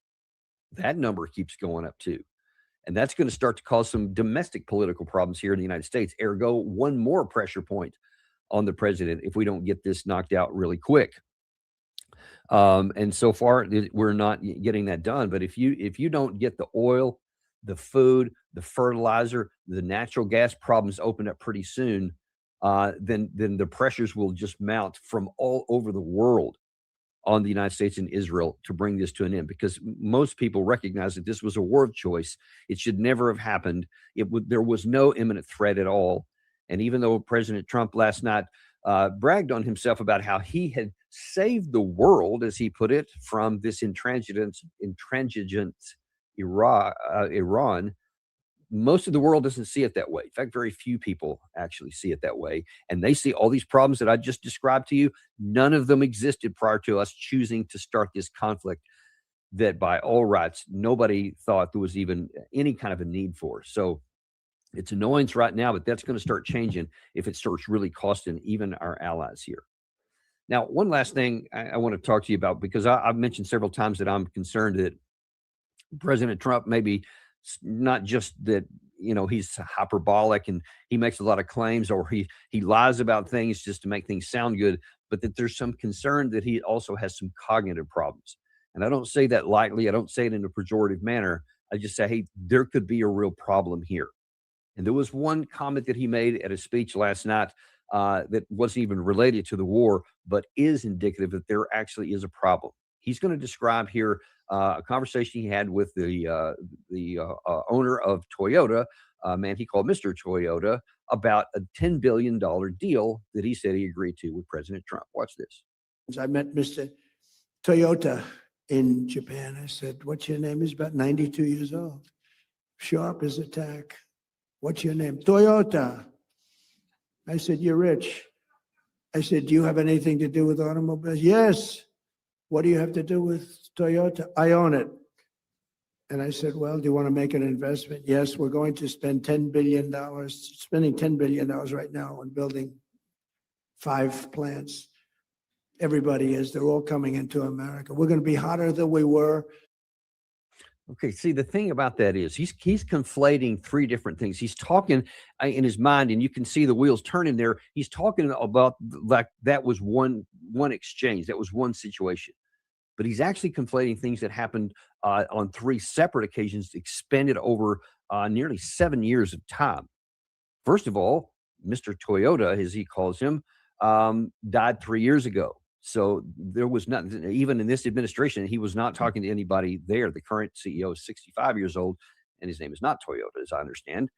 That number keeps going up too. And that's going to start to cause some domestic political problems here in the United States. Ergo, one more pressure point on the president if we don't get this knocked out really quick. And so far, we're not getting that done. But if you don't get the oil, the food, the fertilizer, the natural gas problems open up pretty soon, then the pressures will just mount from all over the world on the United States and Israel to bring this to an end, because most people recognize that this was a war of choice. It should never have happened. There was no imminent threat at all. And even though President Trump last night bragged on himself about how he had saved the world, as he put it, from this intransigent Iran, most of the world doesn't see it that way. In fact, very few people actually see it that way. And they see all these problems that I just described to you. None of them existed prior to us choosing to start this conflict that by all rights, nobody thought there was even any kind of a need for. So it's annoyance right now, but that's going to start changing if it starts really costing even our allies here. Now, one last thing I want to talk to you about, because I've mentioned several times that I'm concerned that President Trump maybe not just that, he's hyperbolic and he makes a lot of claims, or he lies about things just to make things sound good, but that there's some concern that he also has some cognitive problems. And I don't say that lightly. I don't say it in a pejorative manner. I just say, hey, there could be a real problem here. And there was one comment that he made at a speech last night that wasn't even related to the war, but is indicative that there actually is a problem. He's going to describe here a conversation he had with the owner of Toyota, a man he called Mr. Toyota, about a $10 billion deal that he said he agreed to with President Trump. Watch this. I met Mr. Toyota in Japan. I said, "What's your name?" He's about 92 years old. Sharp as a tack. "What's your name?" "Toyota." I said, "You're rich." I said, "Do you have anything to do with automobiles?" "Yes." "What do you have to do with Toyota?" "I own it." And I said, "Well, do you want to make an investment?" "Yes, we're going to spend $10 billion, spending $10 billion right now on building 5 plants. Everybody is. They're all coming into America. We're going to be hotter than we were. Okay, see, the thing about that is he's conflating 3 different things. He's talking in his mind, and you can see the wheels turning there. He's talking about like that was one exchange, that was one situation. But he's actually conflating things that happened on 3 separate occasions, expended over nearly 7 years of time. First of all, Mr. Toyota, as he calls him, died 3 years ago. So there was nothing, even in this administration, he was not talking to anybody there. The current CEO is 65 years old, and his name is not Toyota, as I understand.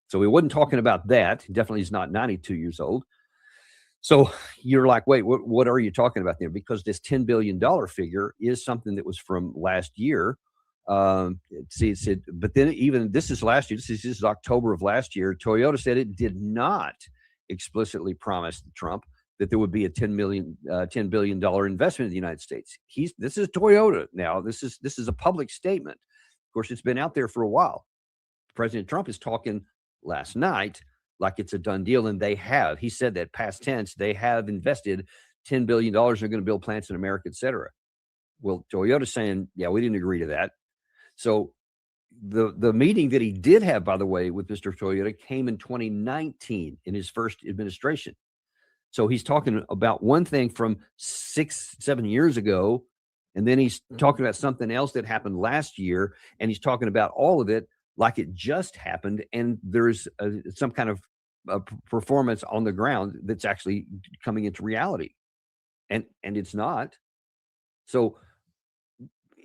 So he wasn't talking about that. Definitely he's not 92 years old. So you're like, wait, what are you talking about there? Because this $10 billion figure is something that was from last year. See, it said, but then even this is last year. This is October of last year. Toyota said it did not explicitly promise Trump that there would be a $10 billion investment in the United States. This is Toyota now. This is a public statement. Of course, it's been out there for a while. President Trump is talking last night like it's a done deal, and they have. He said that past tense, they have invested $10 billion. They're going to build plants in America, et cetera. Well, Toyota's saying, yeah, we didn't agree to that. So the meeting that he did have, by the way, with Mr. Toyota came in 2019 in his first administration. So he's talking about one thing from 6-7 years ago, and then he's talking about something else that happened last year, and he's talking about all of it like it just happened, and there's some kind of performance on the ground that's actually coming into reality, and it's not. So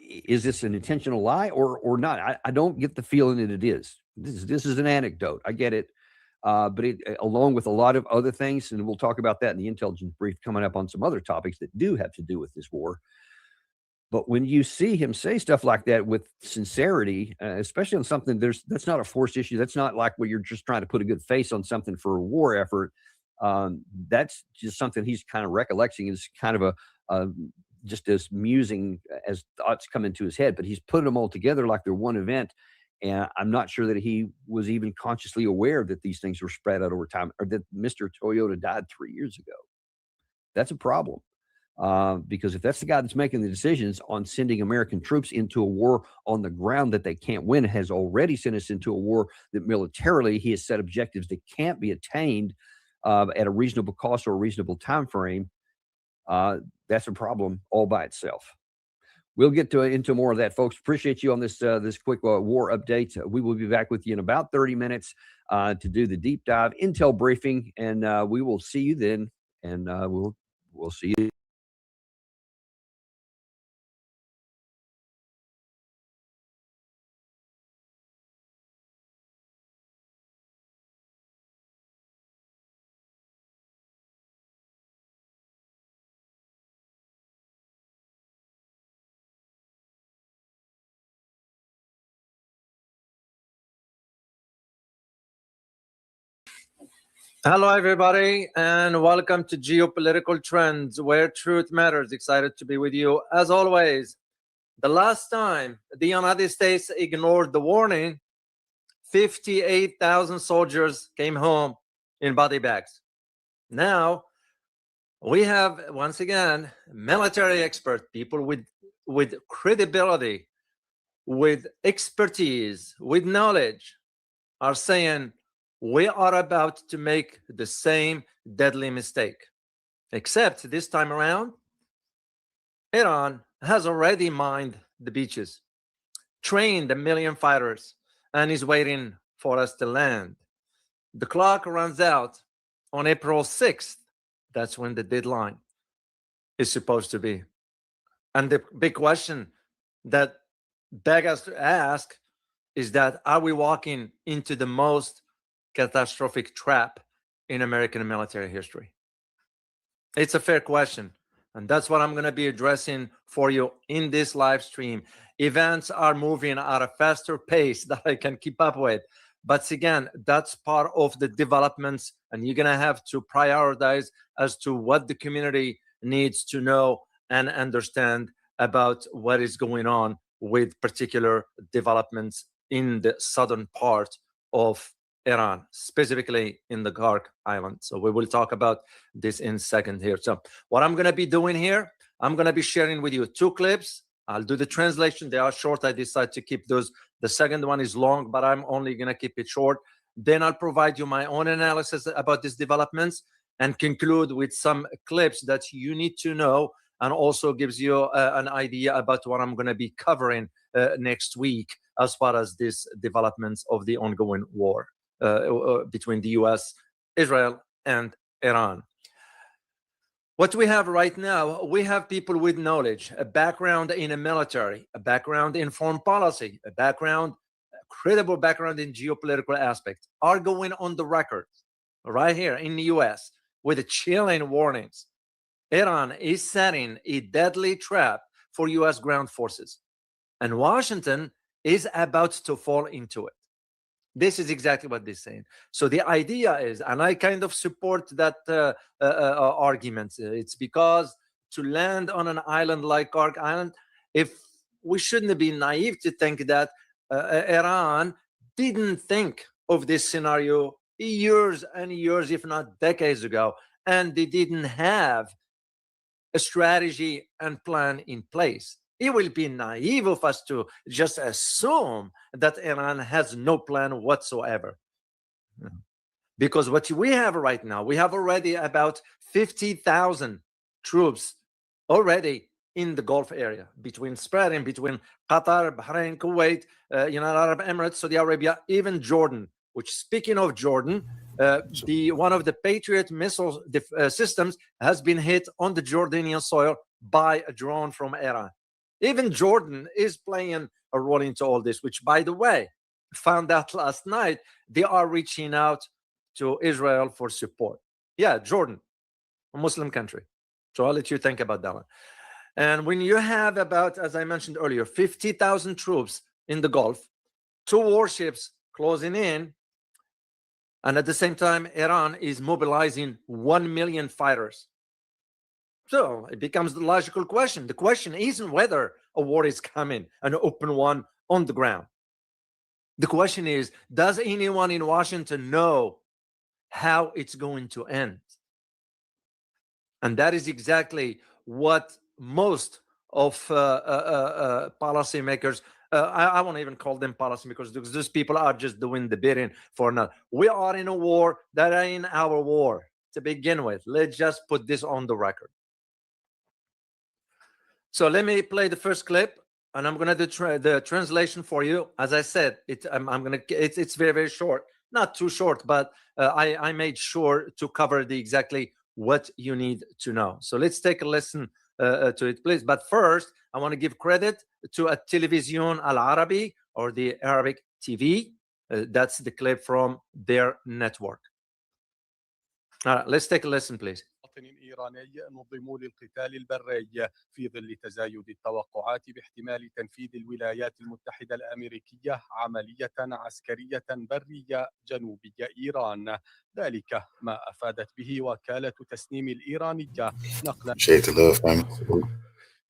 is this an intentional lie or not? I don't get the feeling that it is. This is an anecdote. I get it. But it, along with a lot of other things, and we'll talk about that in the intelligence brief coming up on some other topics that do have to do with this war. But when you see him say stuff like that with sincerity, especially on something that's not a forced issue, that's not like where you're just trying to put a good face on something for a war effort. That's just something he's kind of recollecting is kind of just as musing as thoughts come into his head, but he's putting them all together like they're one event. And I'm not sure that he was even consciously aware that these things were spread out over time, or that Mr. Toyota died 3 years ago. That's a problem. Because if that's the guy that's making the decisions on sending American troops into a war on the ground that they can't win, has already sent us into a war that militarily he has set objectives that can't be attained at a reasonable cost or a reasonable time frame, that's a problem all by itself. We'll get into more of that, folks. Appreciate you on this quick war update. We will be back with you in about 30 minutes to do the deep dive intel briefing, and we will see you then, and we'll see you. Hello, everybody, and welcome to Geopolitical Trends, where truth matters. Excited to be with you. As always, the last time the United States ignored the warning, 58,000 soldiers came home in body bags. Now, we have, once again, military experts, people with credibility, with expertise, with knowledge, are saying, we are about to make the same deadly mistake. Except this time around, Iran has already mined the beaches, trained 1 million fighters, and is waiting for us to land. The clock runs out on April 6th. That's when the deadline is supposed to be. And the big question that begs us to ask is that, are we walking into the most catastrophic trap in American military history? It's a fair question. And that's what I'm going to be addressing for you in this live stream. Events are moving at a faster pace that I can keep up with. But again, that's part of the developments, and you're going to have to prioritize as to what the community needs to know and understand about what is going on with particular developments in the southern part of Iran, specifically in the Kharg island. So we will talk about this in a second here. So what I'm going to be doing here, I'm going to be sharing with you 2 clips. I'll do the translation. They are short. I decided to keep those. The second one is long, but I'm only going to keep it short. Then I'll provide you my own analysis about these developments and conclude with some clips that you need to know, and also gives you an idea about what I'm going to be covering next week as far as these developments of the ongoing war between the U.S., Israel, and Iran. What we have right now, we have people with knowledge, a background in the military, a background in foreign policy, a credible background in geopolitical aspects, are going on the record right here in the U.S. with chilling warnings. Iran is setting a deadly trap for U.S. ground forces, and Washington is about to fall into it. This is exactly what they're saying. So the idea is, and I kind of support that argument, it's because to land on an island like Kharg Island, if we shouldn't be naive to think that Iran didn't think of this scenario years and years, if not decades ago, and they didn't have a strategy and plan in place. It will be naive of us to just assume that Iran has no plan whatsoever. Because what we have right now, we have already about 50,000 troops already in the Gulf area, spreading between Qatar, Bahrain, Kuwait, United Arab Emirates, Saudi Arabia, even Jordan. Which, speaking of Jordan, one of the Patriot missile systems has been hit on the Jordanian soil by a drone from Iran. Even Jordan is playing a role into all this, which, by the way, found out last night, they are reaching out to Israel for support. Yeah, Jordan, a Muslim country. So I'll let you think about that one. And when you have about, as I mentioned earlier, 50,000 troops in the Gulf, 2 warships closing in, and at the same time, Iran is mobilizing 1 million fighters. So it becomes the logical question. The question isn't whether a war is coming, an open one on the ground. The question is, does anyone in Washington know how it's going to end? And that is exactly what most of policymakers, I won't even call them policymakers, because those people are just doing the bidding for now. We are in a war that ain't our war to begin with. Let's just put this on the record. So let me play the first clip, and I'm going to do the translation for you. As I said, it's very, very short. Not too short, but I made sure to cover exactly what you need to know. So let's take a listen to it, please. But first, I want to give credit to a Television Al Arabi, or the Arabic TV. That's the clip from their network. All right, let's take a listen, please. إيراني نظموا للقتال البري في ظل تزايد التوقعات باحتمال تنفيذ الولايات المتحدة الأمريكية عملية عسكرية برية جنوبي إيران. ذلك ما أفادت به وكالة تسنيم الإيرانية نقلا.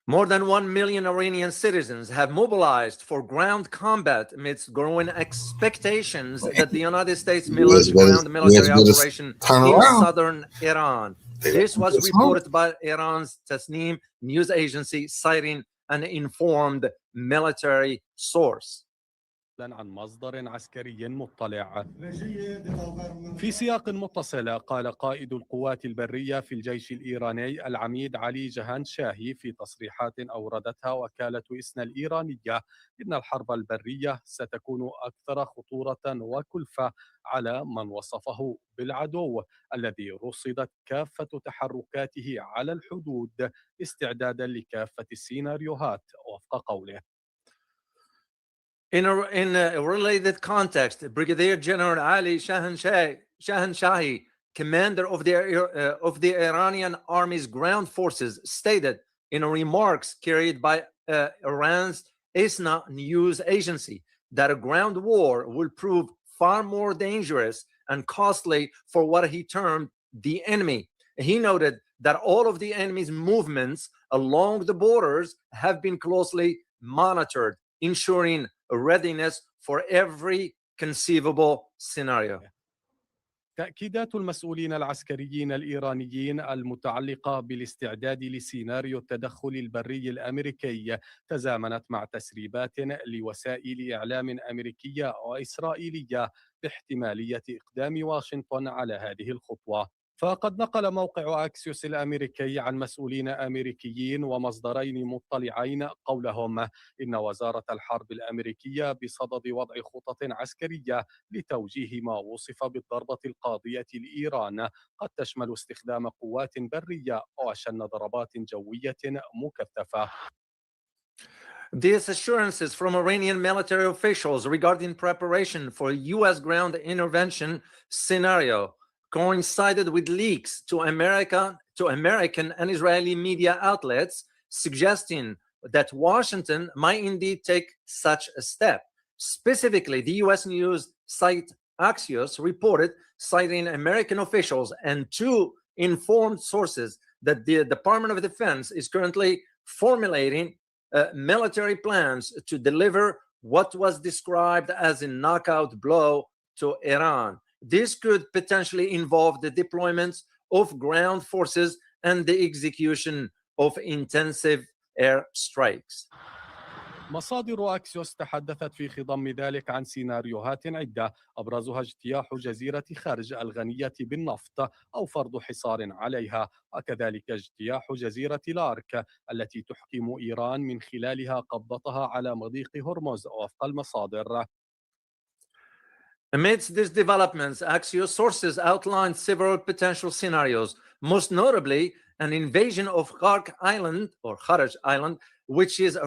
More than 1 million Iranian citizens have mobilized for ground combat amidst growing expectations that the United States may launch ground military operation in southern Iran. This was reported by Iran's Tasnim news agency, citing an informed military source. عن مصدر عسكري مطلع. في سياق متصل قال قائد القوات البرية في الجيش الإيراني العميد علي جهانشاهي في تصريحات أوردتها وكالة إسنا الإيرانية إن الحرب البرية ستكون أكثر خطورة وكلفة على من وصفه بالعدو الذي رصدت كافة تحركاته على الحدود استعدادا لكافة السيناريوهات وفق قوله. In a related context, Brigadier General Ali Shahanshahi, commander of the Iranian Army's ground forces, stated in remarks carried by Iran's ISNA news agency that a ground war will prove far more dangerous and costly for what he termed the enemy. He noted that all of the enemy's movements along the borders have been closely monitored, ensuring a readiness for every conceivable scenario. تأكيدات المسؤولين العسكريين الإيرانيين المتعلقة بالاستعداد لسيناريو التدخل البري الأمريكي تزامنت مع تسريبات لوسائل إعلام أمريكية وإسرائيلية باحتمالية إقدام واشنطن على هذه الخطوة. فقد نقل موقع أكسيوس الأمريكي عن مسؤولين أمريكيين ومصدرين مطلعين قولهم إن وزارة الحرب الأمريكية بصدد وضع خطط عسكرية لتوجيه ما وصف بالضربة القاضية لإيران قد تشمل استخدام قوات برية وشن ضربات جوية مكثفة. These assurances from Iranian military officials regarding preparation for a U.S. ground intervention scenario coincided with leaks to American and Israeli media outlets suggesting that Washington might indeed take such a step. Specifically, the U.S. news site Axios reported, citing American officials and two informed sources, that the Department of Defense is currently formulating military plans to deliver what was described as a knockout blow to Iran. This could potentially involve the deployment of ground forces and the execution of intensive air strikes. مصادر أكسيوس تحدثت في خضم ذلك عن سيناريوهات عدة أبرزها اجتياح جزيرة خرج الغنية بالنفط أو فرض حصار عليها، وكذلك اجتياح جزيرة لارك التي تحكم إيران من خلالها قبضتها على مضيق هرمز وفق المصادر. Amidst these developments, Axios sources outlined several potential scenarios, most notably an invasion of Kharg Island or Kharg Island, which is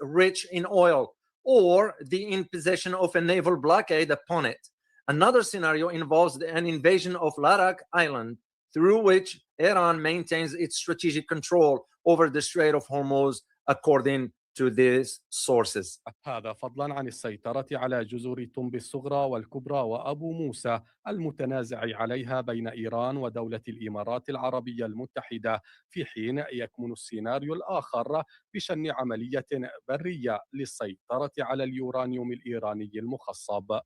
rich in oil, or the imposition of a naval blockade upon it. Another scenario involves an invasion of Larak Island, through which Iran maintains its strategic control over the Strait of Hormuz, according to these sources. هذا فضلا عن السيطرة على جزر طنب الصغرى والكبرى وأبو موسى المتنازع عليها بين إيران ودولة الإمارات العربية المتحدة، في حين يكمن السيناريو الآخر بشن عملية برية للسيطرة على اليورانيوم الإيراني المخصب.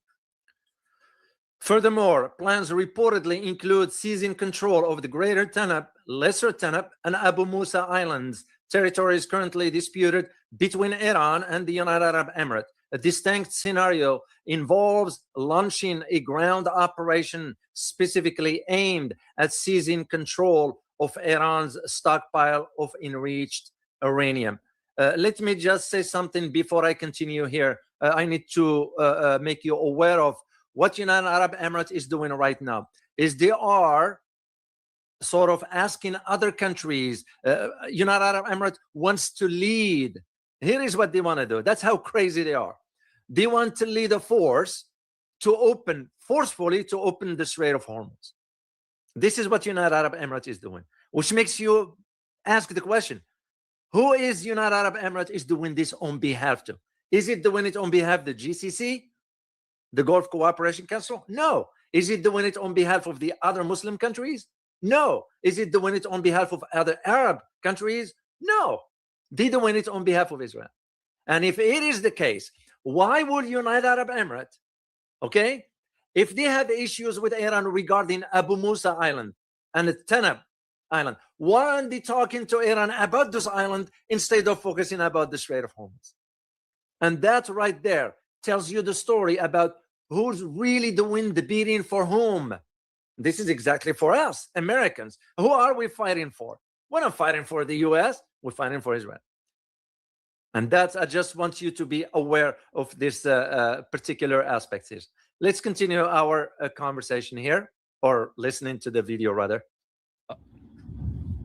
Furthermore, plans reportedly include seizing control of the Greater Tanab, Lesser Tanab, and Abu Musa Islands, territories currently disputed between Iran and the United Arab Emirates. A distinct scenario involves launching a ground operation specifically aimed at seizing control of Iran's stockpile of enriched uranium. Let me just say something before I continue here. I need to make you aware of what United Arab Emirates is doing right now. Is they are sort of asking other countries. United Arab Emirates wants to lead. Here is what they want to do. That's how crazy they are. They want to lead a force to forcefully open the Strait of Hormuz. This is what United Arab Emirates is doing, which makes you ask the question, who is United Arab Emirates is doing this on behalf to? Is it doing it on behalf of the GCC, the Gulf Cooperation Council? No. Is it doing it on behalf of the other Muslim countries? No. Is it doing it on behalf of other Arab countries? No. They're doing it on behalf of Israel. And if it is the case, why would United Arab Emirates, okay, if they have issues with Iran regarding Abu Musa Island and the Tanab Island, why aren't they talking to Iran about this island instead of focusing about the Strait of Hormuz? And that right there tells you the story about who's really doing the beating for whom. This is exactly for us, Americans. Who are we fighting for? We're not fighting for the U.S., we're fighting for Israel. And that's, I just want you to be aware of this particular aspect here. Let's continue our conversation here, or listening to the video rather.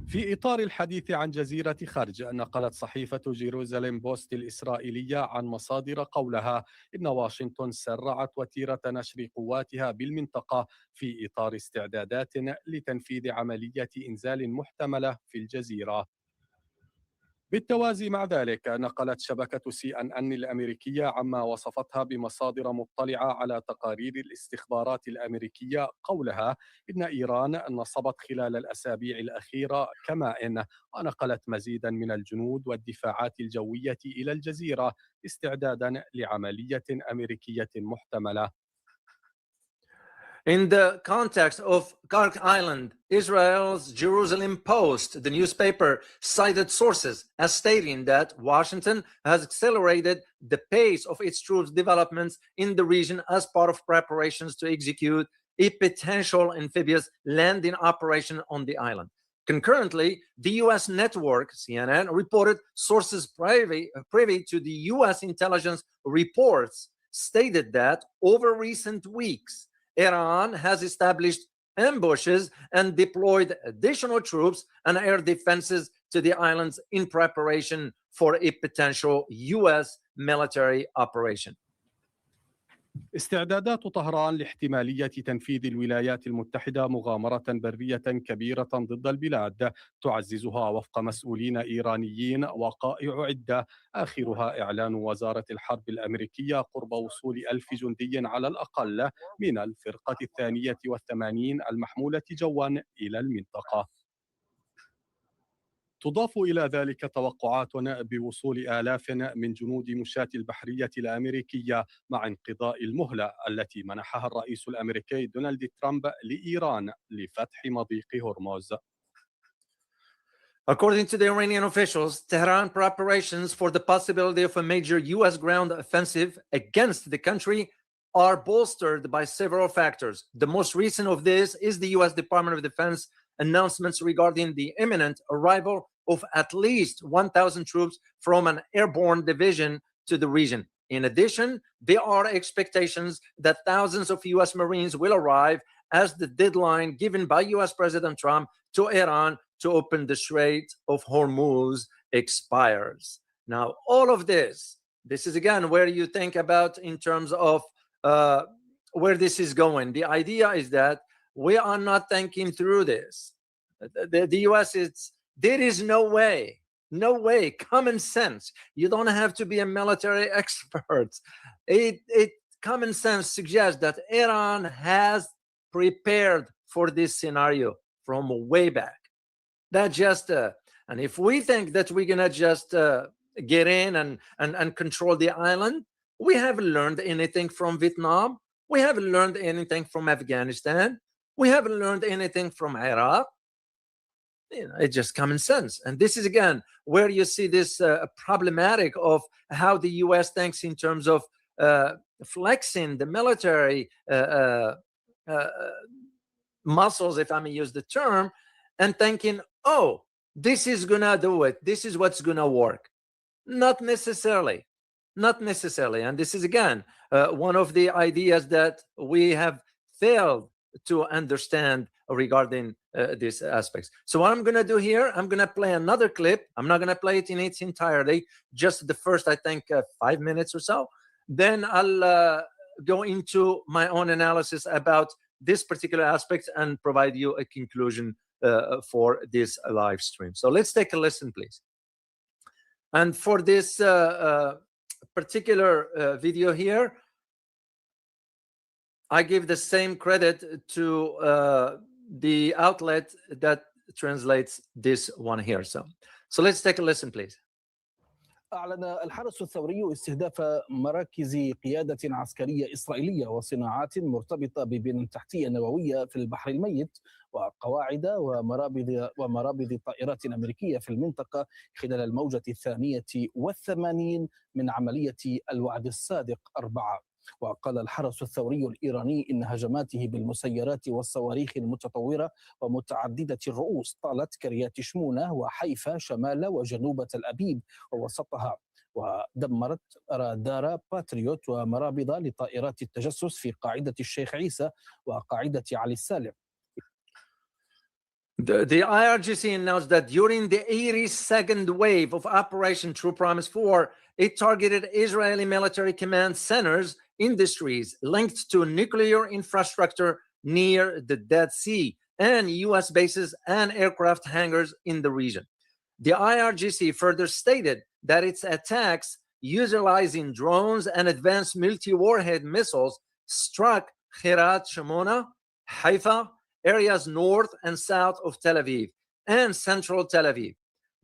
في إطار الحديث عن جزيرة خرج، نقلت صحيفة جيروزاليم بوست الإسرائيلية عن مصادر قولها إن واشنطن سرعت وتيرة نشر قواتها بالمنطقة في إطار استعدادات لتنفيذ عملية إنزال محتملة في الجزيرة. بالتوازي مع ذلك، نقلت شبكة CNN الأمريكية عما وصفتها بمصادر مطلعة على تقارير الاستخبارات الأمريكية قولها إن إيران نصبت خلال الأسابيع الأخيرة كمائن، ونقلت مزيدا من الجنود والدفاعات الجوية إلى الجزيرة استعدادا لعملية أمريكية محتملة. In the context of Kharg Island, Israel's Jerusalem Post, the newspaper, cited sources as stating that Washington has accelerated the pace of its troops' developments in the region as part of preparations to execute a potential amphibious landing operation on the island. Concurrently, the U.S. network, CNN, reported sources privy to the U.S. intelligence reports stated that over recent weeks, Iran has established ambushes and deployed additional troops and air defenses to the islands in preparation for a potential U.S. military operation. استعدادات طهران لاحتمالية تنفيذ الولايات المتحدة مغامرة برية كبيرة ضد البلاد تعززها وفق مسؤولين إيرانيين وقائع عدة، آخرها إعلان وزارة الحرب الأمريكية قرب وصول 1000 جندي على الأقل من الفرقة 82 المحمولة جوا إلى المنطقة. تضاف إلى ذلك توقعات بوصول آلاف من جنود مشاة البحرية الأمريكية مع انقضاء المهلة التي منحها الرئيس الأمريكي دونالد ترامب لإيران لفتح مضيق هرمز. According to the Iranian officials, Tehran preparations for the possibility of a major U.S. ground offensive against the country are bolstered by several factors. The most recent of this is the U.S. Department of Defense announcements regarding the imminent arrival of at least 1,000 troops from an airborne division to the region. In addition, there are expectations that thousands of U.S. Marines will arrive as the deadline given by U.S. President Trump to Iran to open the Strait of Hormuz expires. Now, all of this is again where you think about in terms of where this is going. The idea is that we are not thinking through this. The U.S. there is no way, common sense. You don't have to be a military expert. Common sense suggests that Iran has prepared for this scenario from way back. That just, and if we think that we're gonna just get in and control the island, we haven't learned anything from Vietnam. We haven't learned anything from Afghanistan. We haven't learned anything from Iraq. It's just common sense. And this is, again, where you see this problematic of how the U.S. thinks in terms of flexing the military muscles, if I may use the term, and thinking, oh, this is going to do it. This is what's going to work. Not necessarily. Not necessarily. And this is, again, one of the ideas that we have failed to understand regarding these aspects. So what I'm going to do here, I'm going to play another clip. I'm not going to play it in its entirety, just the first, I think, 5 minutes or so. Then I'll go into my own analysis about this particular aspect and provide you a conclusion for this live stream. So let's take a listen, please. And for this particular video here, I give the same credit to the outlet that translates this one here. So let's take a listen, please. أعلن الحرس الثوري استهداف مراكز قيادة عسكرية إسرائيلية وصناعات مرتبطة ببنى تحتية نووية في البحر الميت، وقواعد ومرابض طائرات أمريكية في المنطقة خلال الموجة 82 من عملية الوعد الصادق 4. وقال الحرس الثوري الإيراني إن هجماته بالمسيرات والصواريخ المتطورة ومتعددة الرؤوس طالت كريات شمونة وحيفا شمال وجنوب تل أبيب ووسطها، ودمرت رادار باتريوت ومرابض لطائرات التجسس في قاعدة الشيخ عيسى وقاعدة علي السالم. The IRGC announced that during the 82nd wave of Operation True Promise 4, it targeted Israeli military command centers, industries linked to nuclear infrastructure near the Dead Sea, and U.S. bases and aircraft hangars in the region. The IRGC further stated that its attacks utilizing drones and advanced multi-warhead missiles struck Khirat Shimona, Haifa, areas north and south of Tel Aviv and central Tel Aviv.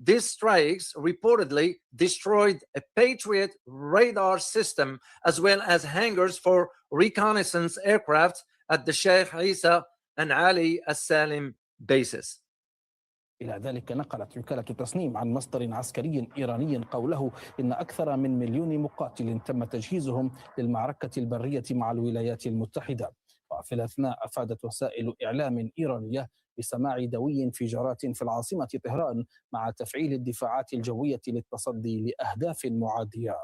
These strikes reportedly destroyed a Patriot radar system as well as hangars for reconnaissance aircraft at the Sheikh Isa and Ali As-Salim bases. إلى ذلك نقلت وكالة تصنيم عن مصدر عسكري إيراني قوله إن أكثر من 1,000,000 مقاتل تم تجهيزهم للمعركة البرية مع الولايات المتحدة. وفي الأثناء أفادت وسائل إعلام إيرانية بسماع دوي انفجارات في العاصمة طهران مع تفعيل الدفاعات الجوية للتصدي لأهداف معادية.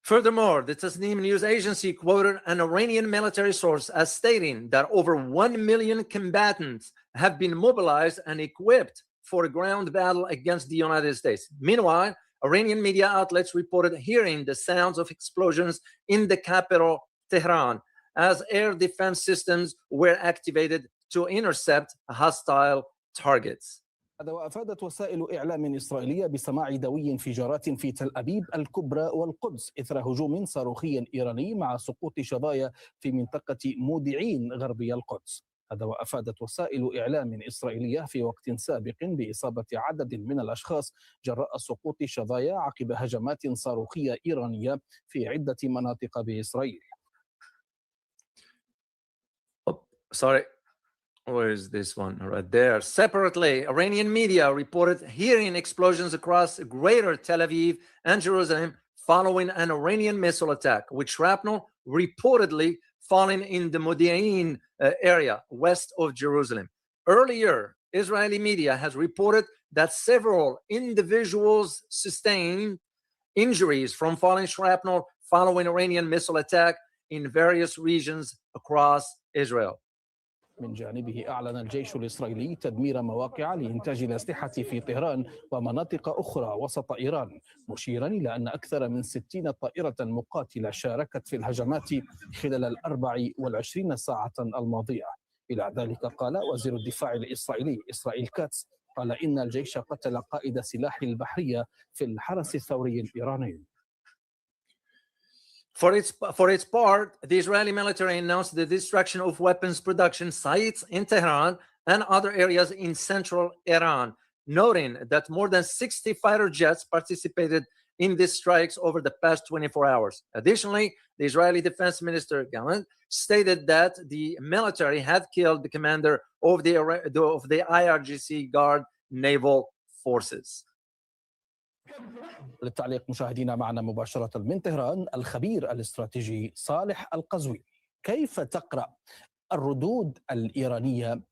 Furthermore, the Tasnim news agency quoted an Iranian military source as stating that over 1 million combatants have been mobilized and equipped for a ground battle against the United States. Meanwhile, Iranian media outlets reported hearing the sounds of explosions in the capital, Tehran, as air defense systems were activated to intercept hostile targets. وأفادت وسائل إعلام إسرائيلية بسماع دوي انفجارات في تل أبيب الكبرى والقدس إثر هجوم صاروخي إيراني مع سقوط شظايا في منطقة مودعين غربي القدس. هذا وأفادت وسائل إعلام إسرائيلية في وقت سابق بإصابة عدد من الأشخاص جراء سقوط شظايا عقب هجمات صاروخية إيرانية في عدة مناطق بإسرائيل. Sorry. Where is this one? Right there. Separately, Iranian media reported hearing explosions across greater Tel Aviv and Jerusalem following an Iranian missile attack, with shrapnel reportedly falling in the Mobilization area west of Jerusalem. Earlier, Israeli media has reported that several individuals sustained injuries from falling shrapnel following Iranian missile attack in various regions across Israel. من جانبه أعلن الجيش الإسرائيلي تدمير مواقع لإنتاج الأسلحة في طهران ومناطق أخرى وسط إيران، مشيرا إلى أن أكثر من 60 طائرة مقاتلة شاركت في الهجمات خلال 24 ساعة الماضية. إلى ذلك قال وزير الدفاع الإسرائيلي إسرائيل كاتس قال إن الجيش قتل قائد سلاح البحرية في الحرس الثوري الإيراني. For its part, the Israeli military announced the destruction of weapons production sites in Tehran and other areas in central Iran, noting that more than 60 fighter jets participated in these strikes over the past 24 hours. Additionally, the Israeli Defense Minister Gallant stated that the military had killed the commander of the IRGC Guard Naval Forces. للتعليق مشاهدينا معنا مباشرة من طهران الخبير الاستراتيجي صالح القزويني. كيف تقرأ الردود الإيرانية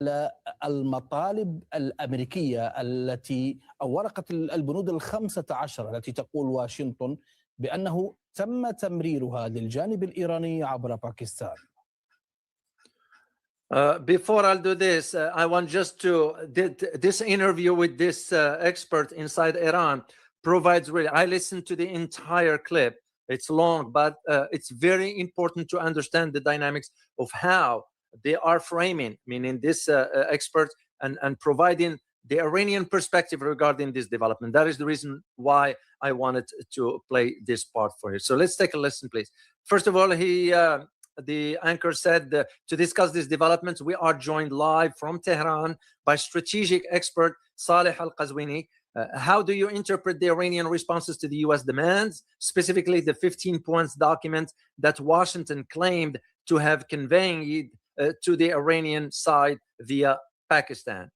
على المطالب الأمريكية أو ورقة البنود 15 التي تقول واشنطن بأنه تم تمريرها للجانب الإيراني عبر باكستان؟ Before I'll do this, I want just to this interview with this expert inside Iran provides really. I listened to the entire clip. It's long, but it's very important to understand the dynamics of how they are framing, meaning this expert and providing the Iranian perspective regarding this development. That is the reason why I wanted to play this part for you. So let's take a listen, please. First of all, the anchor said to discuss these developments, we are joined live from Tehran by strategic expert Saleh Al-Qazwini. How do you interpret the Iranian responses to the U.S. demands, specifically the 15 points document that Washington claimed to have conveyed to the Iranian side via Pakistan.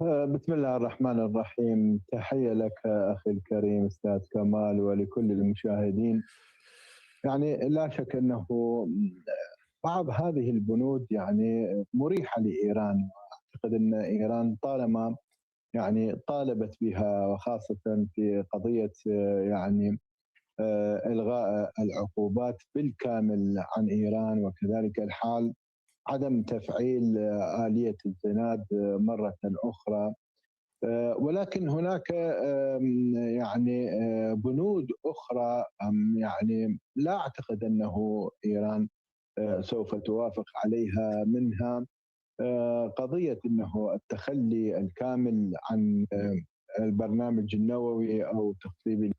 بسم الله الرحمن الرحيم. تحية لك أخي الكريم أستاذ كمال ولكل المشاهدين. يعني لا شك أنه بعض هذه البنود يعني مريحة لإيران. أعتقد أن إيران طالما يعني طالبت بها، وخاصة في قضية يعني إلغاء العقوبات بالكامل عن إيران، وكذلك الحال عدم تفعيل آلية الزناد مرة أخرى. ولكن هناك يعني بنود أخرى يعني لا أعتقد أنه إيران سوف توافق عليها، منها قضية أنه التخلي الكامل عن البرنامج النووي أو تخطيب.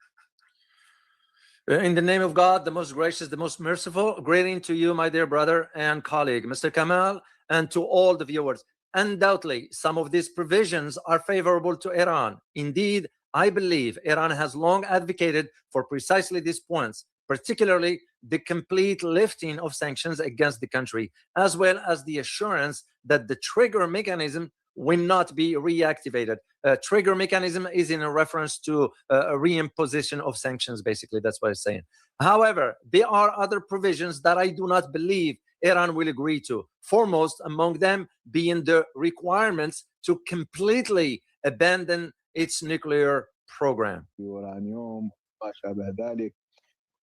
In the name of God, the most gracious, the most merciful, greeting to you, my dear brother and colleague, Mr. Kamal, and to all the viewers. Undoubtedly, some of these provisions are favorable to Iran. Indeed, I believe Iran has long advocated for precisely these points, particularly the complete lifting of sanctions against the country, as well as the assurance that the trigger mechanism will not be reactivated. Trigger mechanism is in a reference to a reimposition of sanctions, basically. That's what it's saying. However, there are other provisions that I do not believe Iran will agree to. Foremost among them being the requirements to completely abandon its nuclear program.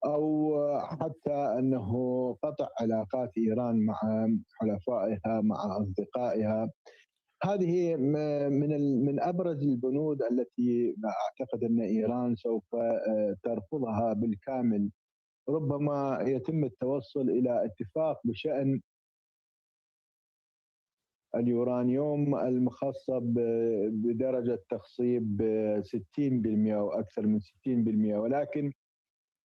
أو حتى أنه قطع علاقات إيران مع حلفائها مع أصدقائها. هذه من أبرز البنود التي أعتقد أن إيران سوف ترفضها بالكامل. ربما يتم التوصل إلى اتفاق بشأن اليورانيوم المخصب بدرجة تخصيب 60% أو أكثر من 60%، ولكن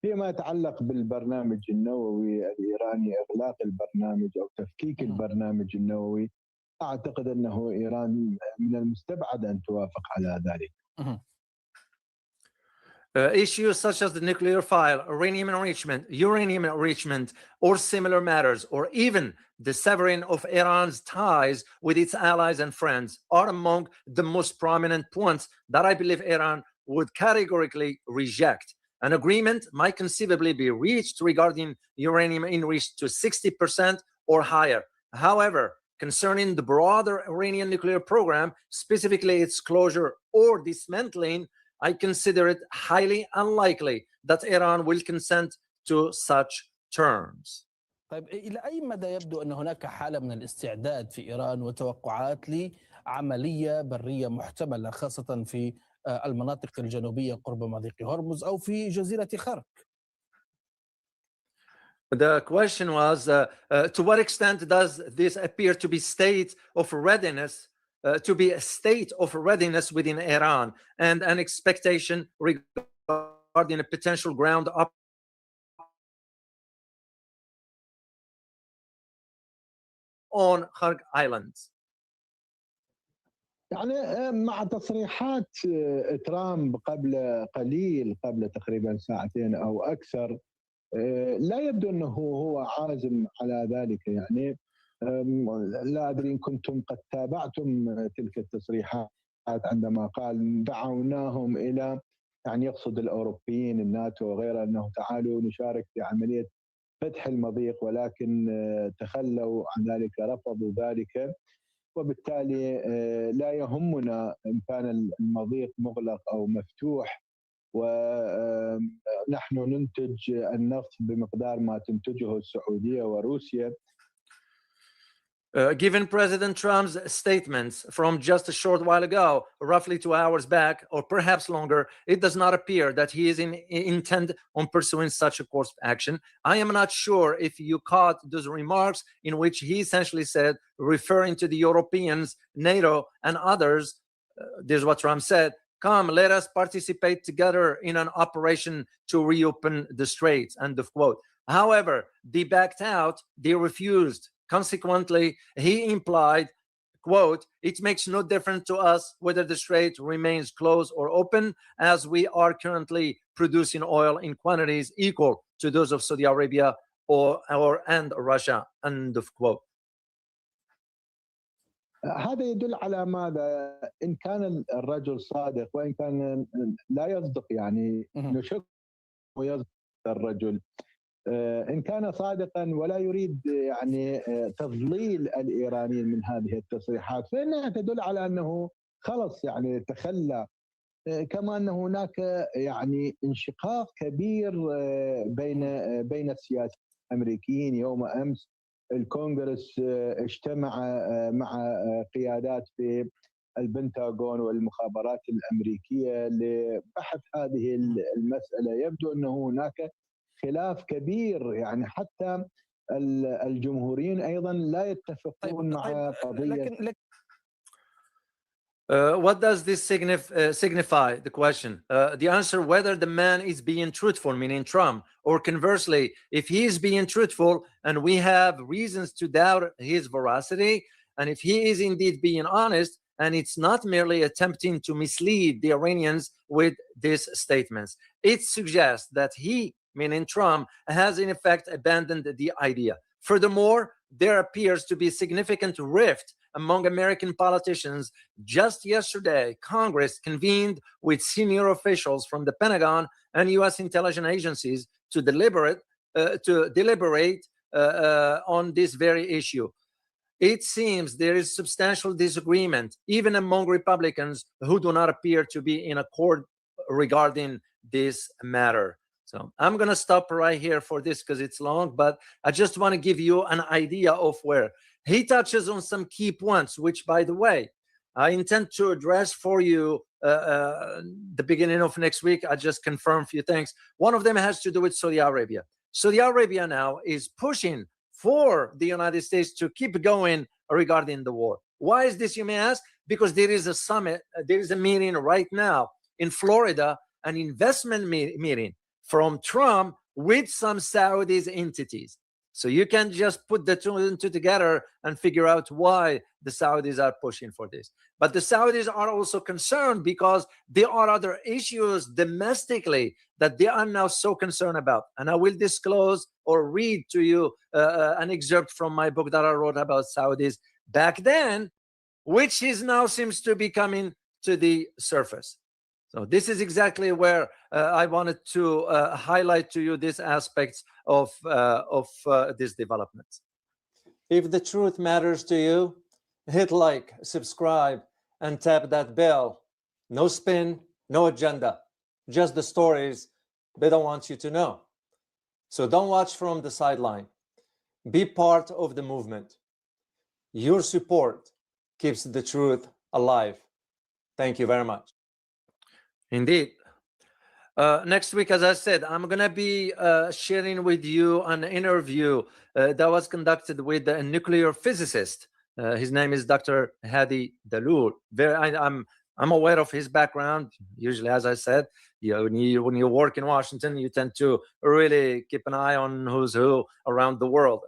فيما يتعلق بالبرنامج النووي الإيراني، إغلاق البرنامج أو تفكيك البرنامج النووي، أعتقد أنه إيران من المستبعد أن توافق على ذلك. Issues such as the nuclear file, uranium enrichment, or similar matters, or even the severing of Iran's ties with its allies and friends are among the most prominent points that I believe Iran would categorically reject. An agreement might conceivably be reached regarding uranium enriched to 60% or higher. However, concerning the broader Iranian nuclear program, specifically its closure or dismantling, I consider it highly unlikely that Iran will consent to such terms. طيب إلى أي مدى يبدو أن هناك حالة من الاستعداد في إيران وتوقعات لعملية برية محتملة، خاصة في المناطق الجنوبية قرب مضيق هرمز أو في جزيرة خرق؟ The question was, to what extent does this appear to be state of readiness, to be a state of readiness within Iran, and an expectation regarding a potential ground up on Kharg Islands. يعني مع تصريحات ترامب قبل تقريبا ساعتين أو أكثر، لا يبدو أنه هو عازم على ذلك. يعني لا أدري إن كنتم قد تابعتم تلك التصريحات عندما قال دعوناهم إلى، يعني يقصد الأوروبيين الناتو وغيرها، أنه تعالوا نشارك في عملية فتح المضيق، ولكن تخلوا عن ذلك، رفضوا ذلك. وبالتالي لا يهمنا إن كان المضيق مغلق أو مفتوح، ونحن ننتج النفط بمقدار ما تنتجه السعودية وروسيا. Given President Trump's statements from just a short while ago, roughly 2 hours back, or perhaps longer, it does not appear that he is intent on pursuing such a course of action. I am not sure if you caught those remarks in which he essentially said, referring to the Europeans, NATO, and others, this is what Trump said, come, let us participate together in an operation to reopen the straits, end of quote. However, they backed out, they refused. Consequently, he implied, quote, "It makes no difference to us whether the strait remains closed or open, as we are currently producing oil in quantities equal to those of Saudi Arabia and Russia," end of quote. هذا يدل على ماذا؟ إن كان الرجل صادق وإن كان لا يصدق، يعني نشك ويصدق الرجل. إن كان صادقا ولا يريد يعني تضليل الإيرانيين من هذه التصريحات، فإنها تدل على أنه خلص يعني تخلى. كما أن هناك يعني انشقاق كبير بين السياسيين الأمريكيين. يوم أمس الكونغرس اجتمع مع قيادات في البنتاغون والمخابرات الأمريكية لبحث هذه المسألة. يبدو أن هناك خلاف كبير، يعني حتى الجمهوريين أيضا لا يتفقون مع قضية. What does this signify? The question. The answer, whether the man is being truthful, meaning Trump, or conversely, if he is being truthful and we have reasons to doubt his veracity, and if he is indeed being honest, and it's not merely attempting to mislead the Iranians with these statements, it suggests that he, meaning Trump, has in effect abandoned the idea. Furthermore, there appears to be significant rift among American politicians. Just yesterday, Congress convened with senior officials from the Pentagon and U.S. intelligence agencies to deliberate on this very issue. It seems there is substantial disagreement, even among Republicans who do not appear to be in accord regarding this matter. So I'm going to stop right here for this because it's long, but I just want to give you an idea of where he touches on some key points, which, by the way, I intend to address for you the beginning of next week. I just confirmed a few things. One of them has to do with Saudi Arabia. Saudi Arabia now is pushing for the United States to keep going regarding the war. Why is this, you may ask? Because there is a summit, there is a meeting right now in Florida, an investment meeting from Trump with some Saudis entities. So you can just put the two and two together and figure out why the Saudis are pushing for this. But the Saudis are also concerned because there are other issues domestically that they are now so concerned about. And I will disclose or read to you an excerpt from my book that I wrote about Saudis back then, which is now seems to be coming to the surface. So this is exactly where I wanted to highlight to you these aspects of this development. If the truth matters to you, hit like, subscribe, and tap that bell. No spin, no agenda, just the stories they don't want you to know. So don't watch from the sideline. Be part of the movement. Your support keeps the truth alive. Thank you very much. Indeed. Next week, as I said, I'm going to be sharing with you an interview that was conducted with a nuclear physicist. His name is Dr. Hadi Dalul. I'm aware of his background. Usually, as I said, when you work in Washington, you tend to really keep an eye on who's who around the world.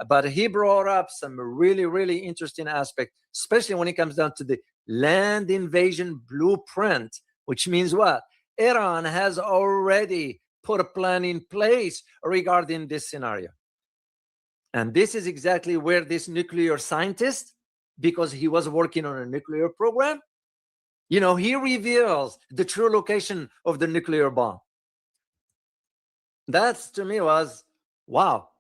But he brought up some really, really interesting aspect, especially when it comes down to the land invasion blueprint, which means what? Iran has already put a plan in place regarding this scenario. And this is exactly where this nuclear scientist, because he was working on a nuclear program, he reveals the true location of the nuclear bomb. That, to me, was wow.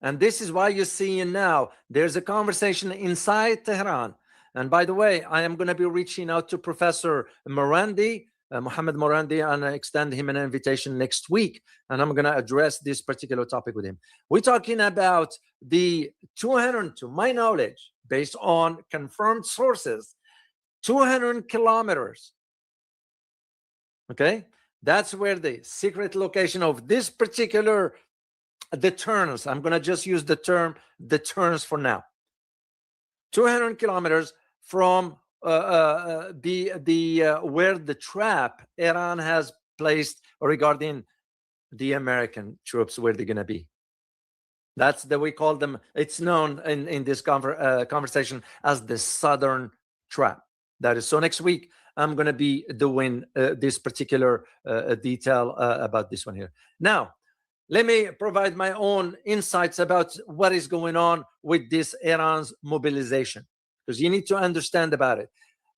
And this is why you're seeing now there's a conversation inside Tehran. And by the way, I am going to be reaching out to Professor Morandi, Mohammed Morandi, and extend him an invitation next week. And I'm going to address this particular topic with him. We're talking about the 200, to my knowledge, based on confirmed sources, 200 kilometers. Okay? That's where the secret location of this particular deterrence, I'm going to just use the term deterrence for now. 200 kilometers from where the trap Iran has placed regarding the American troops, where they're going to be. That's the we call them. It's known in this conversation as the Southern Trap. That is so. Next week I'm going to be doing this particular detail about this one here. Now, let me provide my own insights about what is going on with this Iran's mobilization, because you need to understand about it.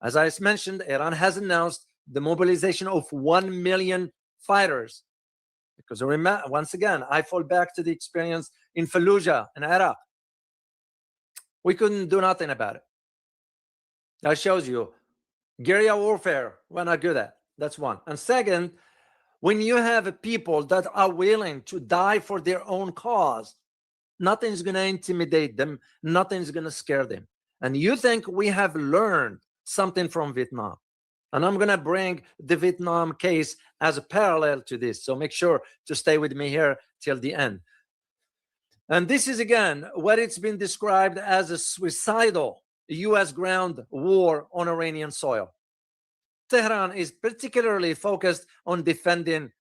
As I mentioned, Iran has announced the mobilization of 1 million fighters. Because once again, I fall back to the experience in Fallujah in Iraq. We couldn't do nothing about it. That shows you guerrilla warfare, we're not good at. That's one. And second, when you have people that are willing to die for their own cause, nothing's going to intimidate them. Nothing's going to scare them. And you think we have learned something from Vietnam. And I'm going to bring the Vietnam case as a parallel to this. So make sure to stay with me here till the end. And this is, again, what it's been described as a suicidal U.S. ground war on Iranian soil. Tehran is particularly focused on defending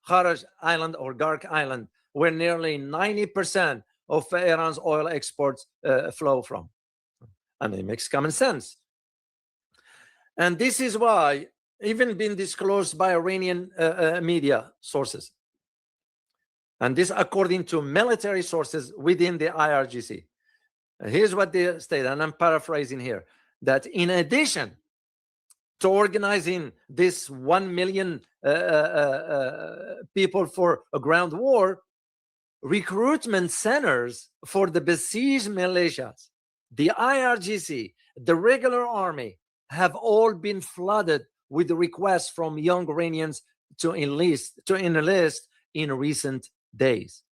Kharg Island or Kharg Island, where nearly 90% of Iran's oil exports flow from. And it makes common sense. And this is why, even been disclosed by Iranian media sources. And this according to military sources within the IRGC. Here's what they state, and I'm paraphrasing here, that in addition to organizing this 1 million people for a ground war, recruitment centers for the besieged militias, the IRGC, the regular army, have all been flooded with requests from young Iranians to enlist in recent days.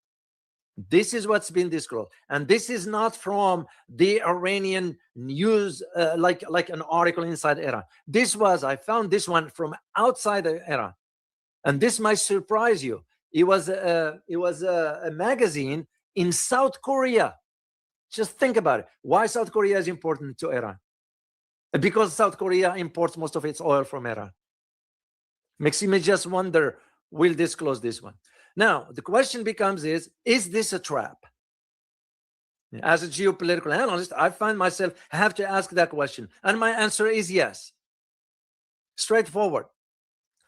This is what's been disclosed, and this is not from the Iranian news, like an article inside Iran. I found this one from outside Iran, and this might surprise you. It was a magazine in South Korea. Just think about it. Why South Korea is important to Iran? Because South Korea imports most of its oil from Iran. Makes me just wonder, we'll disclose this one. Now, the question becomes is this a trap? As a geopolitical analyst, I find myself have to ask that question. And my answer is yes. Straightforward.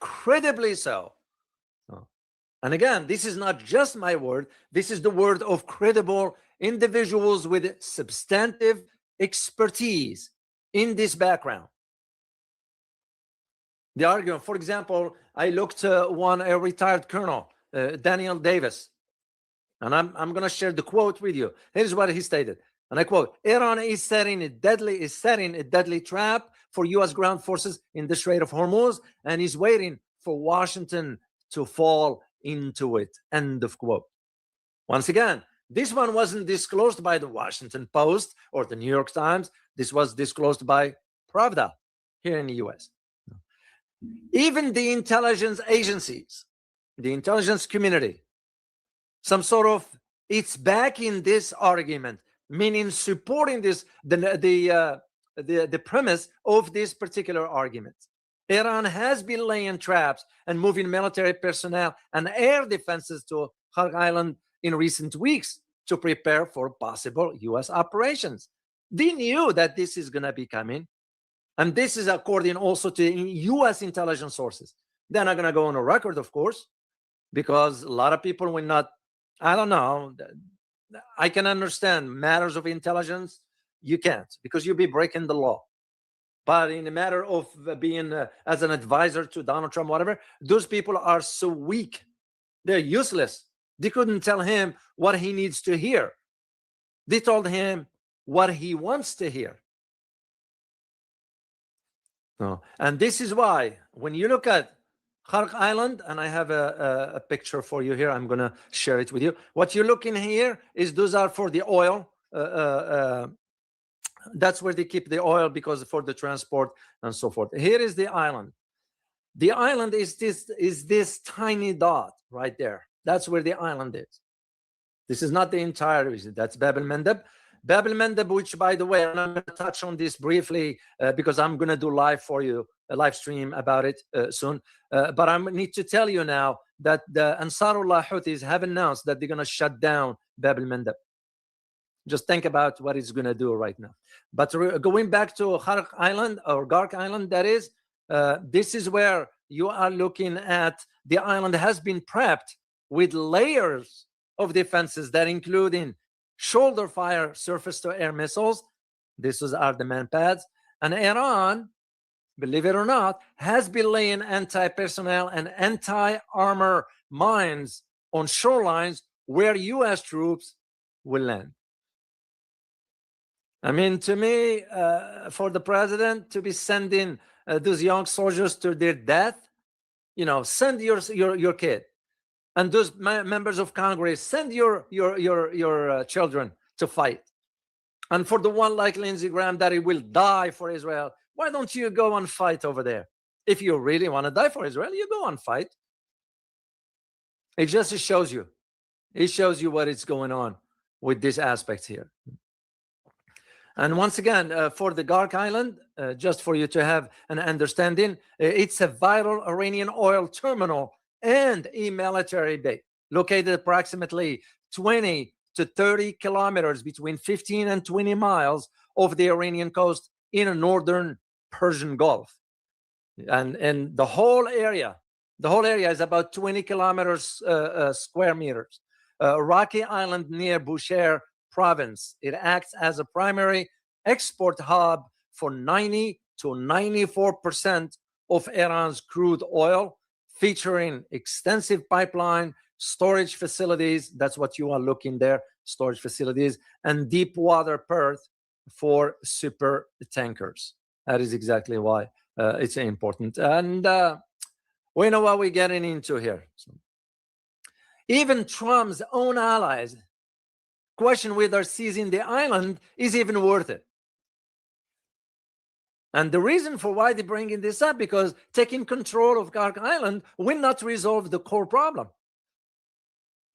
Credibly so. And again, this is not just my word. This is the word of credible individuals with substantive expertise in this background. The argument, for example, I looked a retired colonel, Daniel Davis, and I'm going to share the quote with you. Here's what he stated, and I quote: "Iran is setting a deadly trap for U.S. ground forces in the Strait of Hormuz, and is waiting for Washington to fall into it." End of quote. Once again, this one wasn't disclosed by the Washington Post or the New York Times. This was disclosed by Pravda here in the U.S. Even the intelligence agencies, the intelligence community, it's backing this argument, meaning supporting this, the premise of this particular argument. Iran has been laying traps and moving military personnel and air defenses to Kharg Island in recent weeks to prepare for possible U.S. operations. They knew that this is going to be coming. And this is according also to U.S. intelligence sources. They're not going to go on a record, of course, because a lot of people will not, I don't know. I can understand matters of intelligence. You can't, because you'll be breaking the law. But in the matter of being as an advisor to Donald Trump, whatever, those people are so weak. They're useless. They couldn't tell him what he needs to hear. They told him what he wants to hear. No. And this is why, when you look at Kharg Island, and I have a picture for you here, I'm going to share it with you. What you're looking here is those are for the oil. That's where they keep the oil because for the transport and so forth. Here is the island. The island is this tiny dot right there. That's where the island is. This is not the entire region. That's Bab el-Mandeb. Bab el-Mandeb, which, by the way, and I'm going to touch on this briefly because I'm going to do live for you, a live stream about it soon. But I need to tell you now that the Ansarullah Houthis have announced that they're going to shut down Bab el-Mandeb. Just think about what it's going to do right now. But going back to Kharg Island, or Kharg Island, that is, this is where you are looking at the island has been prepped with layers of defenses that including shoulder fire surface-to-air missiles. This are the man pads. And Iran, believe it or not, has been laying anti-personnel and anti-armor mines on shorelines where U.S. troops will land. I mean, to me, for the president to be sending those young soldiers to their death, you know, send your kid. And those members of Congress, send your children to fight. And for the one like Lindsey Graham that he will die for Israel, why don't you go and fight over there? If you really want to die for Israel, you go and fight. It just shows you. It shows you what is going on with this aspect here. And once again, for the Kharg Island, just for you to have an understanding, it's a vital Iranian oil terminal and a military base located approximately 20 to 30 kilometers, between 15 and 20 miles off the Iranian coast in a northern Persian Gulf. And the whole area is about 20 kilometers square meters. Rocky Island near Bushehr province. It acts as a primary export hub for 90 to 94% of Iran's crude oil, featuring extensive pipeline, storage facilities, that's what you are looking there, storage facilities, and deep water berth for super tankers. That is exactly why it's important. And we know what we're getting into here. So, even Trump's own allies question whether seizing the island is even worth it. And the reason for why they're bringing this up, because taking control of Kharg Island will not resolve the core problem.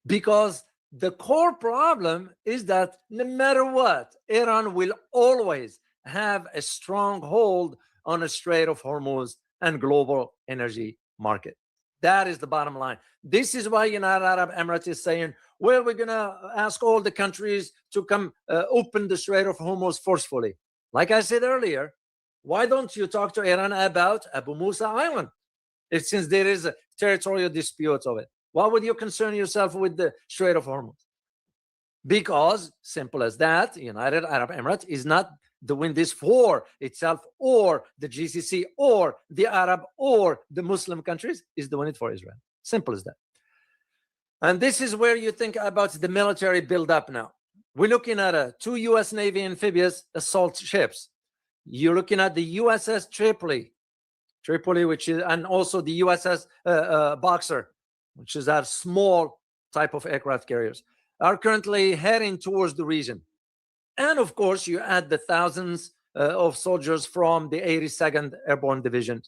Because the core problem is that no matter what, Iran will always have a strong hold on the Strait of Hormuz and global energy market. That is the bottom line. This is why United Arab Emirates is saying, well, we're going to ask all the countries to come open the Strait of Hormuz forcefully. Like I said earlier, why don't you talk to Iran about Abu Musa Island? Since there is a territorial dispute of it, why would you concern yourself with the Strait of Hormuz? Because, simple as that, United Arab Emirates is not doing this for itself or the GCC or the Arab or the Muslim countries, is doing it for Israel. Simple as that. And this is where you think about the military buildup now. We're looking at 2 U.S. Navy amphibious assault ships. You're looking at the USS Tripoli, which is, and also the USS Boxer, which is a small type of aircraft carriers, are currently heading towards the region. And of course, you add the thousands of soldiers from the 82nd Airborne Division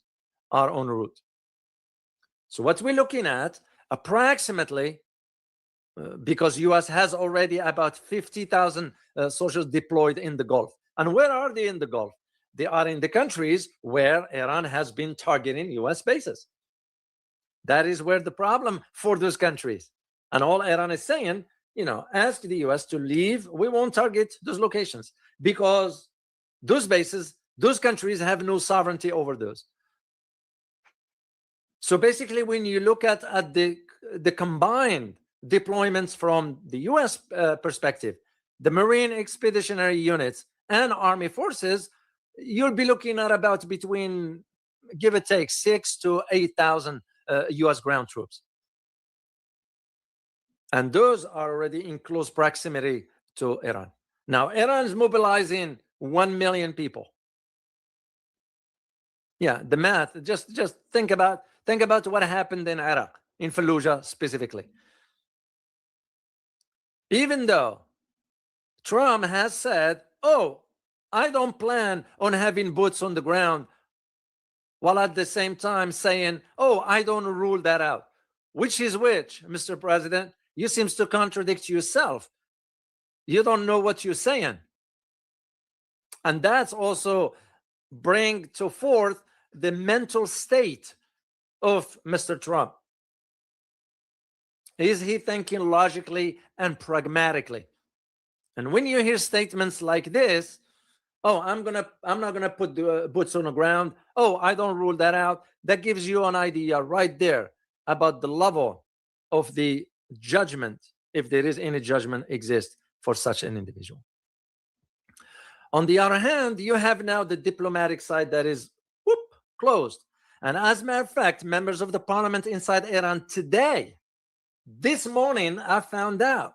are en route. So what we're looking at, approximately, because U.S. has already about 50,000 soldiers deployed in the Gulf. And where are they in the Gulf? They are in the countries where Iran has been targeting U.S. bases. That is where the problem for those countries. And all Iran is saying, ask the U.S. to leave. We won't target those locations because those bases, those countries have no sovereignty over those. So basically, when you look at the combined deployments from the U.S. perspective, the Marine Expeditionary Units and Army forces, you'll be looking at about between, give or take, 6,000 to 8,000 U.S. ground troops. And those are already in close proximity to Iran. Now, Iran is mobilizing 1 million people. Yeah, the math, just think about what happened in Iraq, in Fallujah specifically. Even though Trump has said, oh, I don't plan on having boots on the ground, while at the same time saying, oh, I don't rule that out. Which is which, Mr. President? You seem to contradict yourself. You don't know what you're saying. And that's also bring to forth the mental state of Mr. Trump. Is he thinking logically and pragmatically? And when you hear statements like this, oh, I'm not gonna put the boots on the ground. Oh, I don't rule that out. That gives you an idea right there about the level of the judgment, if there is any judgment exist for such an individual. On the other hand, you have now the diplomatic side that is closed. And as a matter of fact, members of the parliament inside Iran today, this morning, I found out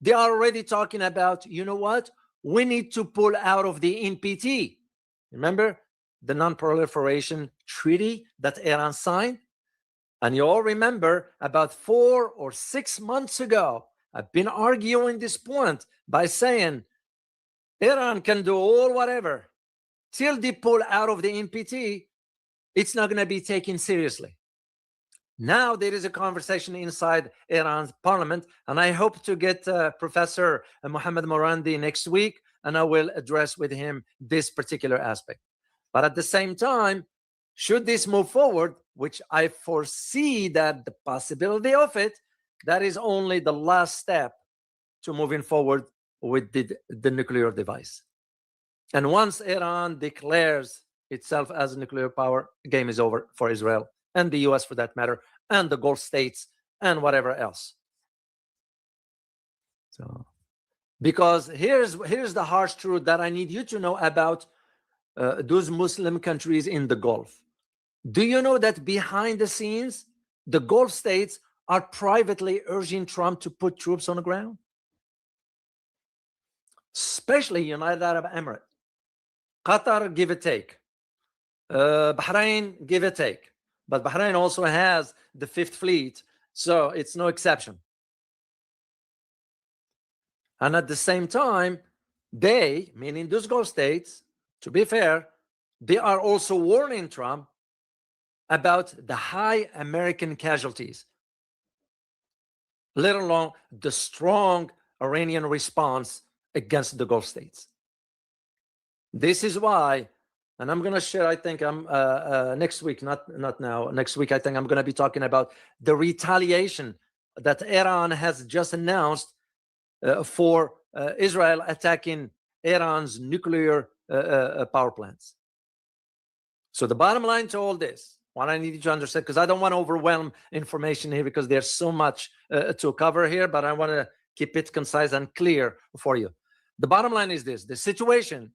they are already talking about, you know what? We need to pull out of the NPT. Remember the non-proliferation treaty that Iran signed? And you all remember about 4 or 6 months ago, I've been arguing this point by saying Iran can do all whatever. Till they pull out of the NPT, it's not going to be taken seriously. Now there is a conversation inside Iran's parliament, and I hope to get Professor Mohammad Morandi next week, and I will address with him this particular aspect. But at the same time, should this move forward, which I foresee that the possibility of it, that is only the last step to moving forward with the nuclear device. And once Iran declares itself as a nuclear power, the game is over for Israel and the U.S. for that matter, and the Gulf states and whatever else. So, because here's the harsh truth that I need you to know about those Muslim countries in the Gulf. Do you know that behind the scenes, the Gulf states are privately urging Trump to put troops on the ground? Especially United Arab Emirates. Qatar, give or take. Bahrain, give or take. But Bahrain also has the 5th Fleet, so it's no exception. And at the same time, they, meaning those Gulf states, to be fair, they are also warning Trump about the high American casualties, let alone the strong Iranian response against the Gulf states. This is why, and I'm going to share, I think I'm next week, not now, next week, I think I'm going to be talking about the retaliation that Iran has just announced for Israel attacking Iran's nuclear power plants. So the bottom line to all this, what I need you to understand, because I don't want to overwhelm information here because there's so much to cover here, but I want to keep it concise and clear for you. The bottom line is this: the situation,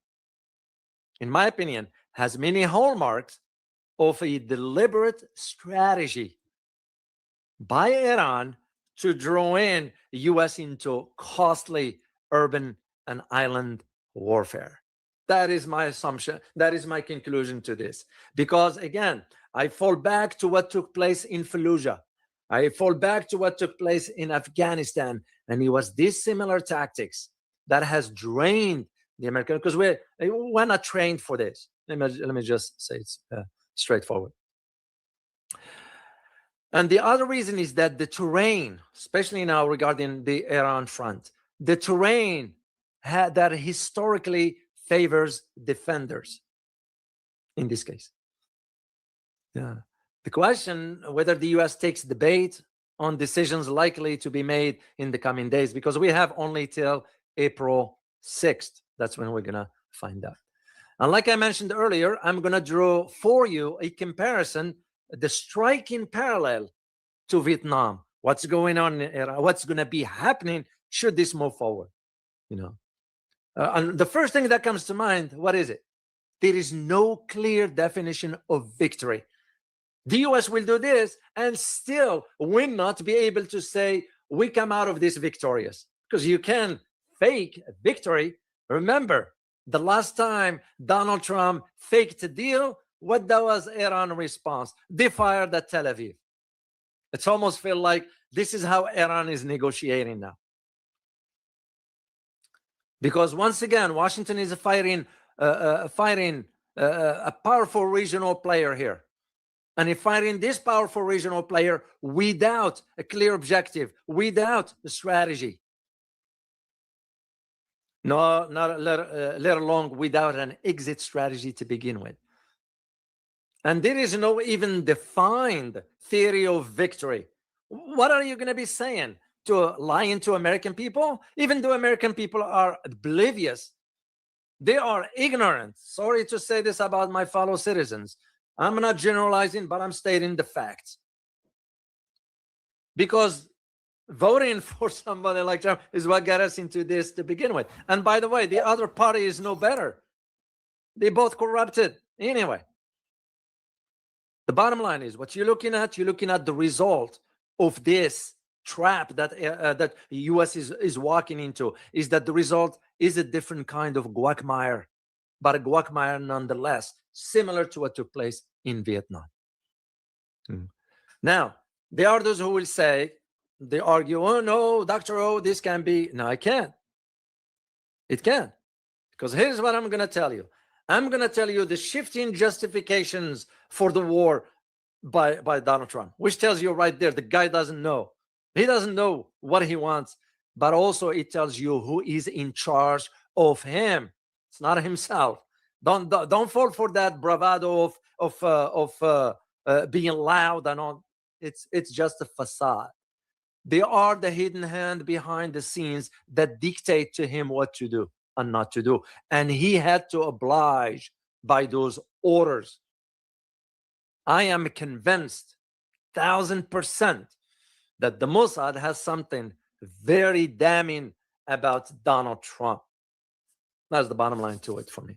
in my opinion, has many hallmarks of a deliberate strategy by Iran to draw in the U.S. into costly urban and island warfare. That is my assumption. That is my conclusion to this. Because again, I fall back to what took place in Fallujah. I fall back to what took place in Afghanistan. And it was these similar tactics that has drained the American, because we're not trained for this. Let me just say it's straightforward. And the other reason is that the terrain, especially now regarding the Iran front, the terrain that historically favors defenders in this case. Yeah. The question whether the U.S. takes the bait on decisions likely to be made in the coming days, because we have only till April 6th. That's when we're going to find out. And like I mentioned earlier, I'm going to draw for you a comparison, the striking parallel to Vietnam. What's going on in Iran? What's going to be happening should this move forward? You know, and the first thing that comes to mind, what is it? There is no clear definition of victory. The U.S. will do this and still will not be able to say we come out of this victorious, because you can fake a victory. Remember, the last time Donald Trump faked a deal, what that was Iran's response? They fired at Tel Aviv. It's almost feel like this is how Iran is negotiating now. Because once again, Washington is fighting a powerful regional player here. And if fighting this powerful regional player without a clear objective, without a strategy, no, not let alone without an exit strategy to begin with. And there is no even defined theory of victory. What are you going to be saying? to lying to American people, even though American people are oblivious. They are ignorant. Sorry to say this about my fellow citizens. I'm not generalizing, but I'm stating the facts. Because voting for somebody like Trump is what got us into this to begin with. And by the way, the other party is no better. They both corrupted anyway. The bottom line is what you're looking at the result of this trap that that the U.S. is walking into, is that the result is a different kind of quagmire, but a quagmire nonetheless, similar to what took place in Vietnam. Now, there are those who will say, they argue, oh no, Dr. O, this can be. No, I can't. It can't. Because here's what I'm going to tell you. I'm going to tell you the shifting justifications for the war by Donald Trump, which tells you right there, the guy doesn't know. He doesn't know what he wants, but also it tells you who is in charge of him. It's not himself. Don't fall for that bravado of being loud and all. It's just a facade. They are the hidden hand behind the scenes that dictate to him what to do and not to do. And he had to oblige by those orders. I am convinced 1,000% that the Mossad has something very damning about Donald Trump. That's the bottom line to it for me.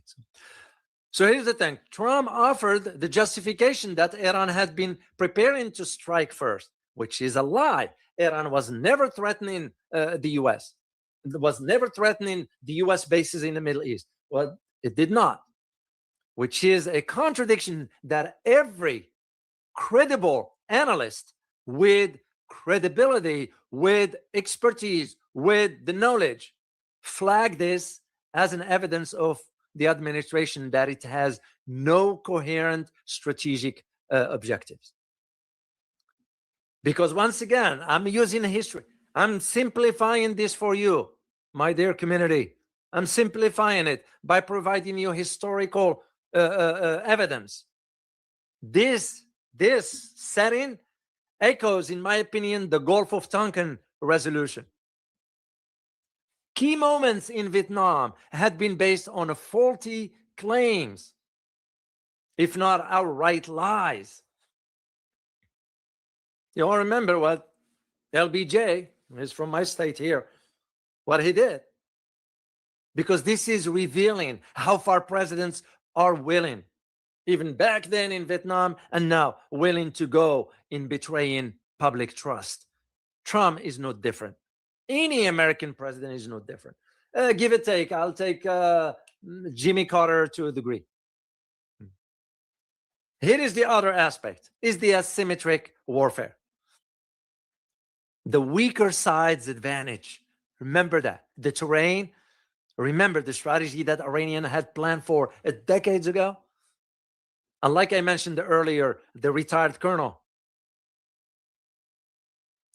So here's the thing. Trump offered the justification that Iran had been preparing to strike first, which is a lie. Iran was never threatening the U.S. It was never threatening the U.S. bases in the Middle East. Well, it did not, which is a contradiction that every credible analyst with credibility, with expertise, with the knowledge, flag this as an evidence of the administration that it has no coherent strategic objectives. Because once again, I'm using history. I'm simplifying this for you, my dear community. I'm simplifying it by providing you historical evidence. This setting echoes, in my opinion, the Gulf of Tonkin resolution. Key moments in Vietnam had been based on faulty claims, if not outright lies. You all remember what LBJ, is from my state here, what he did. Because this is revealing how far presidents are willing, even back then in Vietnam and now, willing to go in betraying public trust. Trump is no different. Any American president is no different. Give or take, I'll take Jimmy Carter to a degree. Here is the other aspect, is the asymmetric warfare. The weaker side's advantage. Remember that. The terrain, remember the strategy that Iranian had planned for decades ago? And like I mentioned earlier, the retired colonel,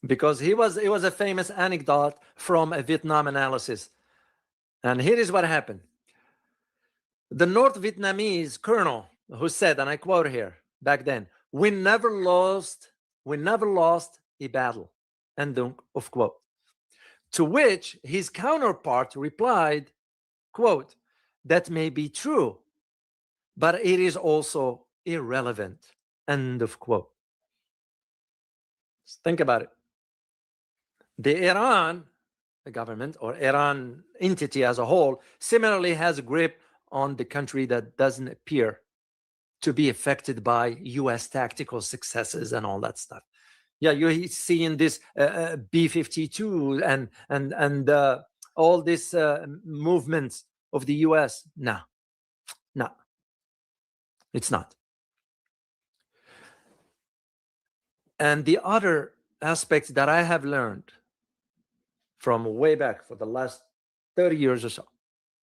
because it was a famous anecdote from a Vietnam analysis. And here is what happened. The North Vietnamese colonel who said, and I quote here, back then, we never lost a battle, end of quote. To which his counterpart replied, quote, that may be true, but it is also irrelevant, end of quote. Think about it. The Iran government or Iran entity as a whole similarly has a grip on the country that doesn't appear to be affected by U.S. tactical successes and all that stuff. Yeah, you're seeing this B-52 and all this movements of the U.S. No, it's not. And the other aspect that I have learned from way back for the last 30 years or so,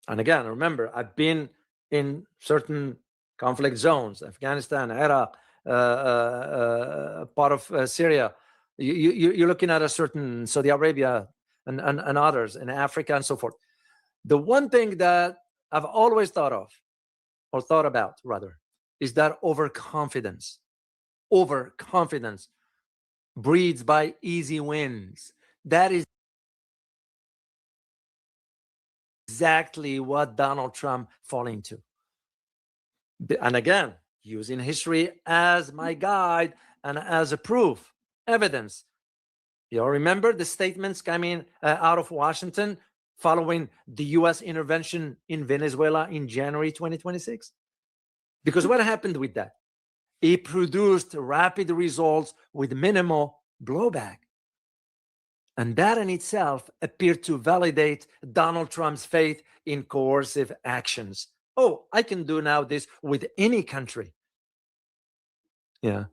and again, remember, I've been in certain conflict zones, Afghanistan, Iraq, part of Syria. You're looking at a certain Saudi Arabia and others in Africa and so forth. The one thing that I've always thought of, or thought about rather, is that overconfidence. Overconfidence breeds by easy wins. That is exactly what Donald Trump fall into. And again, using history as my guide and as a proof, evidence. You all remember the statements coming out of Washington following the U.S. intervention in Venezuela in January 2026? Because what happened with that? It produced rapid results with minimal blowback. And that in itself appeared to validate Donald Trump's faith in coercive actions. Oh, I can do now this with any country. Yeah.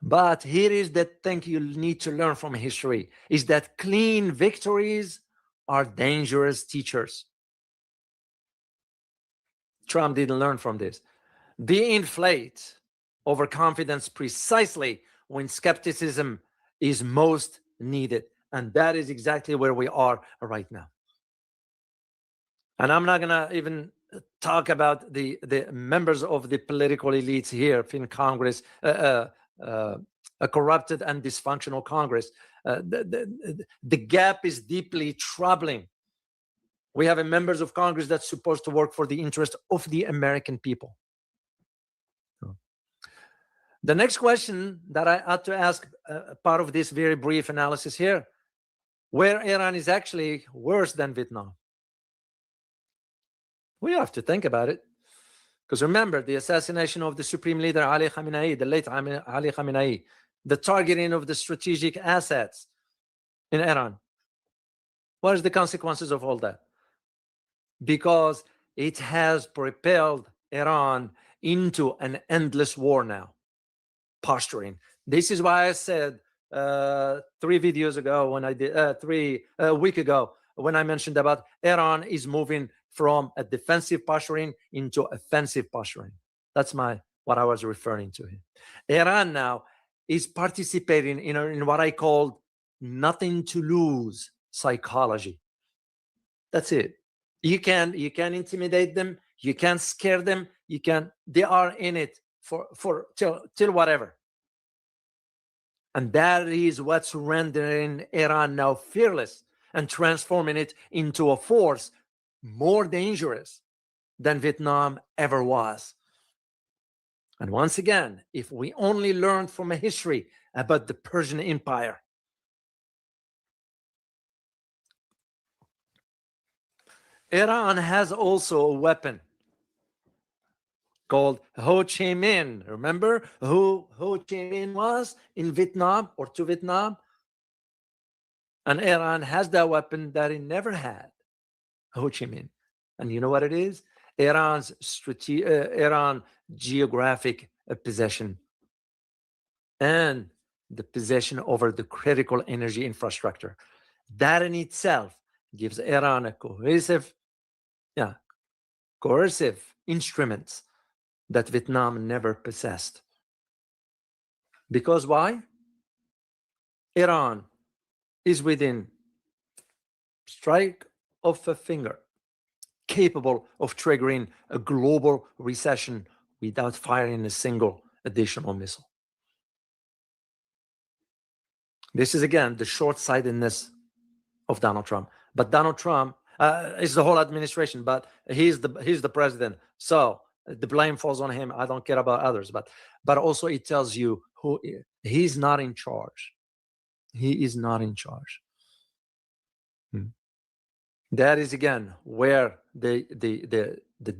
But here is the thing you need to learn from history, is that clean victories are dangerous teachers. Trump didn't learn from this. De-inflate overconfidence precisely when skepticism is most needed. And that is exactly where we are right now. And I'm not going to even talk about the members of the political elites here in Congress, a corrupted and dysfunctional Congress. The gap is deeply troubling. We have members of Congress that's supposed to work for the interest of the American people. The next question that I had to ask, part of this very brief analysis here, where Iran is actually worse than Vietnam. We have to think about it. Because remember, the assassination of the Supreme Leader Ali Khamenei, the late Ali Khamenei, the targeting of the strategic assets in Iran. What is the consequences of all that? Because it has propelled Iran into an endless war now. Posturing. This is why I said 3 videos ago when I did a week ago when I mentioned about Iran is moving from a defensive posturing into offensive posturing. That's what I was referring to here. Iran now is participating in what I called nothing to lose psychology. That's it. You can intimidate them, you can scare them, they are in it for till whatever. And that is what's rendering Iran now fearless and transforming it into a force more dangerous than Vietnam ever was. And once again, if we only learned from a history about the Persian Empire, Iran has also a weapon called Ho Chi Minh. Remember who Ho Chi Minh was in Vietnam or to Vietnam? And Iran has that weapon that it never had, Ho Chi Minh. And you know what it is? Iran's geographic possession and the possession over the critical energy infrastructure. That in itself gives Iran a cohesive instruments that Vietnam never possessed. Because why? Iran is within strike of a finger, capable of triggering a global recession without firing a single additional missile. This is again the short-sightedness of Donald Trump. But Donald Trump is the whole administration, but he's the president. So the blame falls on him. I don't care about others, but also it tells you who he's not in charge. He is not in charge. That is again where the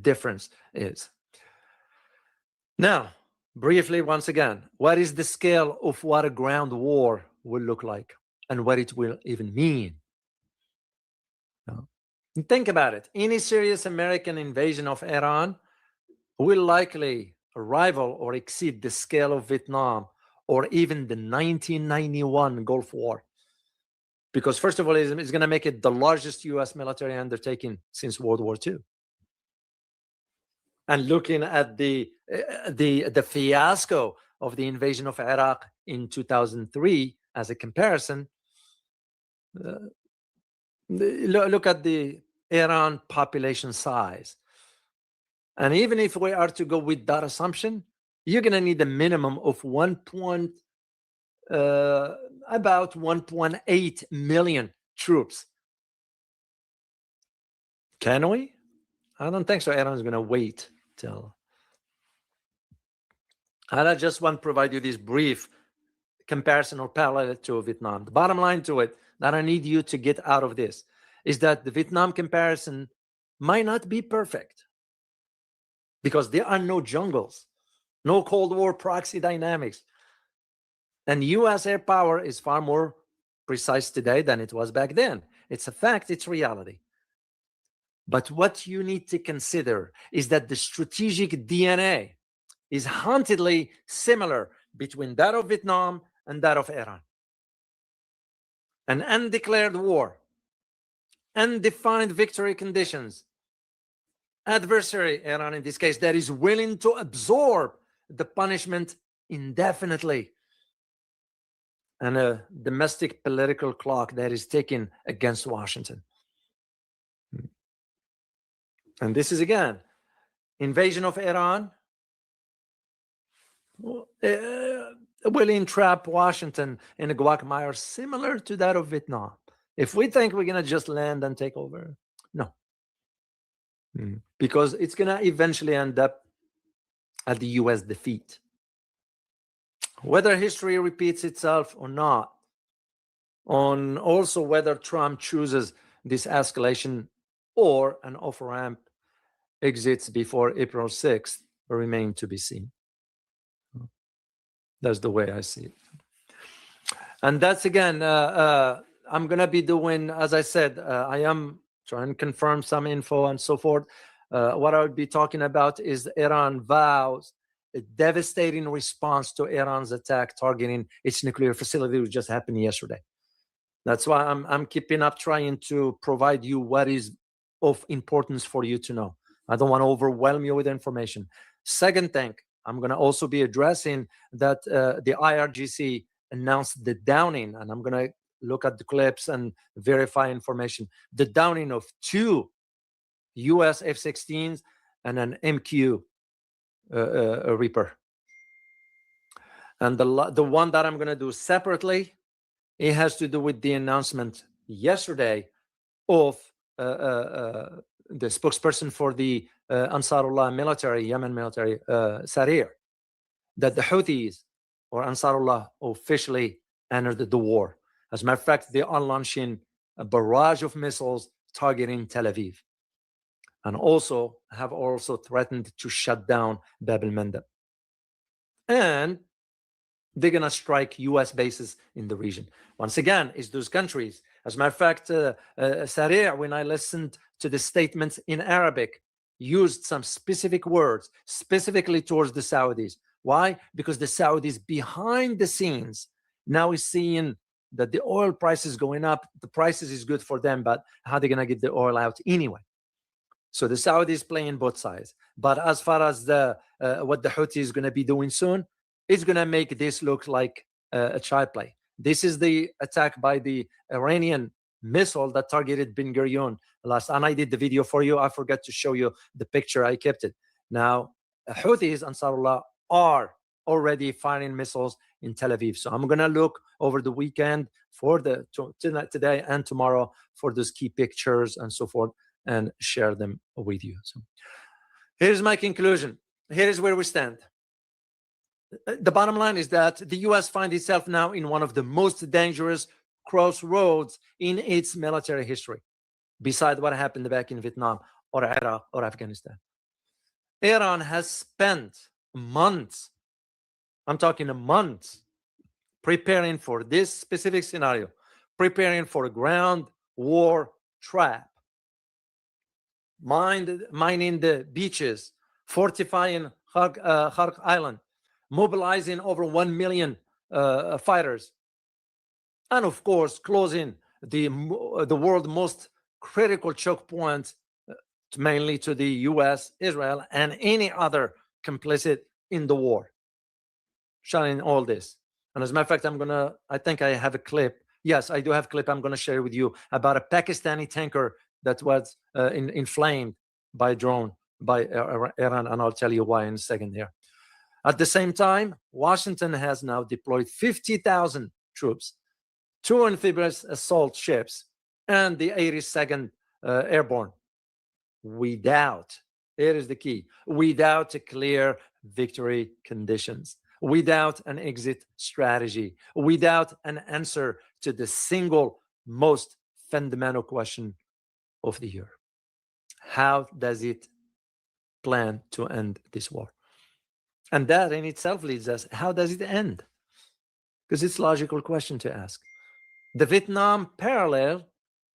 difference is. Now, briefly, once again, what is the scale of what a ground war will look like and what it will even mean? Think about it. Any serious American invasion of Iran will likely rival or exceed the scale of Vietnam or even the 1991 Gulf War. Because first of all, it's going to make it the largest U.S. military undertaking since World War II. And looking at the fiasco of the invasion of Iraq in 2003 as a comparison, look at the Iran population size. And even if we are to go with that assumption, you're going to need a minimum of 1.5 about 1.8 million troops. Can we? I don't think so. Iran is going to wait till. And I just want to provide you this brief comparison or parallel to Vietnam. The bottom line to it that I need you to get out of this is that the Vietnam comparison might not be perfect because there are no jungles, no Cold War proxy dynamics. And U.S. air power is far more precise today than it was back then. It's a fact, it's reality. But what you need to consider is that the strategic DNA is hauntedly similar between that of Vietnam and that of Iran. An undeclared war, undefined victory conditions, adversary, Iran in this case, that is willing to absorb the punishment indefinitely, and a domestic political clock that is ticking against Washington. And this is, again, invasion of Iran will entrap Washington in a quagmire similar to that of Vietnam. If we think we're going to just land and take over, no. Because it's going to eventually end up at the U.S. defeat. Whether history repeats itself or not, on also whether Trump chooses this escalation or an off-ramp exits before April 6th remain to be seen. That's the way I see it. And that's, again, I'm going to be doing, as I said, I am trying to confirm some info and so forth. What I would be talking about is Iran vows a devastating response to Iran's attack targeting its nuclear facility, which just happened yesterday. That's why I'm keeping up trying to provide you what is of importance for you to know. I don't want to overwhelm you with information. Second thing, I'm going to also be addressing that the IRGC announced the downing, and I'm going to look at the clips and verify information. The downing of 2 U.S. F-16s and an MQ Reaper. And the one that I'm going to do separately, it has to do with the announcement yesterday of the spokesperson for the Ansarullah military, Yemen military, Sarir, that the Houthis or Ansarullah officially entered the war. As a matter of fact, they are launching a barrage of missiles targeting Tel Aviv, and also have threatened to shut down Bab el-Mandeb. And they're going to strike U.S. bases in the region. Once again, it's those countries. As a matter of fact, Sarir, when I listened to the statements in Arabic, used some specific words, specifically towards the Saudis. Why? Because the Saudis behind the scenes now is seeing that the oil price is going up. The prices is good for them, but how are they going to get the oil out anyway? So the Saudis playing both sides. But as far as what the Houthi is going to be doing soon, it's going to make this look like a child play. This is the attack by the Iranian missile that targeted Ben Gurion last. And I did the video for you. I forgot to show you the picture. I kept it. Now, Houthis, Ansarullah, are already firing missiles in Tel Aviv. So I'm going to look over the weekend for today and tomorrow for those key pictures and so forth and share them with you. So here's my conclusion. Here is where we stand. The bottom line is that the U.S. finds itself now in one of the most dangerous crossroads in its military history, besides what happened back in Vietnam or Iraq or Afghanistan. Iran has spent months, I'm talking months, preparing for this specific scenario, preparing for a ground war trap, mining the beaches, fortifying Kharg Island, mobilizing over 1 million fighters, and of course closing the world's most critical choke points, mainly to the U.S., Israel, and any other complicit in the war, showing all this. And as a matter of fact, I think I have a clip. Yes, I do have a clip I'm going to share with you about a Pakistani tanker that was inflamed by drone by Iran, and I'll tell you why in a second here. At the same time, Washington has now deployed 50,000 troops, 2 amphibious assault ships, and the 82nd Airborne, without, here is the key, without a clear victory conditions, without an exit strategy, without an answer to the single most fundamental question of the year. How does it plan to end this war? And that in itself leads us, how does it end? Because it's a logical question to ask. The Vietnam parallel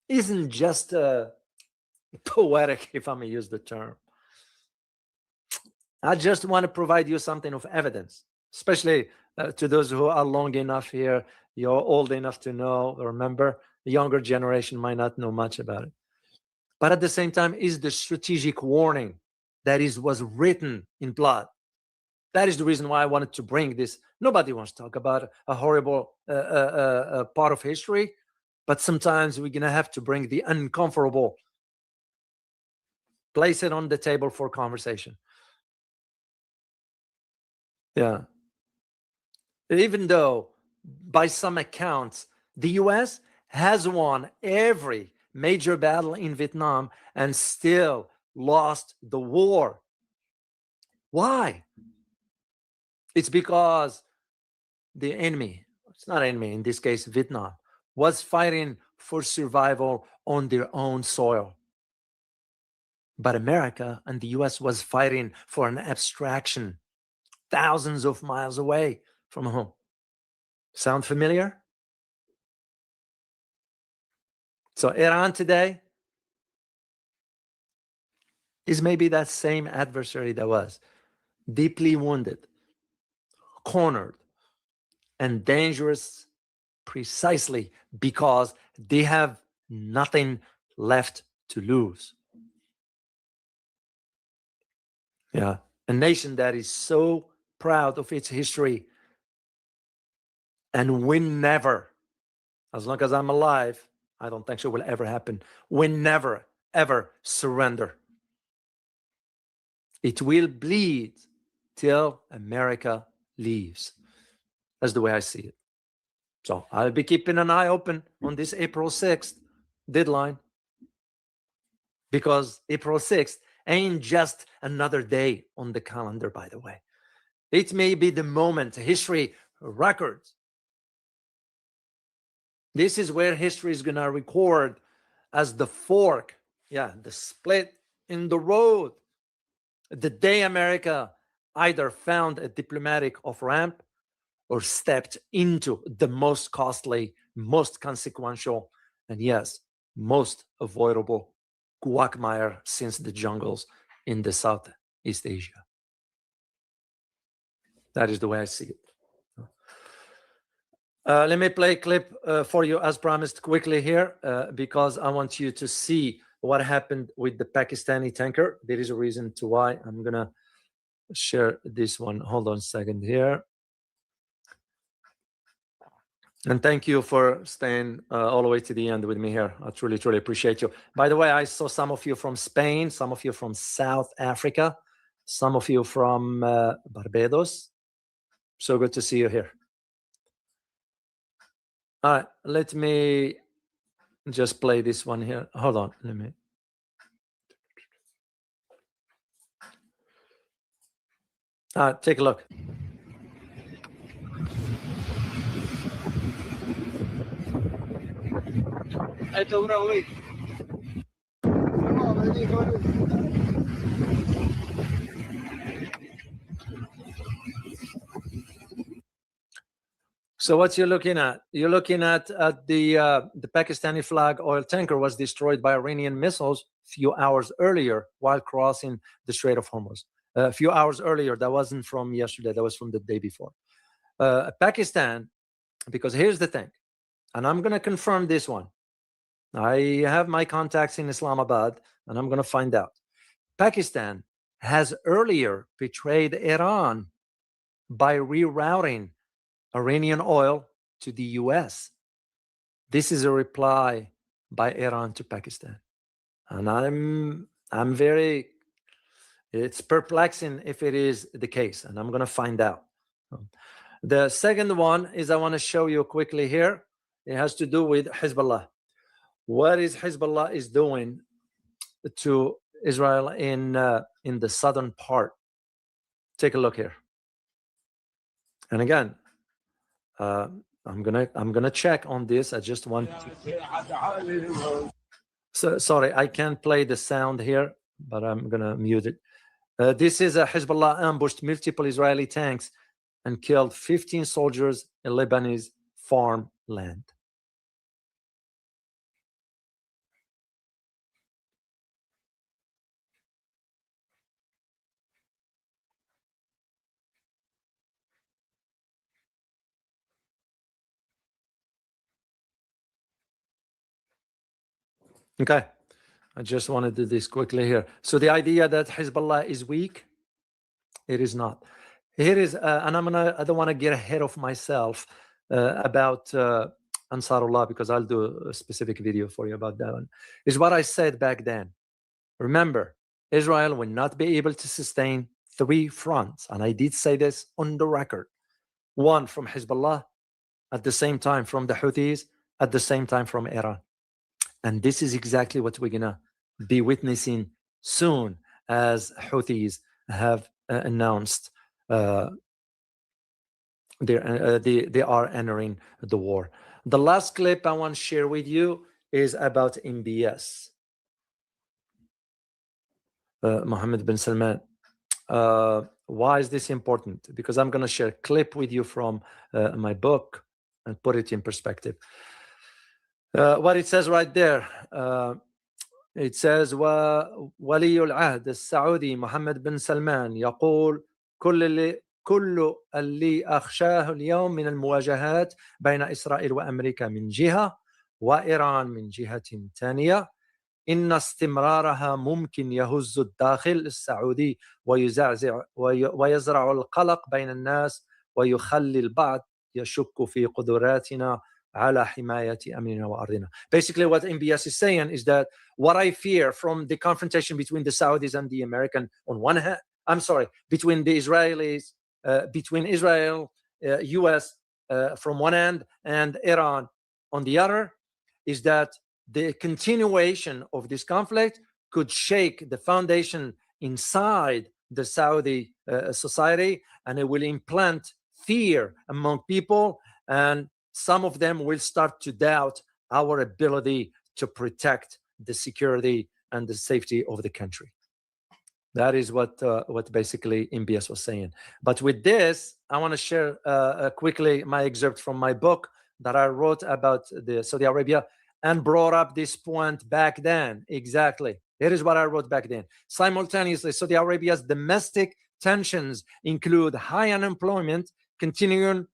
isn't just poetic, if I may use the term. I just want to provide you something of evidence, especially to those who are long enough here, you're old enough to know, remember, the younger generation might not know much about it. But at the same time, is the strategic warning that was written in blood. That is the reason why I wanted to bring this. Nobody wants to talk about a horrible part of history, but sometimes we're going to have to bring the uncomfortable, place it on the table for conversation. Yeah. Even though, by some accounts, the U.S. has won every major battle in Vietnam and still lost the war. Why? It's because the enemy, it's not enemy, in this case, Vietnam, was fighting for survival on their own soil. But America and the U.S. was fighting for an abstraction thousands of miles away from home. Sound familiar? So Iran today is maybe that same adversary that was deeply wounded, cornered, and dangerous precisely because they have nothing left to lose. Yeah, a nation that is so proud of its history and will never, as long as I'm alive, I don't think so will ever happen, will never, ever surrender. It will bleed till America leaves. That's the way I see it. So I'll be keeping an eye open on this April 6th deadline, because April 6th ain't just another day on the calendar, by the way. It may be the moment, history records. This is where history is going to record as the fork, the split in the road. The day America either found a diplomatic off-ramp or stepped into the most costly, most consequential, and yes, most avoidable quagmire since the jungles in the Southeast Asia. That is the way I see it. Let me play a clip for you as promised quickly here, because I want you to see what happened with the Pakistani tanker. There is a reason to why. I'm going to share this one. Hold on a second here. And thank you for staying all the way to the end with me here. I truly, truly appreciate you. By the way, I saw some of you from Spain, some of you from South Africa, some of you from Barbados. So good to see you here. All right, let me just play this one here. Hold on, let me. All right, take a look. So what you're looking at? You're looking at the Pakistani flag oil tanker was destroyed by Iranian missiles a few hours earlier while crossing the Strait of Hormuz. A few hours earlier, that wasn't from yesterday, that was from the day before. Pakistan, because here's the thing, and I'm going to confirm this one. I have my contacts in Islamabad, and I'm going to find out. Pakistan has earlier betrayed Iran by rerouting Iranian oil to the U.S. This is a reply by Iran to Pakistan. And I'm very It's perplexing if it is the case, and I'm going to find out. The second one is I want to show you quickly here. It has to do with Hezbollah. What is Hezbollah is doing to Israel in the southern part? Take a look here. And again, I'm gonna check on this. I just want to. So sorry, I can't play the sound here, but I'm gonna mute it. This is a Hezbollah ambushed multiple Israeli tanks and killed 15 soldiers in Lebanese farmland. Okay, I just want to do this quickly here. So the idea that Hezbollah is weak, it is not. Here is, and I don't want to get ahead of myself about Ansarullah, because I'll do a specific video for you about that one. Is what I said back then. Remember, Israel will not be able to sustain 3 fronts, and I did say this on the record. One from Hezbollah, at the same time from the Houthis, at the same time from Iran. And this is exactly what we're gonna be witnessing soon, as Houthis have announced they are entering the war. The last clip I want to share with you is about MBS. Mohammed bin Salman. Why is this important? Because I'm going to share a clip with you from my book and put it in perspective. What it says right there, it says ولي العهد السعودي محمد بن سلمان يقول كل اللي أخشاه اليوم من المواجهات بين إسرائيل وأمريكا من جهة وإيران من جهة ثانية إن استمرارها ممكن يهز الداخل السعودي ويزرع القلق بين الناس ويخلي البعض يشك في قدراتنا على حماية أمننا وأرضنا. Basically, what MBS is saying is that what I fear from the confrontation between the Saudis and the American on one hand, between the Israelis, between Israel, U.S. From one end and Iran on the other, is that the continuation of this conflict could shake the foundation inside the Saudi society, and it will implant fear among people, and some of them will start to doubt our ability to protect the security and the safety of the country. That is what basically MBS was saying. But with this, I want to share quickly my excerpt from my book that I wrote about the Saudi Arabia and brought up this point back then. Exactly. Here is what I wrote back then. Simultaneously, Saudi Arabia's domestic tensions include high unemployment, continuing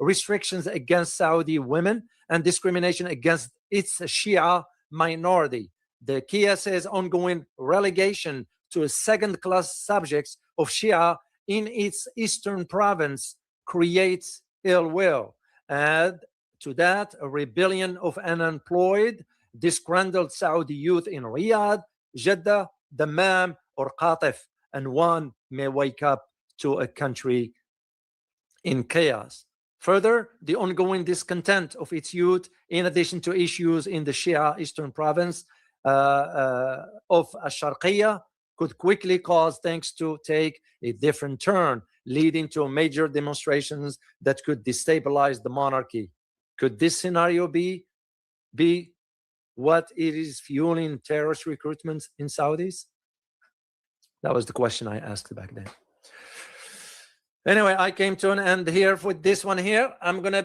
restrictions against Saudi women, and discrimination against its Shia minority. The KSA's ongoing relegation to second-class subjects of Shia in its eastern province creates ill will. Add to that a rebellion of unemployed, disgruntled Saudi youth in Riyadh, Jeddah, Dammam, or Qatif, and one may wake up to a country in chaos. Further, the ongoing discontent of its youth, in addition to issues in the Shia eastern province of Ash-Sharqiyya, could quickly cause things to take a different turn, leading to major demonstrations that could destabilize the monarchy. Could this scenario be what it is fueling terrorist recruitment in Saudis? That was the question I asked back then. Anyway, I came to an end here with this one here. I'm going to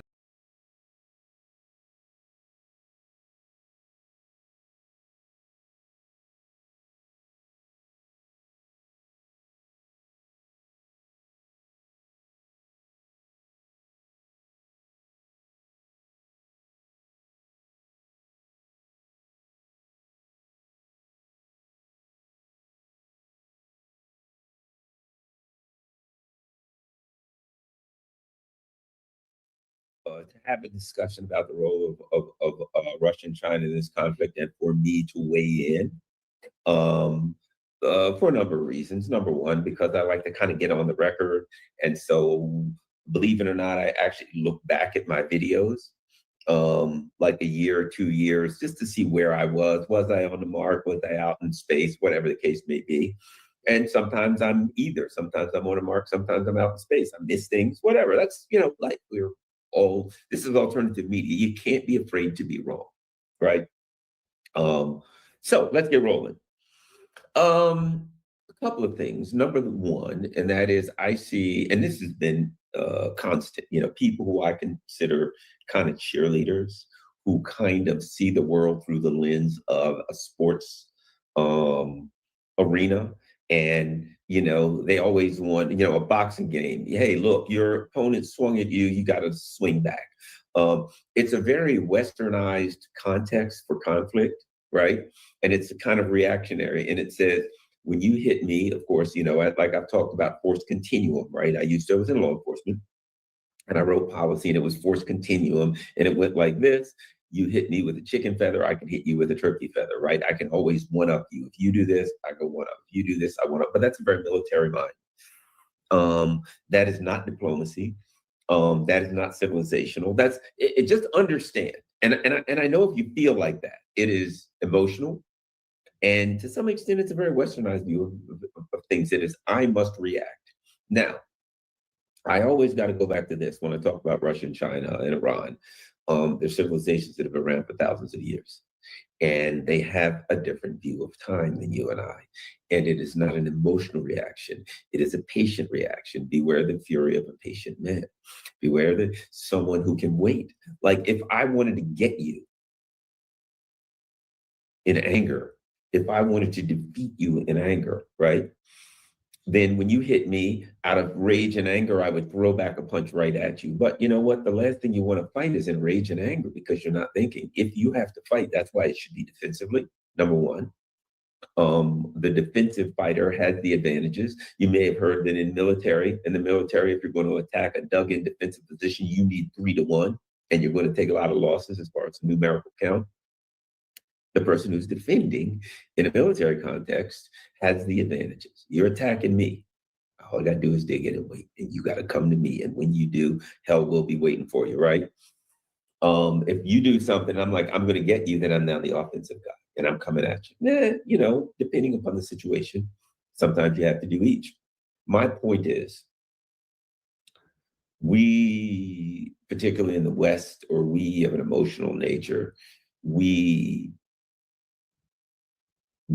to have a discussion about the role of Russia and China in this conflict, and for me to weigh in. for a number of reasons. Number one, because I like to kind of get on the record. And so, believe it or not, I actually look back at my videos like a year or 2 years just to see where I was. Was I on the mark? Was I out in space? Whatever the case may be. And sometimes I'm either. Sometimes I'm on the mark. Sometimes I'm out in space. I miss things, whatever. That's, like this is alternative media. You can't be afraid to be wrong, right? So let's get rolling. A couple of things. Number one, and that is I see, and this has been constant, people who I consider kind of cheerleaders who kind of see the world through the lens of a sports arena. And, they always want, a boxing game. Hey, look, your opponent swung at you, you got to swing back. It's a very westernized context for conflict, right? And it's kind of reactionary. And it says, when you hit me, of course, like I've talked about force continuum, right? I was in law enforcement and I wrote policy and it was force continuum. And it went like this. You hit me with a chicken feather, I can hit you with a turkey feather, right? I can always one up you. If you do this, I go one up. If you do this, I one up. But that's a very military mind. That is not diplomacy. That is not civilizational. That's it. Just understand. And I know if you feel like that, it is emotional. And to some extent, it's a very westernized view of things. It is, I must react. Now, I always got to go back to this when I talk about Russia and China and Iran. They're civilizations that have been around for thousands of years. And they have a different view of time than you and I. And it is not an emotional reaction. It is a patient reaction. Beware the fury of a patient man. Beware someone who can wait. Like if I wanted to get you in anger, if I wanted to defeat you in anger, right? Then when you hit me out of rage and anger, I would throw back a punch right at you. But you know what? The last thing you want to fight is in rage and anger because you're not thinking. If you have to fight, that's why it should be defensively, number one. The defensive fighter has the advantages. You may have heard that in the military, if you're going to attack a dug-in defensive position, you need 3-1, and you're going to take a lot of losses as far as the numerical count. The person who's defending in a military context has the advantages. You're attacking me. All I got to do is dig in and wait. And you got to come to me. And when you do, hell will be waiting for you, right? If you do something, I'm like, I'm going to get you, then I'm now the offensive guy. And I'm coming at you. Depending upon the situation, sometimes you have to do each. My point is, we, particularly in the West, or we of an emotional nature, we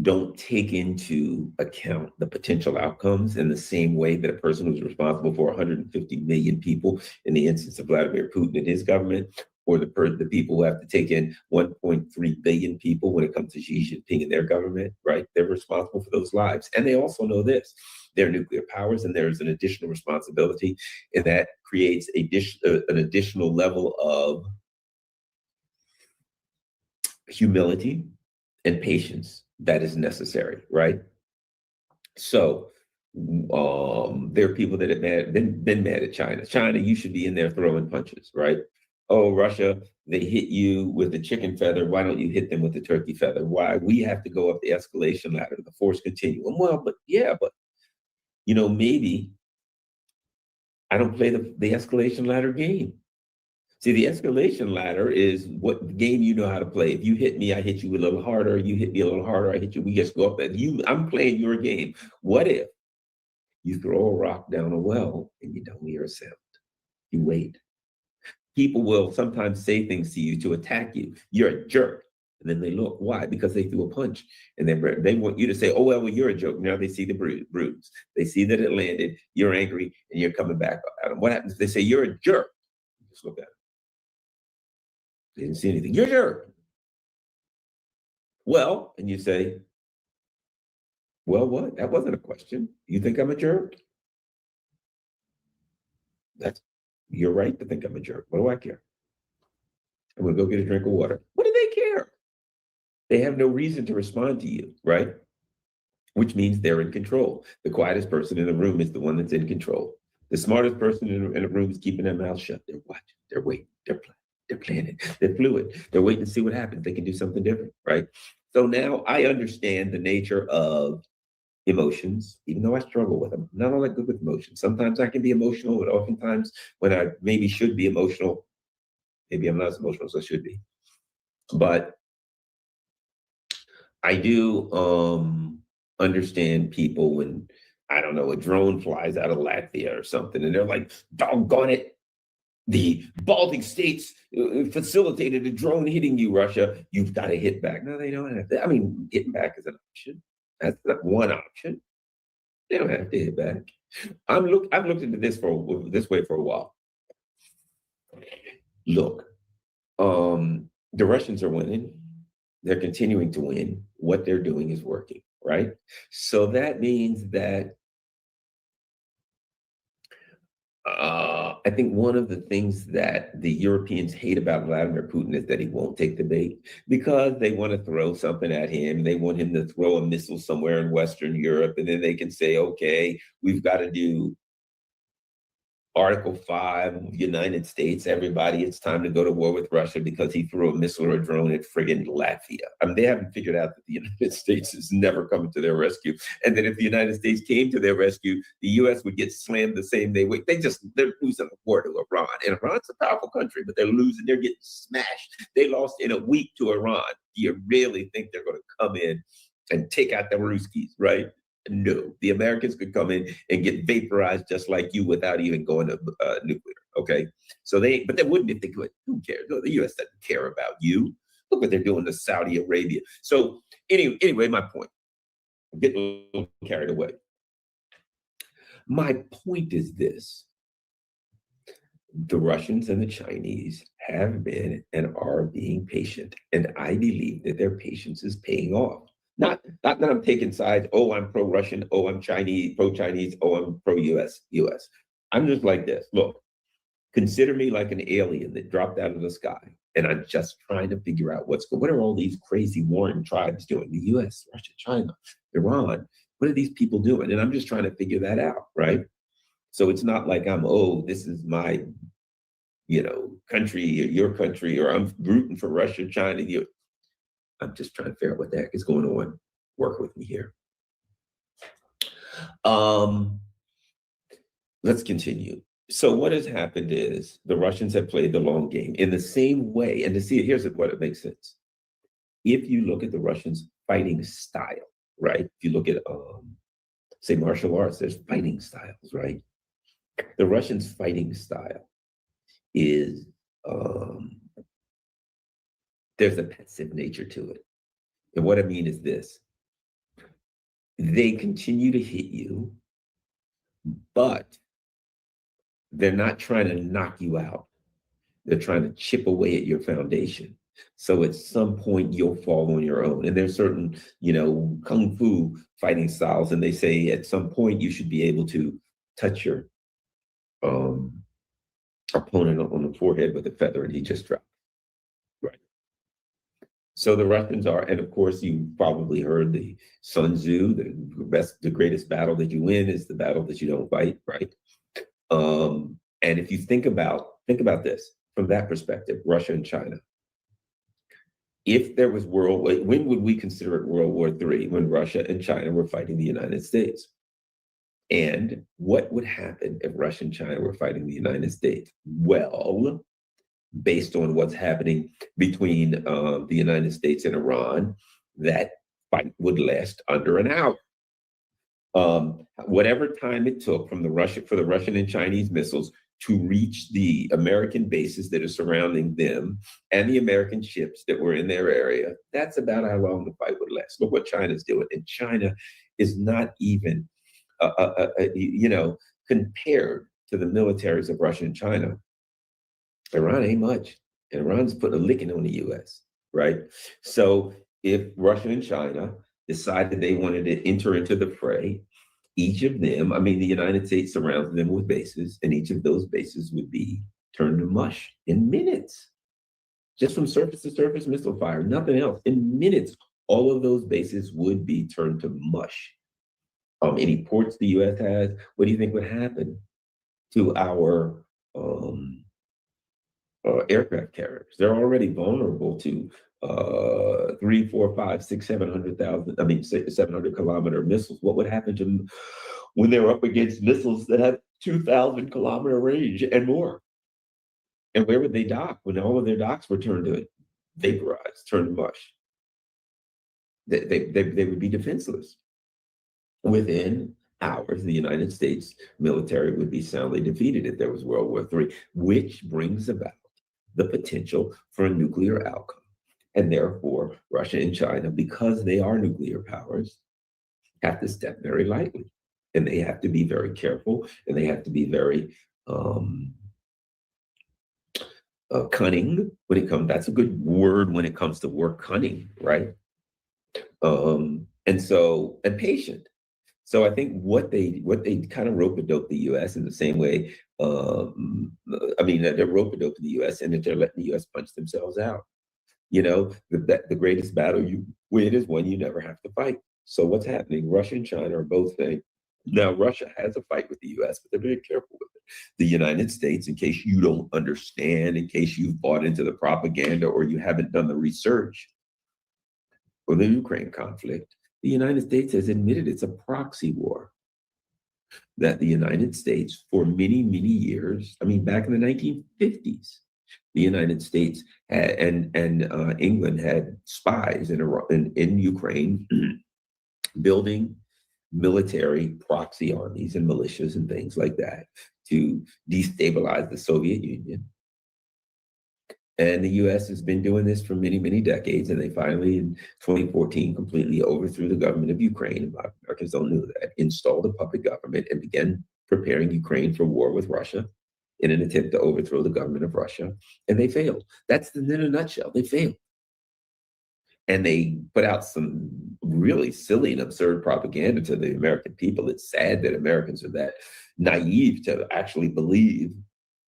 don't take into account the potential outcomes in the same way that a person who's responsible for 150 million people in the instance of Vladimir Putin and his government, or the people who have to take in 1.3 billion people when it comes to Xi Jinping and their government, right? They're responsible for those lives. And they also know this, they're nuclear powers, and there's an additional responsibility, and that creates an additional level of humility and patience that is necessary, right? So there are people that have been mad at China. China, you should be in there throwing punches, right? Oh, Russia, they hit you with the chicken feather. Why don't you hit them with the turkey feather? Why? We have to go up the escalation ladder, the force continuum. Well, but maybe I don't play the escalation ladder game. See, the escalation ladder is what game you know how to play. If you hit me, I hit you a little harder. You hit me a little harder, I hit you. We just go up that. I'm playing your game. What if you throw a rock down a well and you don't hear a sound? You wait. People will sometimes say things to you to attack you. You're a jerk. And then they look. Why? Because they threw a punch. And then they want you to say, oh, well, you're a joke. Now they see the bruise. They see that it landed. You're angry and you're coming back at them. What happens? They say, you're a jerk. Just look at them. They didn't see anything. You're a jerk. Well, and you say, well, what? That wasn't a question. You think I'm a jerk? You're right to think I'm a jerk. What do I care? I'm going to go get a drink of water. What do they care? They have no reason to respond to you, right? Which means they're in control. The quietest person in the room is the one that's in control. The smartest person in the room is keeping their mouth shut. They're watching. They're waiting. They're planning. They're fluid. They're waiting to see what happens. They can do something different, right? So now I understand the nature of emotions, even though I struggle with them. I'm not all that good with emotions. Sometimes I can be emotional, but oftentimes when I maybe should be emotional, maybe I'm not as emotional as I should be. But I do understand people when, I don't know, a drone flies out of Latvia or something, and they're like, doggone it, the Baltic states facilitated a drone hitting you, Russia. You've got to hit back. No, they don't have to. I mean, hitting back is an option. That's not one option. They don't have to hit back. I've looked into this way for a while. Look, the Russians are winning. They're continuing to win. What they're doing is working, right? So that means that I think one of the things that the Europeans hate about Vladimir Putin is that he won't take the bait, because they want to throw something at him. They want him to throw a missile somewhere in Western Europe, and then they can say, okay, we've got to do Article 5, United States, everybody, it's time to go to war with Russia because he threw a missile or a drone at friggin' Latvia. I mean, they haven't figured out that the United States is never coming to their rescue. And that if the United States came to their rescue, the US would get slammed the same day. They're losing a war to Iran. And Iran's a powerful country, but they're getting smashed. They lost in a week to Iran. Do you really think they're going to come in and take out the Ruskies, right? No, the Americans could come in and get vaporized just like you without even going to nuclear. Okay, but they wouldn't if they could. Who cares? No, the U.S. doesn't care about you. Look what they're doing to Saudi Arabia. So anyway, my point. I'm getting a little carried away. My point is this: the Russians and the Chinese have been and are being patient, and I believe that their patience is paying off. Not that I'm taking sides. Oh, I'm pro-Russian. Oh, I'm Chinese, pro-Chinese. Oh, I'm pro-US. I'm just like this. Look, consider me like an alien that dropped out of the sky, and I'm just trying to figure out what are all these crazy warring tribes doing? The US, Russia, China, Iran. What are these people doing? And I'm just trying to figure that out, right? So it's not like this is my, country or your country, or I'm rooting for Russia, China. I'm just trying to figure out what the heck is going on. Work with me here. Let's continue. So what has happened is the Russians have played the long game in the same way. And here's what it makes sense. If you look at the Russians' fighting style, right? If you look at, say, martial arts, there's fighting styles, right? The Russians' fighting style is, there's a passive nature to it. And what I mean is this: they continue to hit you, but they're not trying to knock you out. They're trying to chip away at your foundation. So at some point you'll fall on your own. And there's certain, kung fu fighting styles, and they say at some point you should be able to touch your opponent on the forehead with a feather, and he just dropped. Right. So the Russians are, and of course you probably heard the Sun Tzu, the greatest battle that you win is the battle that you don't fight, right? And if you think about this from that perspective, Russia and China. If there was when would we consider it World War III? When Russia and China were fighting the United States. And what would happen if Russia and China were fighting the United States? Well, based on what's happening between the United States and Iran, that fight would last under an hour. Whatever time it took for the Russian and Chinese missiles to reach the American bases that are surrounding them and the American ships that were in their area, that's about how long the fight would last. Look what China's doing. And China is not even, compared to the militaries of Russia and China. Iran ain't much. And Iran's putting a licking on the US, right? So if Russia and China decided they wanted to enter into the fray, each of them, the United States surrounds them with bases, and each of those bases would be turned to mush in minutes. Just from surface to surface missile fire, nothing else. In minutes, all of those bases would be turned to mush. Any ports the US has, what do you think would happen to our aircraft carriers? They're already vulnerable to 3, 4, 5, 6, 700,000, 700-kilometer missiles. What would happen to them when they're up against missiles that have 2,000-kilometer range and more? And where would they dock when all of their docks were turned to vaporized, turned to mush? They would be defenseless. Within hours, the United States military would be soundly defeated if there was World War III, which brings about the potential for a nuclear outcome. And therefore, Russia and China, because they are nuclear powers, have to step very lightly. And they have to be very careful, and they have to be very cunning when it comes. That's a good word when it comes to work, cunning, right? And patient. So I think what they kind of rope-a-dope the U.S. in the same way. They're rope-a-doping the U.S. and that they're letting the U.S. punch themselves out. The greatest battle you win is one you never have to fight. So what's happening? Russia and China are both saying, now Russia has a fight with the U.S., but they're very careful with it. The United States, in case you don't understand, in case you've bought into the propaganda or you haven't done the research for the Ukraine conflict, the United States has admitted it's a proxy war. That the United States, for many, many years, back in the 1950s, the United States had, and England had spies in Ukraine building military proxy armies and militias and things like that to destabilize the Soviet Union. And the U.S. has been doing this for many, many decades, and they finally, in 2014, completely overthrew the government of Ukraine. Americans don't know that. Installed a puppet government and began preparing Ukraine for war with Russia in an attempt to overthrow the government of Russia, and they failed. That's in a nutshell. They failed. And they put out some really silly and absurd propaganda to the American people. It's sad that Americans are that naive to actually believe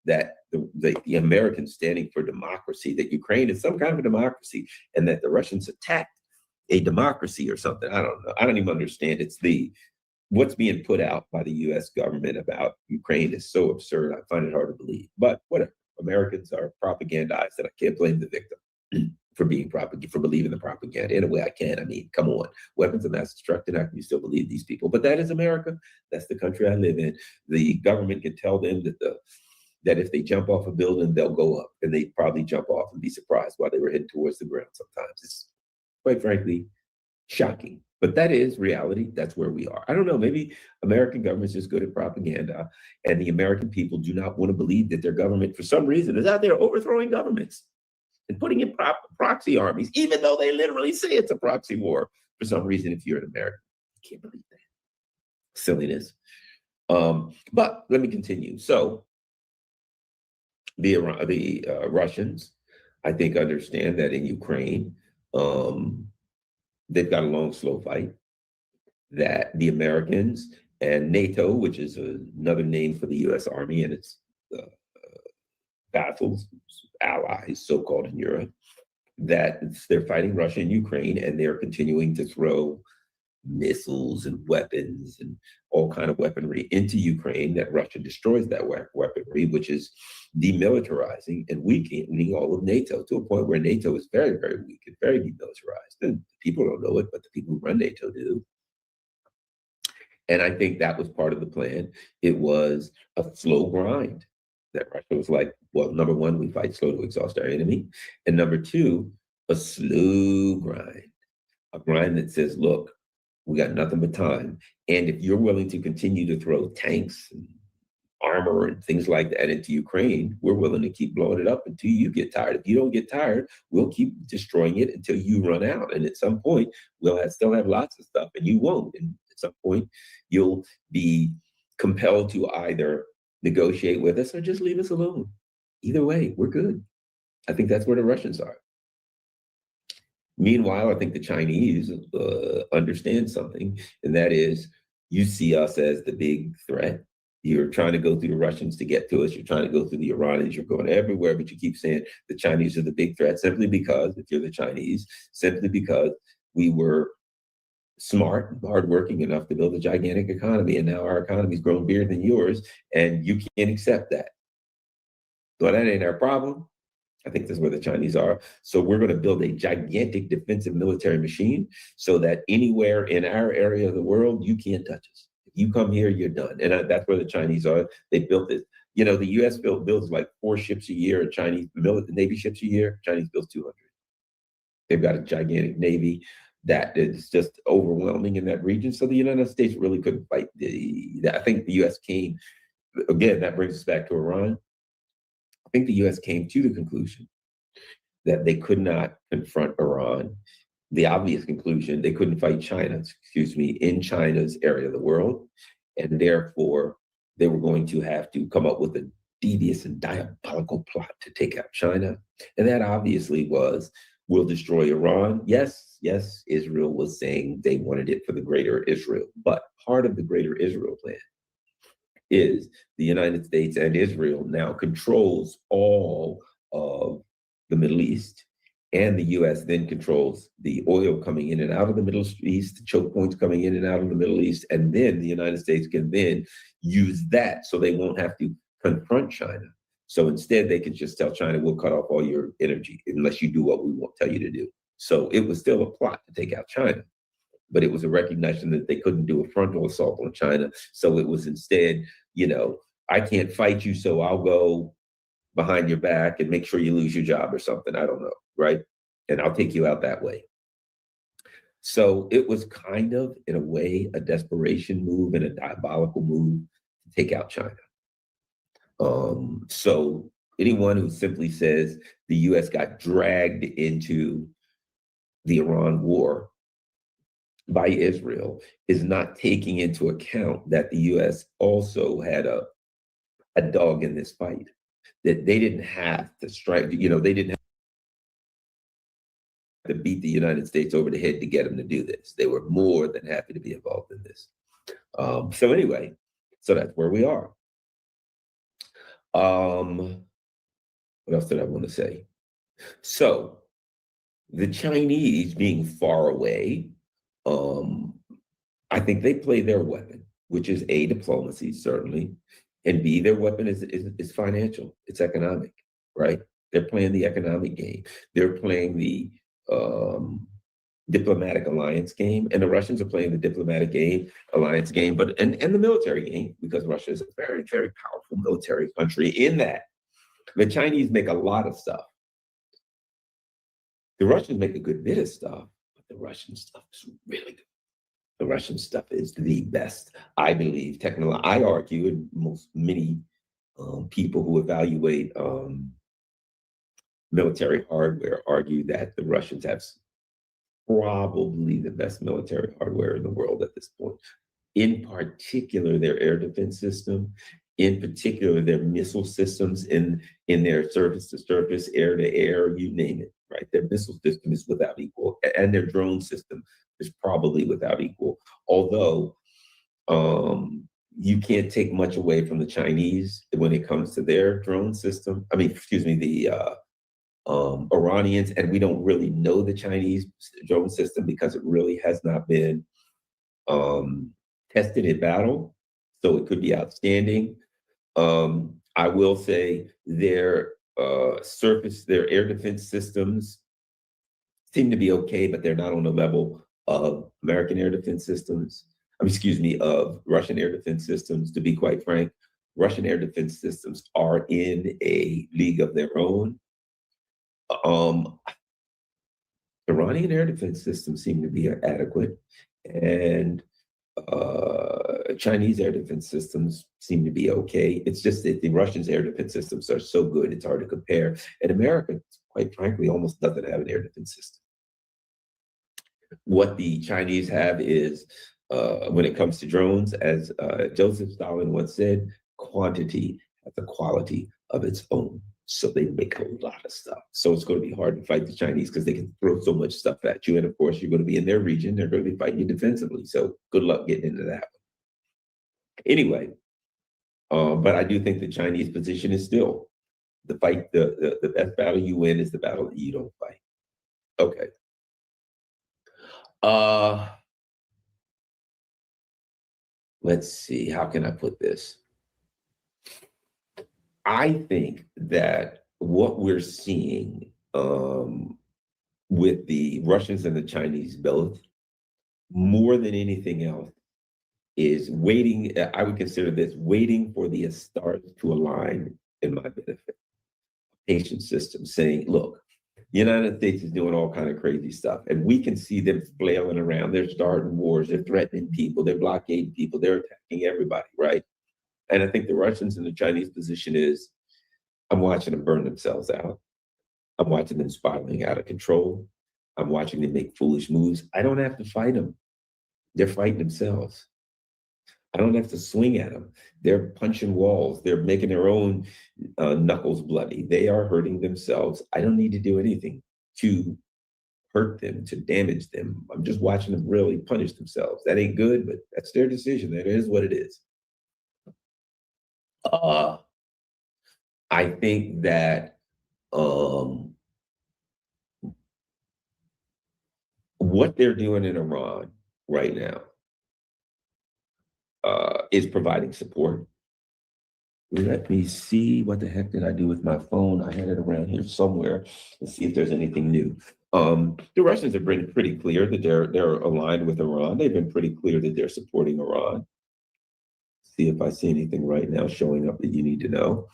that the Americans standing for democracy, that Ukraine is some kind of a democracy, and that the Russians attacked a democracy or something. I don't know. I don't even understand. It's what's being put out by the U.S. government about Ukraine is so absurd. I find it hard to believe. But whatever. Americans are propagandized, and I can't blame the victim for believing the propaganda. In a way, I can. Come on. Weapons of mass destruction, how can you still believe these people? But that is America. That's the country I live in. The government can tell them that if they jump off a building, they'll go up, and they probably jump off and be surprised while they were heading towards the ground sometimes. It's, quite frankly, shocking. But that is reality. That's where we are. I don't know. Maybe American government's just good at propaganda, and the American people do not want to believe that their government, for some reason, is out there overthrowing governments and putting in proxy armies, even though they literally say it's a proxy war. For some reason, if you're an American, you can't believe that. Silliness. But let me continue. So the Russians, I think, understand that in Ukraine, they've got a long, slow fight, that the Americans and NATO, which is another name for the U.S. Army and its battles, allies, so-called in Europe, that they're fighting Russia and Ukraine, and they're continuing to throw missiles and weapons and all kind of weaponry into Ukraine, that Russia destroys that weaponry, which is demilitarizing and weakening all of NATO to a point where NATO is very, very weak and very demilitarized. And people don't know it, but the people who run NATO do. And I think that was part of the plan. It was a slow grind that Russia was like, well, number one, we fight slow to exhaust our enemy. And number two, a slow grind, a grind that says, look, we got nothing but time. And if you're willing to continue to throw tanks and armor and things like that into Ukraine, we're willing to keep blowing it up until you get tired. If you don't get tired, we'll keep destroying it until you run out. And at some point, we'll still have lots of stuff, and you won't. And at some point, you'll be compelled to either negotiate with us or just leave us alone. Either way, we're good. I think that's where the Russians are. Meanwhile, I think the Chinese understand something, and that is, you see us as the big threat. You're trying to go through the Russians to get to us. You're trying to go through the Iranians. You're going everywhere, but you keep saying the Chinese are the big threat simply because, if you're the Chinese, simply because we were smart and hardworking enough to build a gigantic economy, and now our economy's grown bigger than yours, and you can't accept that. So that ain't our problem. I think that's where the Chinese are. So we're going to build a gigantic defensive military machine so that anywhere in our area of the world, you can't touch us. If you come here, you're done. And that's where the Chinese are. They built this. You know, the U.S. builds like 4 ships a year, and Chinese Navy ships a year. Chinese builds 200. They've got a gigantic Navy that is just overwhelming in that region. So the United States really couldn't fight. I think the U.S. came, again, that brings us back to Iran. I think the U.S. came to the conclusion that they could not confront Iran. The obvious conclusion, they couldn't fight China, in China's area of the world. And therefore, they were going to have to come up with a devious and diabolical plot to take out China. And that obviously was, we'll destroy Iran. Yes, Israel was saying they wanted it for the greater Israel. But part of the greater Israel plan is the United States and Israel now controls all of the Middle East, and the U.S. then controls the oil coming in and out of the Middle East, the choke points coming in and out of the Middle East, and then the United States can then use that so they won't have to confront China. So instead, they can just tell China, we'll cut off all your energy unless you do what we won't tell you to do. So it was still a plot to take out China, but it was a recognition that they couldn't do a frontal assault on China. So it was instead, I can't fight you, so I'll go behind your back and make sure you lose your job or something. I don't know, right? And I'll take you out that way. So it was kind of, in a way, a desperation move and a diabolical move to take out China. So anyone who simply says the U.S. got dragged into the Iran war by Israel is not taking into account that the U.S. also had a dog in this fight, that they didn't have to strike, they didn't have to beat the United States over the head to get them to do this. They were more than happy to be involved in this. So anyway, so that's where we are. What else did I want to say? So the Chinese being far away, I think they play their weapon, which is A, diplomacy, certainly, and B, their weapon is financial, it's economic, right? They're playing the economic game. They're playing the diplomatic alliance game, and the Russians are playing the diplomatic alliance game, and the military game, because Russia is a very, very powerful military country in that the Chinese make a lot of stuff. The Russians make a good bit of stuff, but the Russian stuff is really good. The Russian stuff is the best, I believe. I argue, and many people who evaluate military hardware argue that the Russians have probably the best military hardware in the world at this point. In particular, their air defense system, in particular, their missile systems in their surface-to-surface, air-to-air, you name it, right? Their missile system is without equal, and their drone system is probably without equal. Although you can't take much away from the Chinese when it comes to their drone system. The Iranians, and we don't really know the Chinese drone system because it really has not been tested in battle. So it could be outstanding. I will say their air defense systems seem to be okay, but they're not on the level of American air defense systems. Of Russian air defense systems, to be quite frank. Russian air defense systems are in a league of their own. Iranian air defense systems seem to be adequate, and Chinese air defense systems seem to be okay. It's just that the Russians' air defense systems are so good, it's hard to compare. And America, quite frankly, almost doesn't have an air defense system. What the Chinese have is, when it comes to drones, as Joseph Stalin once said, quantity has a quality of its own. So they make a lot of stuff. So it's going to be hard to fight the Chinese because they can throw so much stuff at you. And of course, you're going to be in their region. They're going to be fighting you defensively. So good luck getting into that one. Anyway, but I do think the Chinese position is still the fight. The best battle you win is the battle that you don't fight. Okay. Let's see. How can I put this? I think that what we're seeing with the Russians and the Chinese both, more than anything else, is waiting. I would consider this waiting for the stars to align in my benefit. Patient system saying, look, the United States is doing all kind of crazy stuff, and we can see them flailing around. They're starting wars, they're threatening people, they're blockading people, they're attacking everybody, right? And I think the Russians and the Chinese position is, I'm watching them burn themselves out. I'm watching them spiraling out of control. I'm watching them make foolish moves. I don't have to fight them. They're fighting themselves. I don't have to swing at them. They're punching walls. They're making their own knuckles bloody. They are hurting themselves. I don't need to do anything to hurt them, to damage them. I'm just watching them really punish themselves. That ain't good, but that's their decision. That is what it is. I think that what they're doing in Iran right now is providing support. Let me see, what the heck did I do with my phone? I had it around here somewhere. Let's see if there's anything new. The Russians have been pretty clear that they're aligned with Iran. They've been pretty clear that they're supporting Iran. See if I see anything right now showing up that you need to know.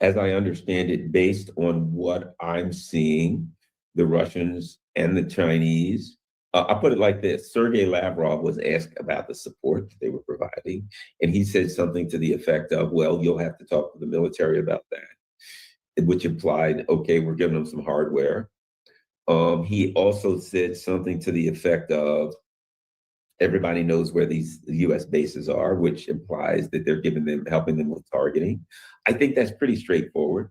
As I understand it, based on what I'm seeing, the Russians and the Chinese, I'll put it like this. Sergei Lavrov was asked about the support that they were providing, and he said something to the effect of, well, you'll have to talk to the military about that, which implied, okay, we're giving them some hardware. He also said something to the effect of, everybody knows where these U.S. bases are, which implies that they're helping them with targeting. I think that's pretty straightforward.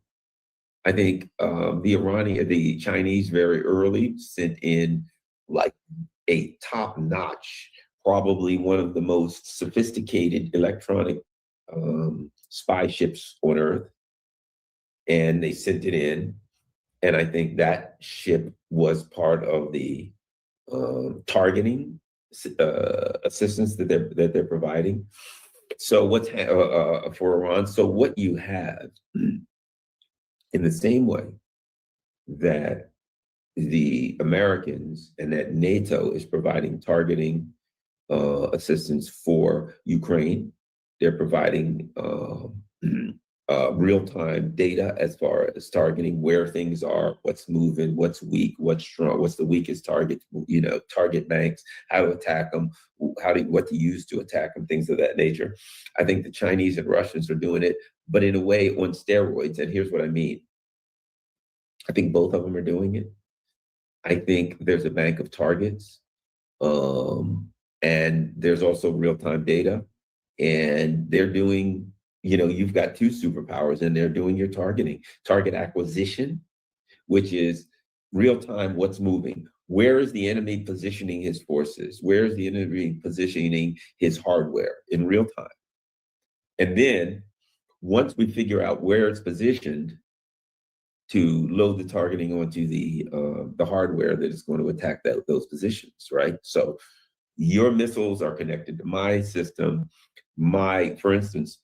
I think the Chinese very early sent in like a top-notch, probably one of the most sophisticated electronic spy ships on Earth, and they sent it in. And I think that ship was part of the targeting assistance that they're providing. So what's for Iran? So what you have, in the same way that the Americans and that NATO is providing targeting assistance for Ukraine, they're providing real-time data as far as targeting where things are, what's moving, what's weak, what's strong, what's the weakest target, target banks, how to attack them, what to use to attack them, things of that nature. I think the Chinese and Russians are doing it, but in a way on steroids. And here's what I mean. I think both of them are doing it. I think there's a bank of targets, and there's also real-time data, and they're doing, you've got two superpowers and they're doing your target acquisition, which is real-time, what's moving. Where is the enemy positioning his forces? Where is the enemy positioning his hardware in real time? And then once we figure out where it's positioned, to load the targeting onto the hardware that is going to attack those positions, right? So your missiles are connected to my system. For instance,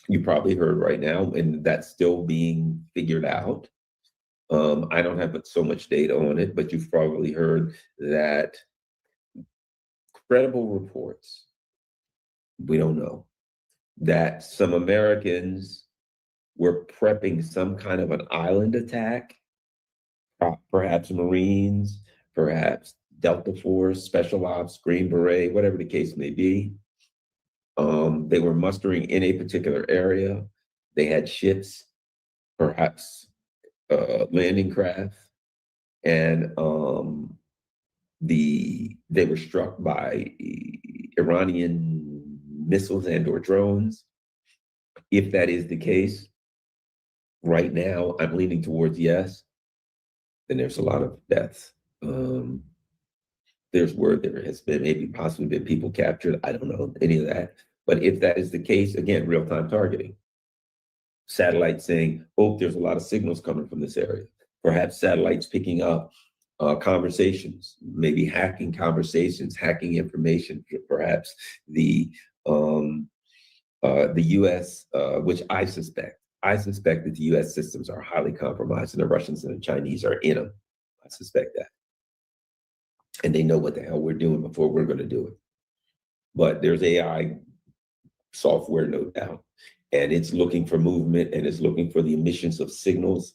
you probably heard right now, and that's still being figured out. I don't have so much data on it, but you've probably heard that credible reports, we don't know, that some Americans were prepping some kind of an island attack, perhaps Marines, perhaps Delta Force, Special Ops, Green Beret, whatever the case may be. They were mustering in a particular area. They had ships, perhaps landing craft, and they were struck by Iranian missiles and/or drones. If that is the case, right now, I'm leaning towards yes. Then there's a lot of deaths. There's word there has been possibly been people captured. I don't know any of that. But if that is the case, again, real-time targeting. Satellites saying, oh, there's a lot of signals coming from this area. Perhaps satellites picking up conversations, maybe hacking conversations, hacking information. Perhaps the U.S., which I suspect, I suspect that the U.S. systems are highly compromised and the Russians and the Chinese are in them. I suspect that. And they know what the hell we're doing before we're going to do it. But there's AI software, no doubt, and it's looking for movement and it's looking for the emissions of signals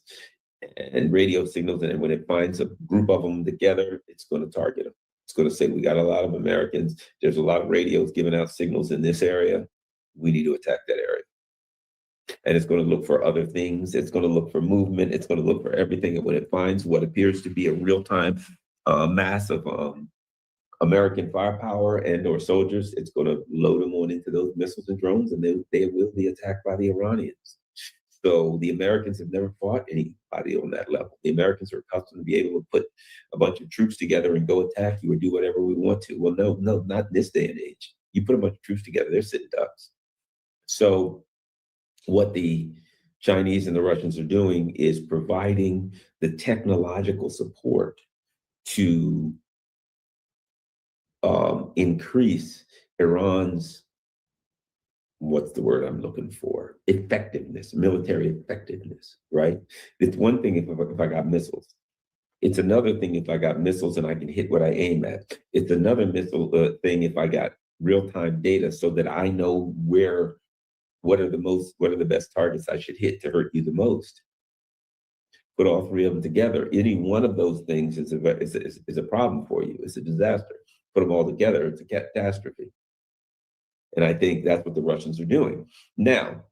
and radio signals. And when it finds a group of them together, it's going to target them. It's going to say, we got a lot of Americans. There's a lot of radios giving out signals in this area. We need to attack that area. And it's going to look for other things. It's going to look for movement. It's going to look for everything. And when it finds what appears to be a real-time mass of American firepower and or soldiers, it's going to load them on into those missiles and drones, and then they will be attacked by the Iranians. So the Americans have never fought anybody on that level. The Americans are accustomed to be able to put a bunch of troops together and go attack you or do whatever we want to. Well, no, not in this day and age. You put a bunch of troops together, they're sitting ducks. So what the Chinese and the Russians are doing is providing the technological support to increase Iran's, what's the word I'm looking for? Effectiveness, military effectiveness, right? It's one thing if I got missiles. It's another thing if I got missiles and I can hit what I aim at. It's another missile thing if I got real-time data so that I know what are the best targets I should hit to hurt you the most. Put all three of them together. Any one of those things is a problem for you. It's a disaster. Put them all together, it's a catastrophe. And I think that's what the Russians are doing. Now,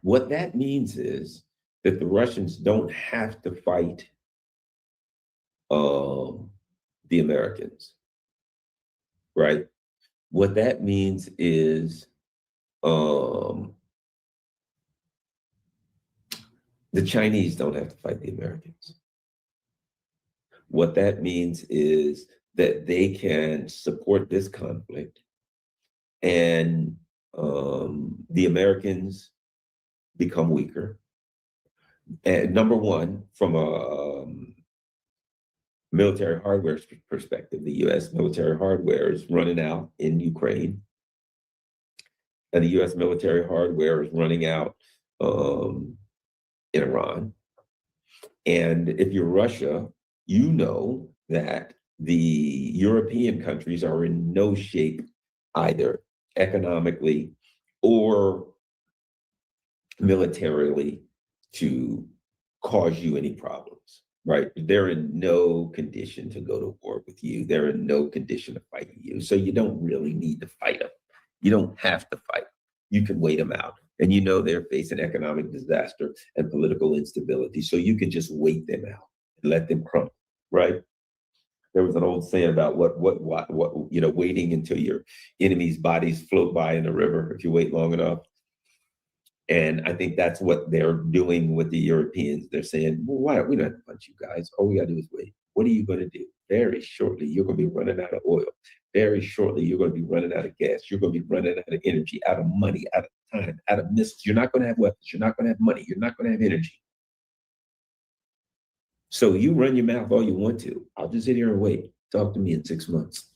what that means is that the Russians don't have to fight the Americans, right? What that means is the Chinese don't have to fight the Americans. What that means is that they can support this conflict and the Americans become weaker. And number one, from a military hardware perspective, the U.S. military hardware is running out in Ukraine. And the U.S. military hardware is running out in Iran. And if you're Russia, you know that the European countries are in no shape either economically or militarily to cause you any problems, right? They're in no condition to go to war with you. They're in no condition to fight you. So you don't really need to fight them. You don't have to fight. You can wait them out. And you know they're facing economic disaster and political instability. So you can just wait them out and let them crumble, right? There was an old saying about what waiting until your enemy's bodies float by in the river if you wait long enough. And I think that's what they're doing with the Europeans. They're saying, well, why we don't have to punch you guys. All we gotta do is wait. What are you gonna do? Very shortly, you're gonna be running out of oil. Very shortly, you're gonna be running out of gas. You're gonna be running out of energy, out of money, out of time, out of missiles. You're not gonna have weapons. You're not gonna have money. You're not gonna have energy. So you run your mouth all you want to. I'll just sit here and wait. Talk to me in 6 months.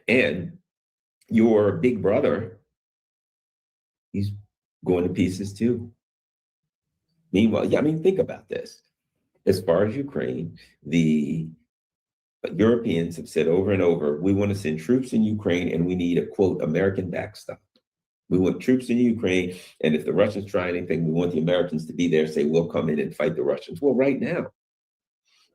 And your big brother, he's going to pieces too. Meanwhile, think about this. As far as Ukraine, the Europeans have said over and over, we want to send troops in Ukraine and we need a, quote, American backstop. We want troops in Ukraine, and if the Russians try anything, we want the Americans to be there, say, we'll come in and fight the Russians. Well, right now,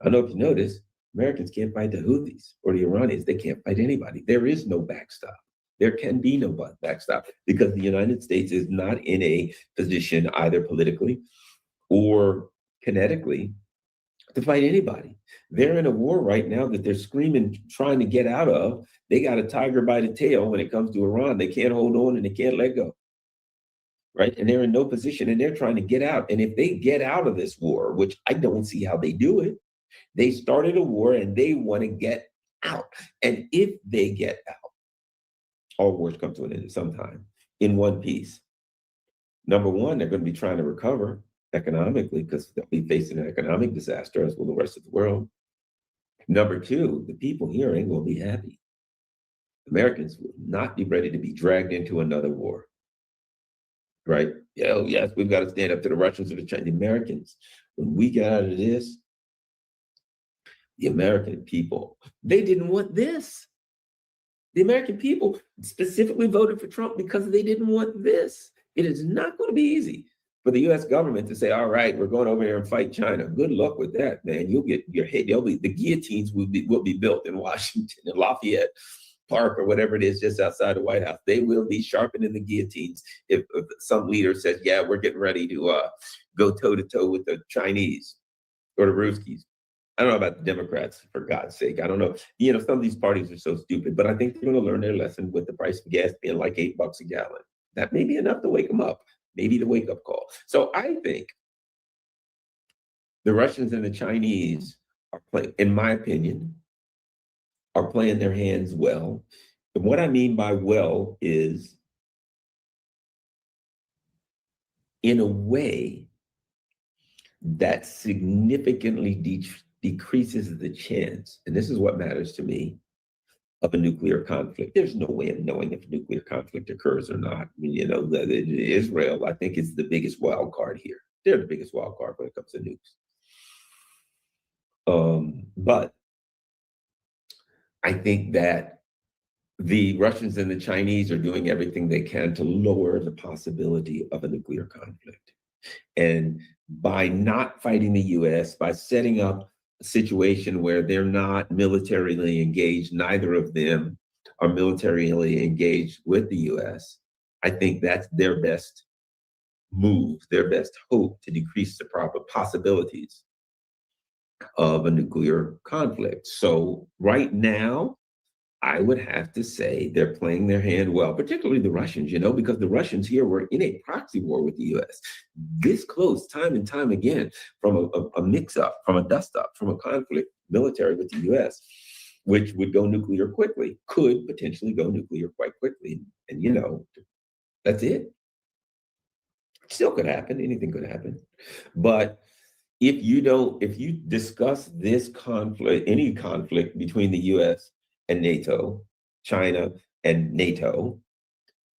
I don't know if you notice, Americans can't fight the Houthis or the Iranians. They can't fight anybody. There is no backstop. There can be no backstop because the United States is not in a position either politically or kinetically to fight anybody. They're in a war right now that they're screaming, trying to get out of. They got a tiger by the tail when it comes to Iran. They can't hold on and they can't let go, right? And they're in no position and they're trying to get out. And if they get out of this war, which I don't see how they do it, they started a war and they want to get out. And if they get out, all wars come to an end at some time in one piece. Number one, they're going to be trying to recover economically because they'll be facing an economic disaster as will the rest of the world. Number two, the people here ain't going to be happy. Americans will not be ready to be dragged into another war. right? Oh, yes, we've got to stand up to the Russians or the Chinese. Americans, when we got out of this, the American people, they didn't want this. The American people specifically voted for Trump because they didn't want this. It is not going to be easy for the U.S. government to say, all right, we're going over here and fight China. Good luck with that, man. You'll get your head. The guillotines will be built in Washington, in Lafayette Park, or whatever it is, just outside the White House. They will be sharpening the guillotines if some leader says, yeah, we're getting ready to go toe-to-toe with the Chinese or the Ruskies. I don't know about the Democrats, for God's sake. I don't know. You know, some of these parties are so stupid, but I think they're going to learn their lesson with the price of gas being like $8 a gallon. That may be enough to wake them up, maybe the wake-up call. So I think the Russians and the Chinese are playing, in my opinion, are playing their hands well. And what I mean by well is, in a way that significantly decreases the chance, and this is what matters to me, of a nuclear conflict. There's no way of knowing if nuclear conflict occurs or not. I mean, you know, Israel, I think, is the biggest wild card here. They're the biggest wild card when it comes to nukes. But I think that the Russians and the Chinese are doing everything they can to lower the possibility of a nuclear conflict. And by not fighting the U.S., by setting up a situation where they're not militarily engaged, neither of them are militarily engaged with the U.S., I think that's their best move, their best hope to decrease the proper possibilities of a nuclear conflict. So right now, I would have to say they're playing their hand well, particularly the Russians, you know, because the Russians here were in a proxy war with the U.S. This close, time and time again, from a mix-up, from a dust-up, from a conflict military with the U.S., which would go nuclear quickly, could potentially go nuclear quite quickly. And, you know, that's it. Still could happen. Anything could happen. But if you discuss this conflict, any conflict between the U.S. and NATO, China and NATO,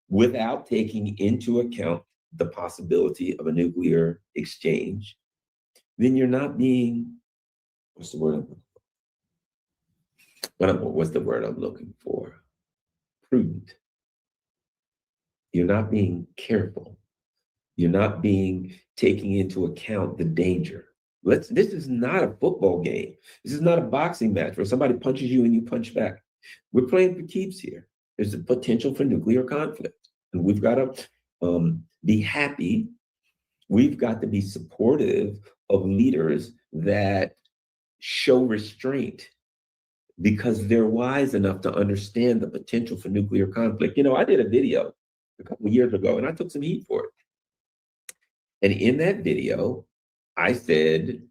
without taking into account the possibility of a nuclear exchange, then you're not being, what's the word I'm looking for? Prudent. You're not being careful. You're not taking into account the danger. This is not a football game. This is not a boxing match where somebody punches you and you punch back. We're playing for keeps here. There's a potential for nuclear conflict. And we've got to be happy. We've got to be supportive of leaders that show restraint because they're wise enough to understand the potential for nuclear conflict. You know, I did a video a couple of years ago and I took some heat for it. And in that video, I said,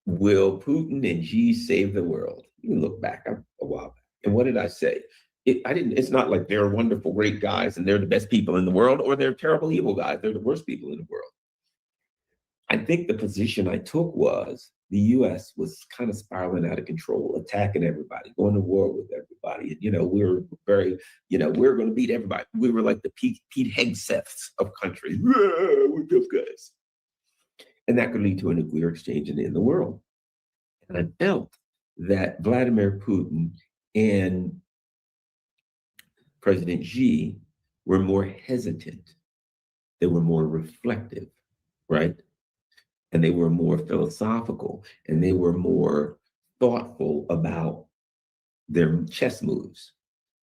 will Putin and Xi save the world? You can look back a while back. And what did I say? It's not like they're wonderful, great guys and they're the best people in the world, or they're terrible, evil guys. They're the worst people in the world. I think the position I took was the U.S. was kind of spiraling out of control, attacking everybody, going to war with everybody. And, you know, we're going to beat everybody. We were like the Pete Hegseths of countries. We're those guys. And that could lead to a nuclear exchange and end the world. And I felt that Vladimir Putin and President Xi were more hesitant. They were more reflective, right? And they were more philosophical, and they were more thoughtful about their chess moves,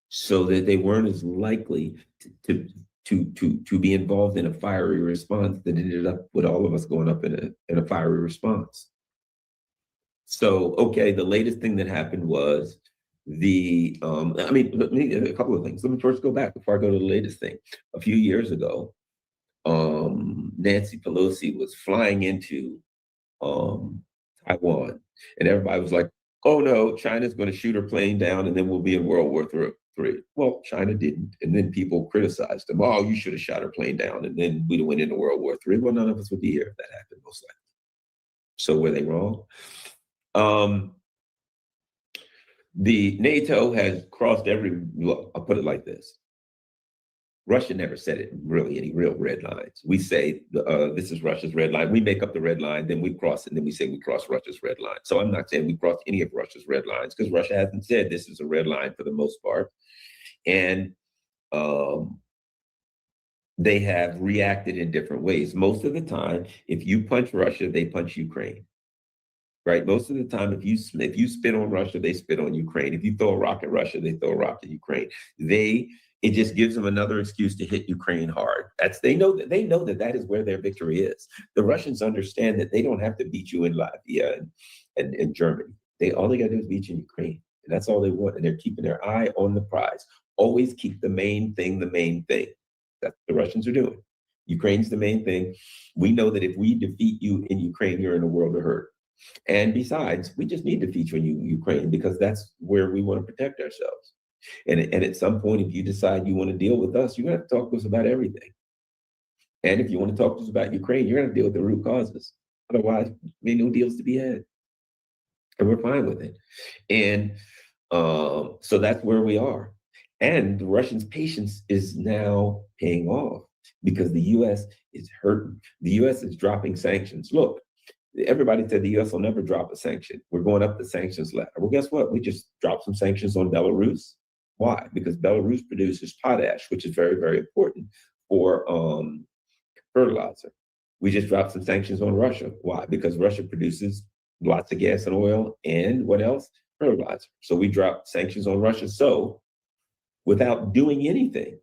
so that they weren't as likely to be involved in a fiery response that ended up with all of us going up in a fiery response. So, okay, the latest thing that happened was a couple of things. Let me first go back before I go to the latest thing. A few years ago, Nancy Pelosi was flying into Taiwan, and everybody was like, oh no, China's going to shoot her plane down and then we'll be in World War III. Well, China didn't. And then people criticized them. Oh, you should have shot her plane down and then we'd have went into World War III. Well, none of us would be here if that happened, most likely. So were they wrong? The NATO has crossed I'll put it like this. Russia never said it really any real red lines. We say this is Russia's red line. We make up the red line, then we cross it, and then we say we cross Russia's red line. So I'm not saying we crossed any of Russia's red lines because Russia hasn't said this is a red line for the most part. And they have reacted in different ways. Most of the time, if you punch Russia, they punch Ukraine. Right? Most of the time, if you spit on Russia, they spit on Ukraine. If you throw a rock at Russia, they throw a rock at Ukraine. It just gives them another excuse to hit Ukraine hard. They know that is where their victory is. The Russians understand that they don't have to beat you in Latvia and Germany. All they got to do is beat you in Ukraine. And that's all they want. And they're keeping their eye on the prize. Always keep the main thing the main thing. That's what the Russians are doing. Ukraine's the main thing. We know that if we defeat you in Ukraine, you're in a world of hurt. And besides, we just need to feature in Ukraine because that's where we want to protect ourselves. And at some point, if you decide you want to deal with us, you're going to have to talk to us about everything. And if you want to talk to us about Ukraine, you're going to deal with the root causes. Otherwise, there ain't no deals to be had. And we're fine with it. And so that's where we are. And the Russians' patience is now paying off because the U.S. is hurting. The U.S. is dropping sanctions. Look, everybody said the U.S. will never drop a sanction. We're going up the sanctions ladder. Well, guess what? We just dropped some sanctions on Belarus. Why? Because Belarus produces potash, which is very, very important for fertilizer. We just dropped some sanctions on Russia. Why? Because Russia produces lots of gas and oil and what else? Fertilizer. So we dropped sanctions on Russia. So without doing anything,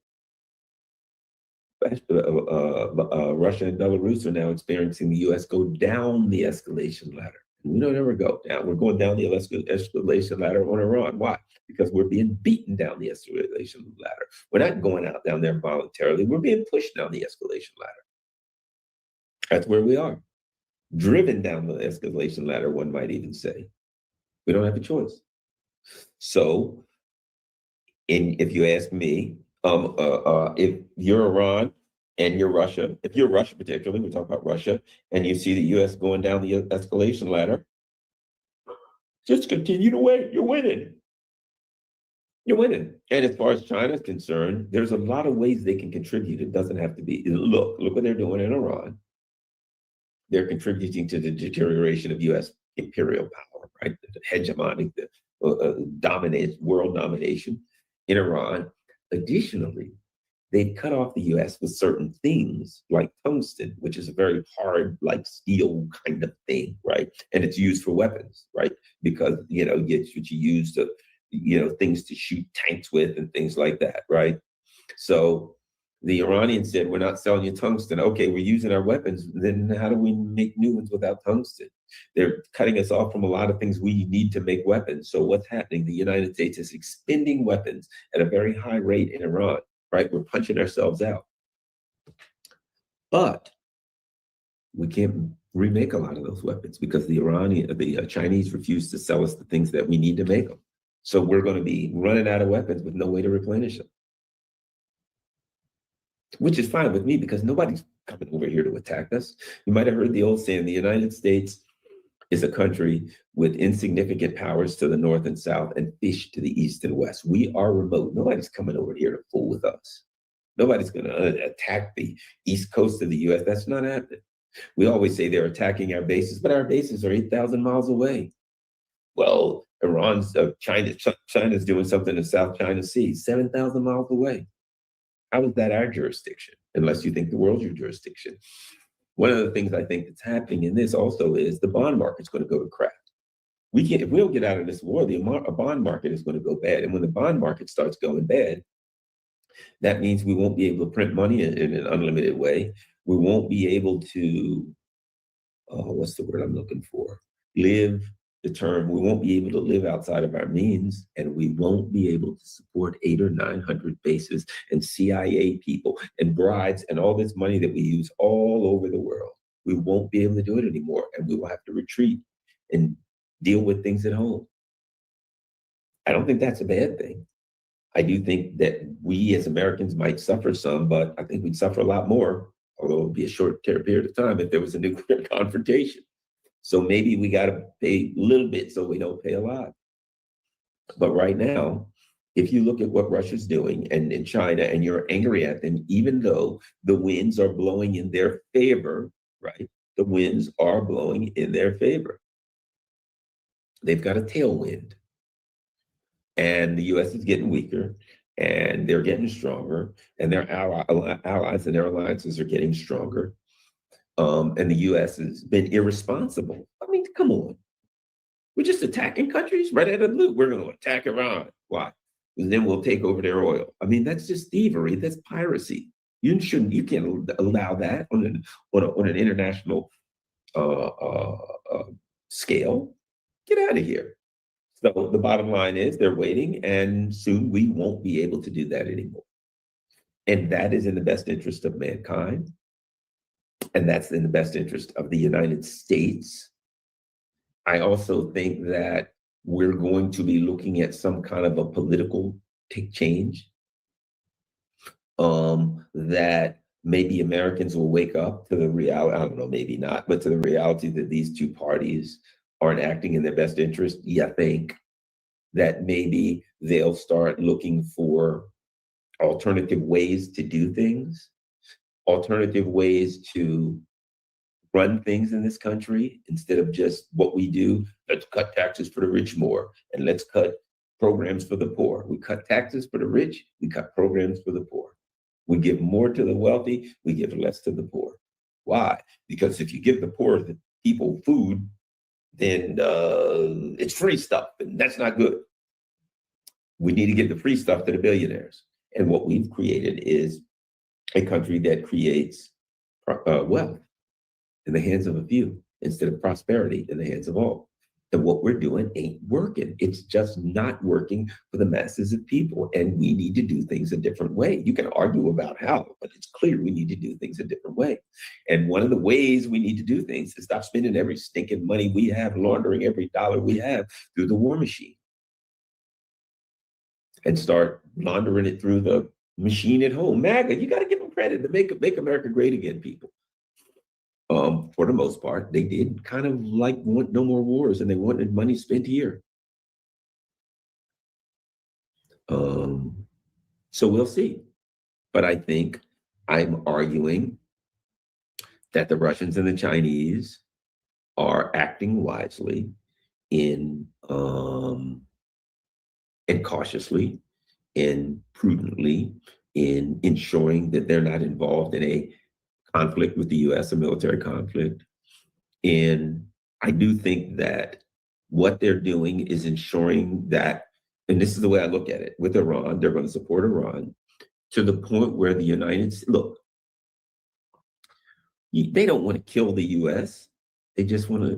Russia and Belarus are now experiencing the U.S. go down the escalation ladder. We don't ever go down. We're going down the escalation ladder on Iran. Why? Because we're being beaten down the escalation ladder. We're not going out down there voluntarily. We're being pushed down the escalation ladder. That's where we are. Driven down the escalation ladder, one might even say. We don't have a choice. So, if you ask me, if you're Iran and you're Russia, if you're Russia particularly, we talk about Russia, and you see the U.S. going down the escalation ladder, just continue to wait. You're winning. You're winning. And as far as China is concerned, there's a lot of ways they can contribute. It doesn't have to be, look what they're doing in Iran. They're contributing to the deterioration of U.S. imperial power, right? The hegemonic, the world domination in Iran. Additionally, they've cut off the U.S. with certain things like tungsten, which is a very hard, like steel kind of thing, right? And it's used for weapons, right? Because, it's what you use to, things to shoot tanks with and things like that, right? So the Iranians said, we're not selling you tungsten. Okay, we're using our weapons. Then how do we make new ones without tungsten? They're cutting us off from a lot of things we need to make weapons. So what's happening? The United States is expending weapons at a very high rate in Iran, right? We're punching ourselves out. But we can't remake a lot of those weapons because the Chinese refuse to sell us the things that we need to make them. So we're going to be running out of weapons with no way to replenish them. Which is fine with me because nobody's coming over here to attack us. You might have heard the old saying, the United States is a country with insignificant powers to the north and south and fish to the east and west. We are remote. Nobody's coming over here to fool with us. Nobody's going to attack the east coast of the U.S. That's not happening. We always say they're attacking our bases, but our bases are 8,000 miles away. Well, China's doing something in South China Sea, 7,000 miles away. How is that our jurisdiction? Unless you think the world's your jurisdiction. One of the things I think that's happening in this also is the bond market's going to go to crap. If we don't get out of this war, the bond market is going to go bad. And when the bond market starts going bad, that means we won't be able to print money in an unlimited way. We won't be able to, what's the word I'm looking for? We won't be able to live outside of our means, and we won't be able to support 800 or 900 bases and CIA people and bribes and all this money that we use all over the world. We won't be able to do it anymore, and we will have to retreat and deal with things at home. I don't think that's a bad thing. I do think that we as Americans might suffer some, but I think we'd suffer a lot more, although it would be a short period of time if there was a nuclear confrontation. So maybe we got to pay a little bit so we don't pay a lot. But right now, if you look at what Russia's doing and in China and you're angry at them, even though the winds are blowing in their favor, right? The winds are blowing in their favor. They've got a tailwind. And the U.S. is getting weaker, and they're getting stronger, and their allies and their alliances are getting stronger. And the U.S. has been irresponsible. I mean, come on. We're just attacking countries right out of the blue. We're going to attack Iran. Why? And then we'll take over their oil. I mean, that's just thievery. That's piracy. You can't allow that on an international scale. Get out of here. So the bottom line is they're waiting, and soon we won't be able to do that anymore. And that is in the best interest of mankind. And that's in the best interest of the United States. I also think that we're going to be looking at some kind of a political change, that maybe Americans will wake up to the reality, I don't know, maybe not, but to the reality that these two parties aren't acting in their best interest. I think that maybe they'll start looking for alternative ways to do things, alternative ways to run things in this country instead of just what we do. Let's cut taxes for the rich more, and let's cut programs for the poor. We cut taxes for the rich, we cut programs for the poor. We give more to the wealthy, we give less to the poor. Why? Because if you give the poor people food, then it's free stuff, and that's not good. We need to give the free stuff to the billionaires. And what we've created is a country that creates wealth in the hands of a few instead of prosperity in the hands of all. And what we're doing ain't working. It's just not working for the masses of people. And we need to do things a different way. You can argue about how, but it's clear we need to do things a different way. And one of the ways we need to do things is stop spending every stinking money we have, laundering every dollar we have through the war machine. And start laundering it through the machine at home. MAGA, you got to give them credit to make America great again, people. For the most part, they did kind of like want no more wars, and they wanted money spent here. So we'll see. But I think I'm arguing that the Russians and the Chinese are acting wisely and cautiously and prudently in ensuring that they're not involved in a conflict with the U.S., a military conflict. And I do think that what they're doing is ensuring that, and this is the way I look at it, with Iran, they're going to support Iran to the point where the United States, look, they don't want to kill the U.S. They just want to,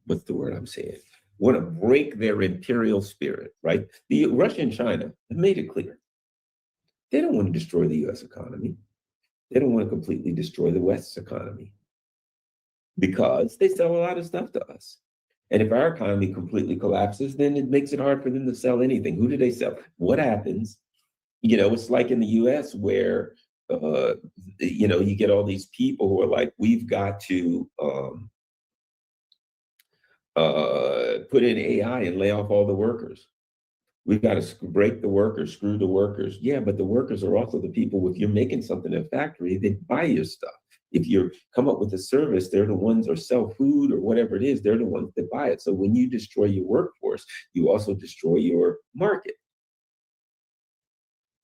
what's the word I'm saying? Want to break their imperial spirit, right? The Russia and China have made it clear. They don't want to destroy the U.S. economy. They don't want to completely destroy the West's economy because they sell a lot of stuff to us. And if our economy completely collapses, then it makes it hard for them to sell anything. Who do they sell? What happens? It's like in the U.S. where, you get all these people who are like, we've got to put in AI and lay off all the workers. We've got to break the workers, screw the workers. Yeah, but the workers are also the people, if you're making something in a factory, they buy your stuff. If you come up with a service, they're the ones, or sell food or whatever it is, they're the ones that buy it. So when you destroy your workforce, you also destroy your market.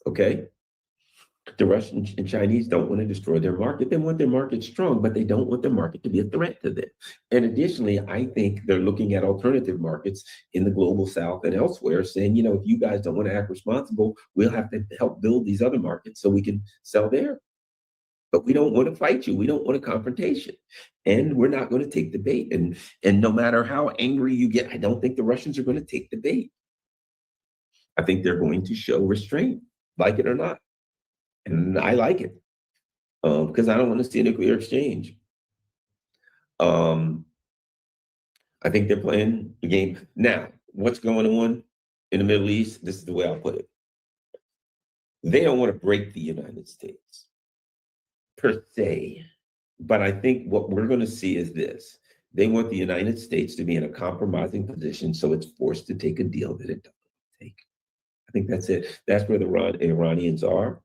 Okay? The Russians and Chinese don't want to destroy their market. They want their market strong, but they don't want the market to be a threat to them. And additionally, I think they're looking at alternative markets in the global South and elsewhere, saying, if you guys don't want to act responsible, we'll have to help build these other markets so we can sell there. But we don't want to fight you. We don't want a confrontation. And we're not going to take the bait. And no matter how angry you get, I don't think the Russians are going to take the bait. I think they're going to show restraint, like it or not. And I like it because I don't want to see a nuclear exchange. I think they're playing the game. Now, what's going on in the Middle East? This is the way I'll put it. They don't want to break the United States per se, but I think what we're going to see is this. They want the United States to be in a compromising position so it's forced to take a deal that it doesn't take. I think that's it. That's where the Iranians are.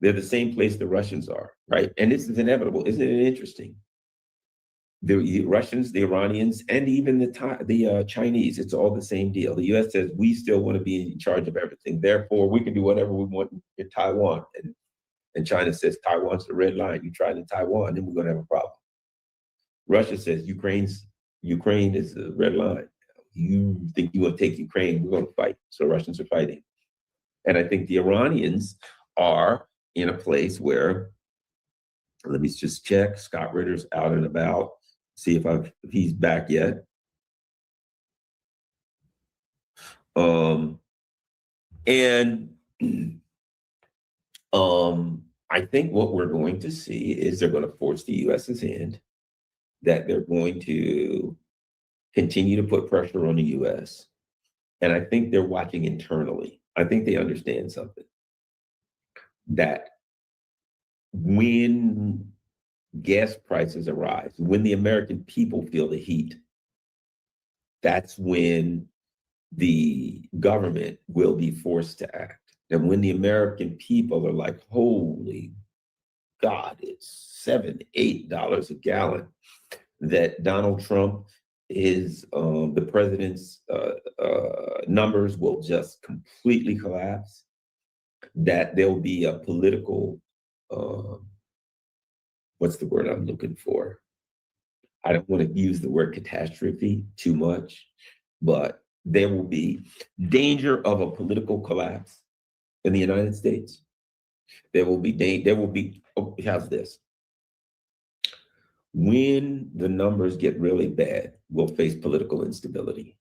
They're the same place the Russians are, right? And this is inevitable. Isn't it interesting? The Russians, the Iranians, and even the Chinese, it's all the same deal. The U.S. says we still want to be in charge of everything. Therefore, we can do whatever we want in Taiwan. And China says Taiwan's the red line. You try it in Taiwan, then we're going to have a problem. Russia says Ukraine is the red line. You think you want to take Ukraine, we're going to fight. So Russians are fighting. And I think the Iranians are in a place where, let me just check, Scott Ritter's out and about, see if he's back yet. I think what we're going to see is they're going to force the U.S.'s hand, that they're going to continue to put pressure on the U.S. And I think they're watching internally. I think they understand something, that when gas prices rise, when the American people feel the heat, that's when the government will be forced to act. And when the American people are like, holy God, it's $7, $8 a gallon, that Donald Trump the president's numbers will just completely collapse, that there'll be a political, what's the word I'm looking for? I don't want to use the word catastrophe too much, but there will be danger of a political collapse in the United States. How's this? When the numbers get really bad, we'll face political instability.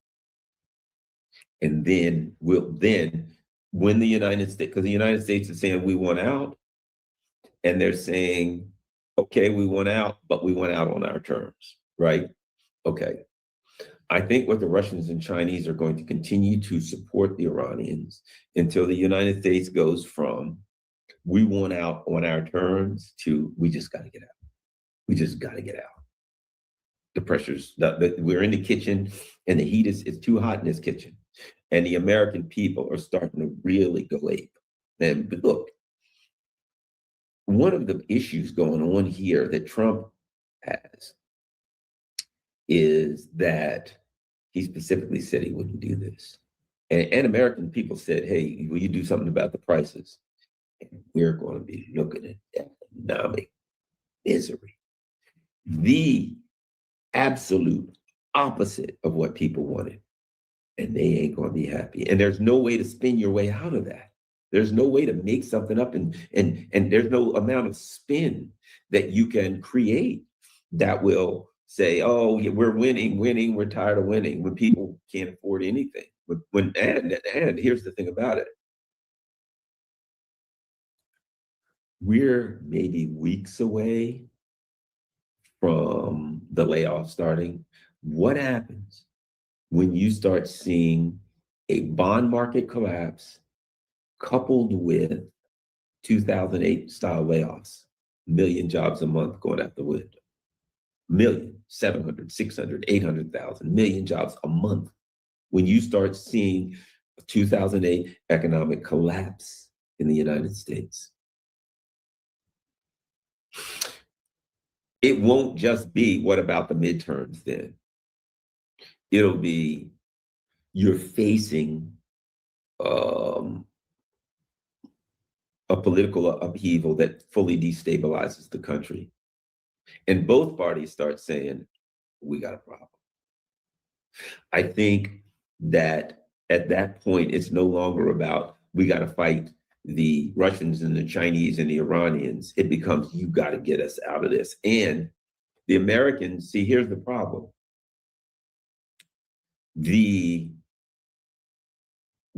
And then when the United States, because the United States is saying we want out, and they're saying, okay, we want out, but we want out on our terms, right? Okay. I think what the Russians and Chinese are going to continue to support the Iranians until the United States goes from we want out on our terms to we just got to get out. We just got to get out. The pressures, we're in the kitchen and the heat is too hot in this kitchen. And the American people are starting to really go ape. And look, one of the issues going on here that Trump has is that he specifically said he wouldn't do this. And American people said, hey, will you do something about the prices? And we're going to be looking at economic misery. The absolute opposite of what people wanted. And they ain't going to be happy. And there's no way to spin your way out of that. There's no way to make something up and there's no amount of spin that you can create that will say, oh, yeah, we're winning, we're tired of winning, when people can't afford anything. And here's the thing about it. We're maybe weeks away from the layoff starting. What happens when you start seeing a bond market collapse coupled with 2008 style layoffs, 1 million jobs a month going out the window, 1,000,000, 700, 600, 800,000, million jobs a month. When you start seeing a 2008 economic collapse in the United States, it won't just be, what about the midterms then? It'll be, you're facing a political upheaval that fully destabilizes the country. And both parties start saying, we got a problem. I think that at that point, it's no longer about, we got to fight the Russians and the Chinese and the Iranians. It becomes, you got to get us out of this. And the Americans, see, here's the problem. The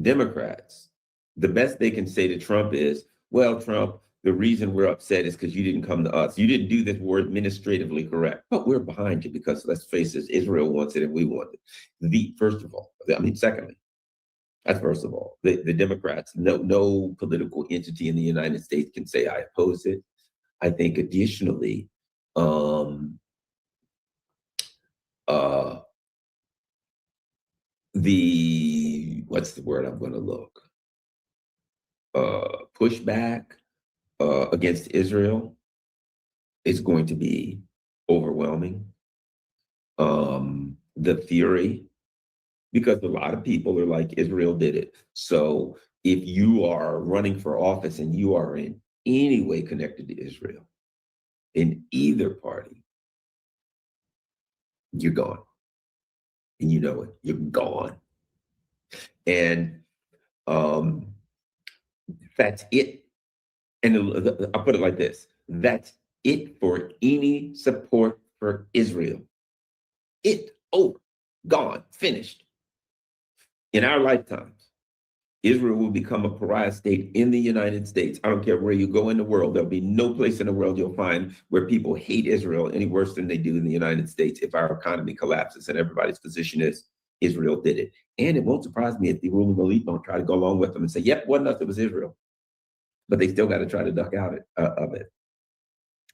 Democrats, the best they can say to Trump is, well, Trump, the reason we're upset is because you didn't come to us. You didn't do this, we're administratively correct. But we're behind you because, let's face it, Israel wants it and we want it. Secondly, that's first of all. The Democrats, no political entity in the United States can say I oppose it. I think additionally, what's the word I'm going to look? pushback against Israel is going to be overwhelming. The fury, because a lot of people are like, Israel did it. So if you are running for office and you are in any way connected to Israel, in either party, you're gone. And you know it, you're gone. And that's it. And I'll put it like this, that's it for any support for Israel. Over, gone, finished. In our lifetimes, Israel will become a pariah state in the United States. I don't care where you go in the world, there'll be no place in the world you'll find where people hate Israel any worse than they do in the United States if our economy collapses and everybody's position is Israel did it. And it won't surprise me if the ruling elite don't try to go along with them and say, yep, wasn't us, it was Israel. But they still got to try to duck out of it.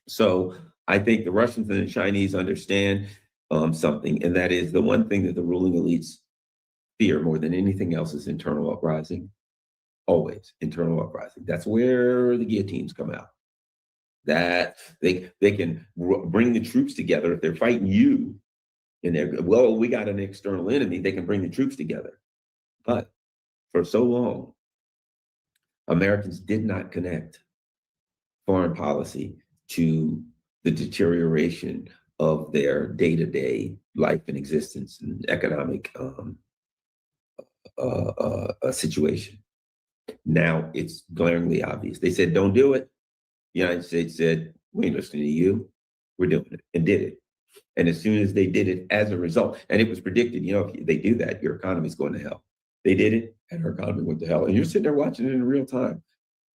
So I think the Russians and the Chinese understand something, and that is the one thing that the ruling elites fear more than anything else is internal uprising. Always internal uprising. That's where the guillotines come out. That they can bring the troops together if they're fighting you, and they're, well, we got an external enemy. They can bring the troops together, but for so long, Americans did not connect foreign policy to the deterioration of their day-to-day life and existence and economic situation. Now it's glaringly obvious. They said, don't do it. The United States said, we ain't listening to you. We're doing it, and did it. And as soon as they did it, as a result, and it was predicted, if they do that, your economy's going to hell. They did it, and our economy went to hell. And you're sitting there watching it in real time.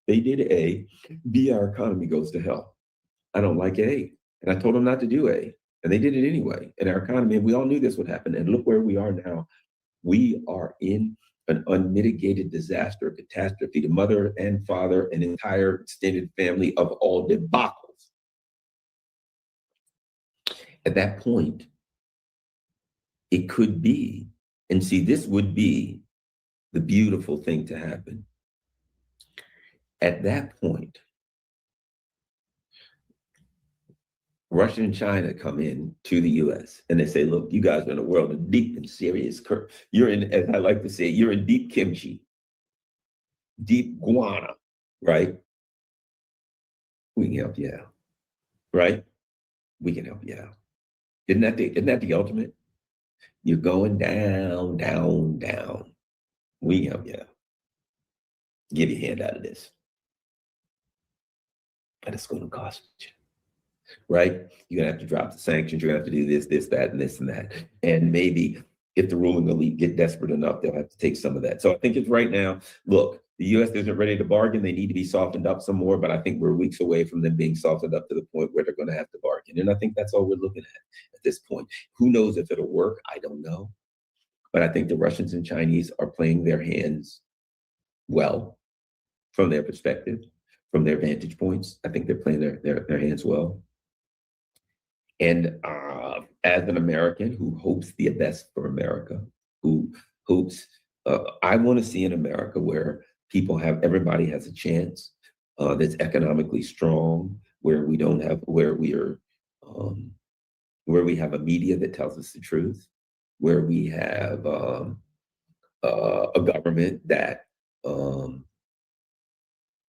They did A, B, our economy goes to hell. I don't like A. And I told them not to do A. And they did it anyway. And our economy, and we all knew this would happen. And look where we are now. We are in an unmitigated disaster, catastrophe. The mother and father, an entire extended family of all debacles. At that point, it could be, and see, this would be the beautiful thing to happen. At that point, Russia and China come in to the U.S. and they say, look, you guys are in a world of deep and serious you're in, as I like to say, you're in deep kimchi, deep guana, right? We can help you out, right? We can help you out. Isn't that the ultimate? You're going down, down, down. We can help you out. Give your hand out of this. But it's going to cost you. Right? You're gonna have to drop the sanctions, you're gonna have to do this, that, and this and that. And maybe if the ruling elite get desperate enough, they'll have to take some of that. So I think it's right now, look, the US isn't ready to bargain. They need to be softened up some more, but I think we're weeks away from them being softened up to the point where they're gonna have to bargain. And I think that's all we're looking at this point. Who knows if it'll work? I don't know. But I think the Russians and Chinese are playing their hands well from their perspective, from their vantage points. I think they're playing their hands well. And as an American who hopes the best for America, who hopes, I want to see an America where everybody has a chance, that's economically strong, where we have a media that tells us the truth, where we have a government that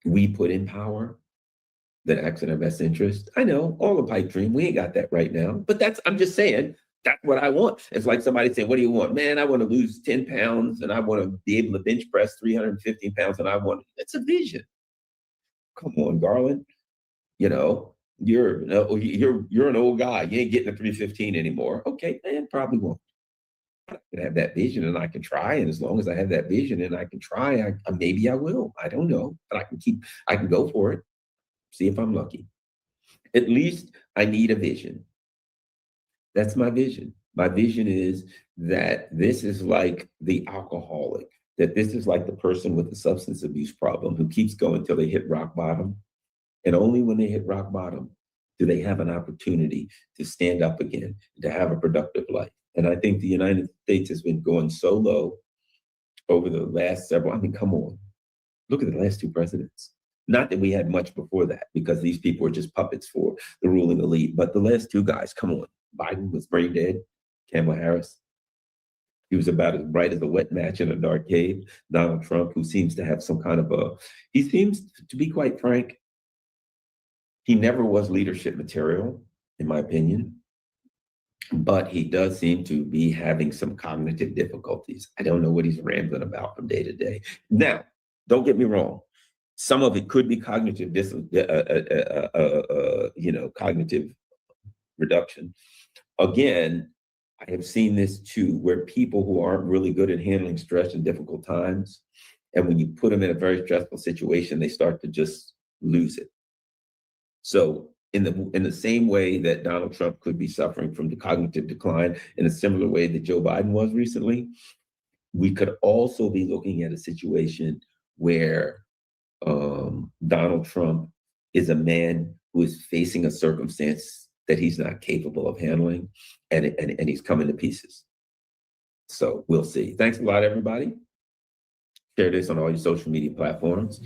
we put in power, that acts in our best interest. I know, all a pipe dream. We ain't got that right now. But I'm just saying, that's what I want. It's like somebody saying, what do you want? Man, I want to lose 10 pounds and I want to be able to bench press 315 pounds it's a vision. Come on, Garland. You're an old guy. You ain't getting a 315 anymore. Okay, man, probably won't. I can have that vision and I can try. And as long as I have that vision and I can try, maybe I will. I don't know, but I can go for it. See if I'm lucky. At least I need a vision. That's my vision. My vision is that this is like the alcoholic, that this is like the person with the substance abuse problem who keeps going till they hit rock bottom. And only when they hit rock bottom do they have an opportunity to stand up again, to have a productive life. And I think the United States has been going so low over the last come on. Look at the last two presidents. Not that we had much before that, because these people are just puppets for the ruling elite. But the last two guys, come on. Biden was brain dead. Kamala Harris, he was about as bright as a wet match in a dark cave. Donald Trump, who seems to have some kind of he seems to be quite frank. He never was leadership material, in my opinion. But he does seem to be having some cognitive difficulties. I don't know what he's rambling about from day to day. Now, don't get me wrong. Some of it could be cognitive, cognitive reduction. Again, I have seen this too, where people who aren't really good at handling stress in difficult times, and when you put them in a very stressful situation, they start to just lose it. So in the same way that Donald Trump could be suffering from the cognitive decline, in a similar way that Joe Biden was recently, we could also be looking at a situation where Donald Trump is a man who is facing a circumstance that he's not capable of handling, and he's coming to pieces. So we'll see. Thanks a lot, everybody. Share this on all your social media platforms.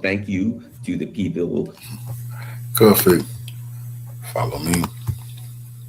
Thank you to the people. Perfect. Follow me.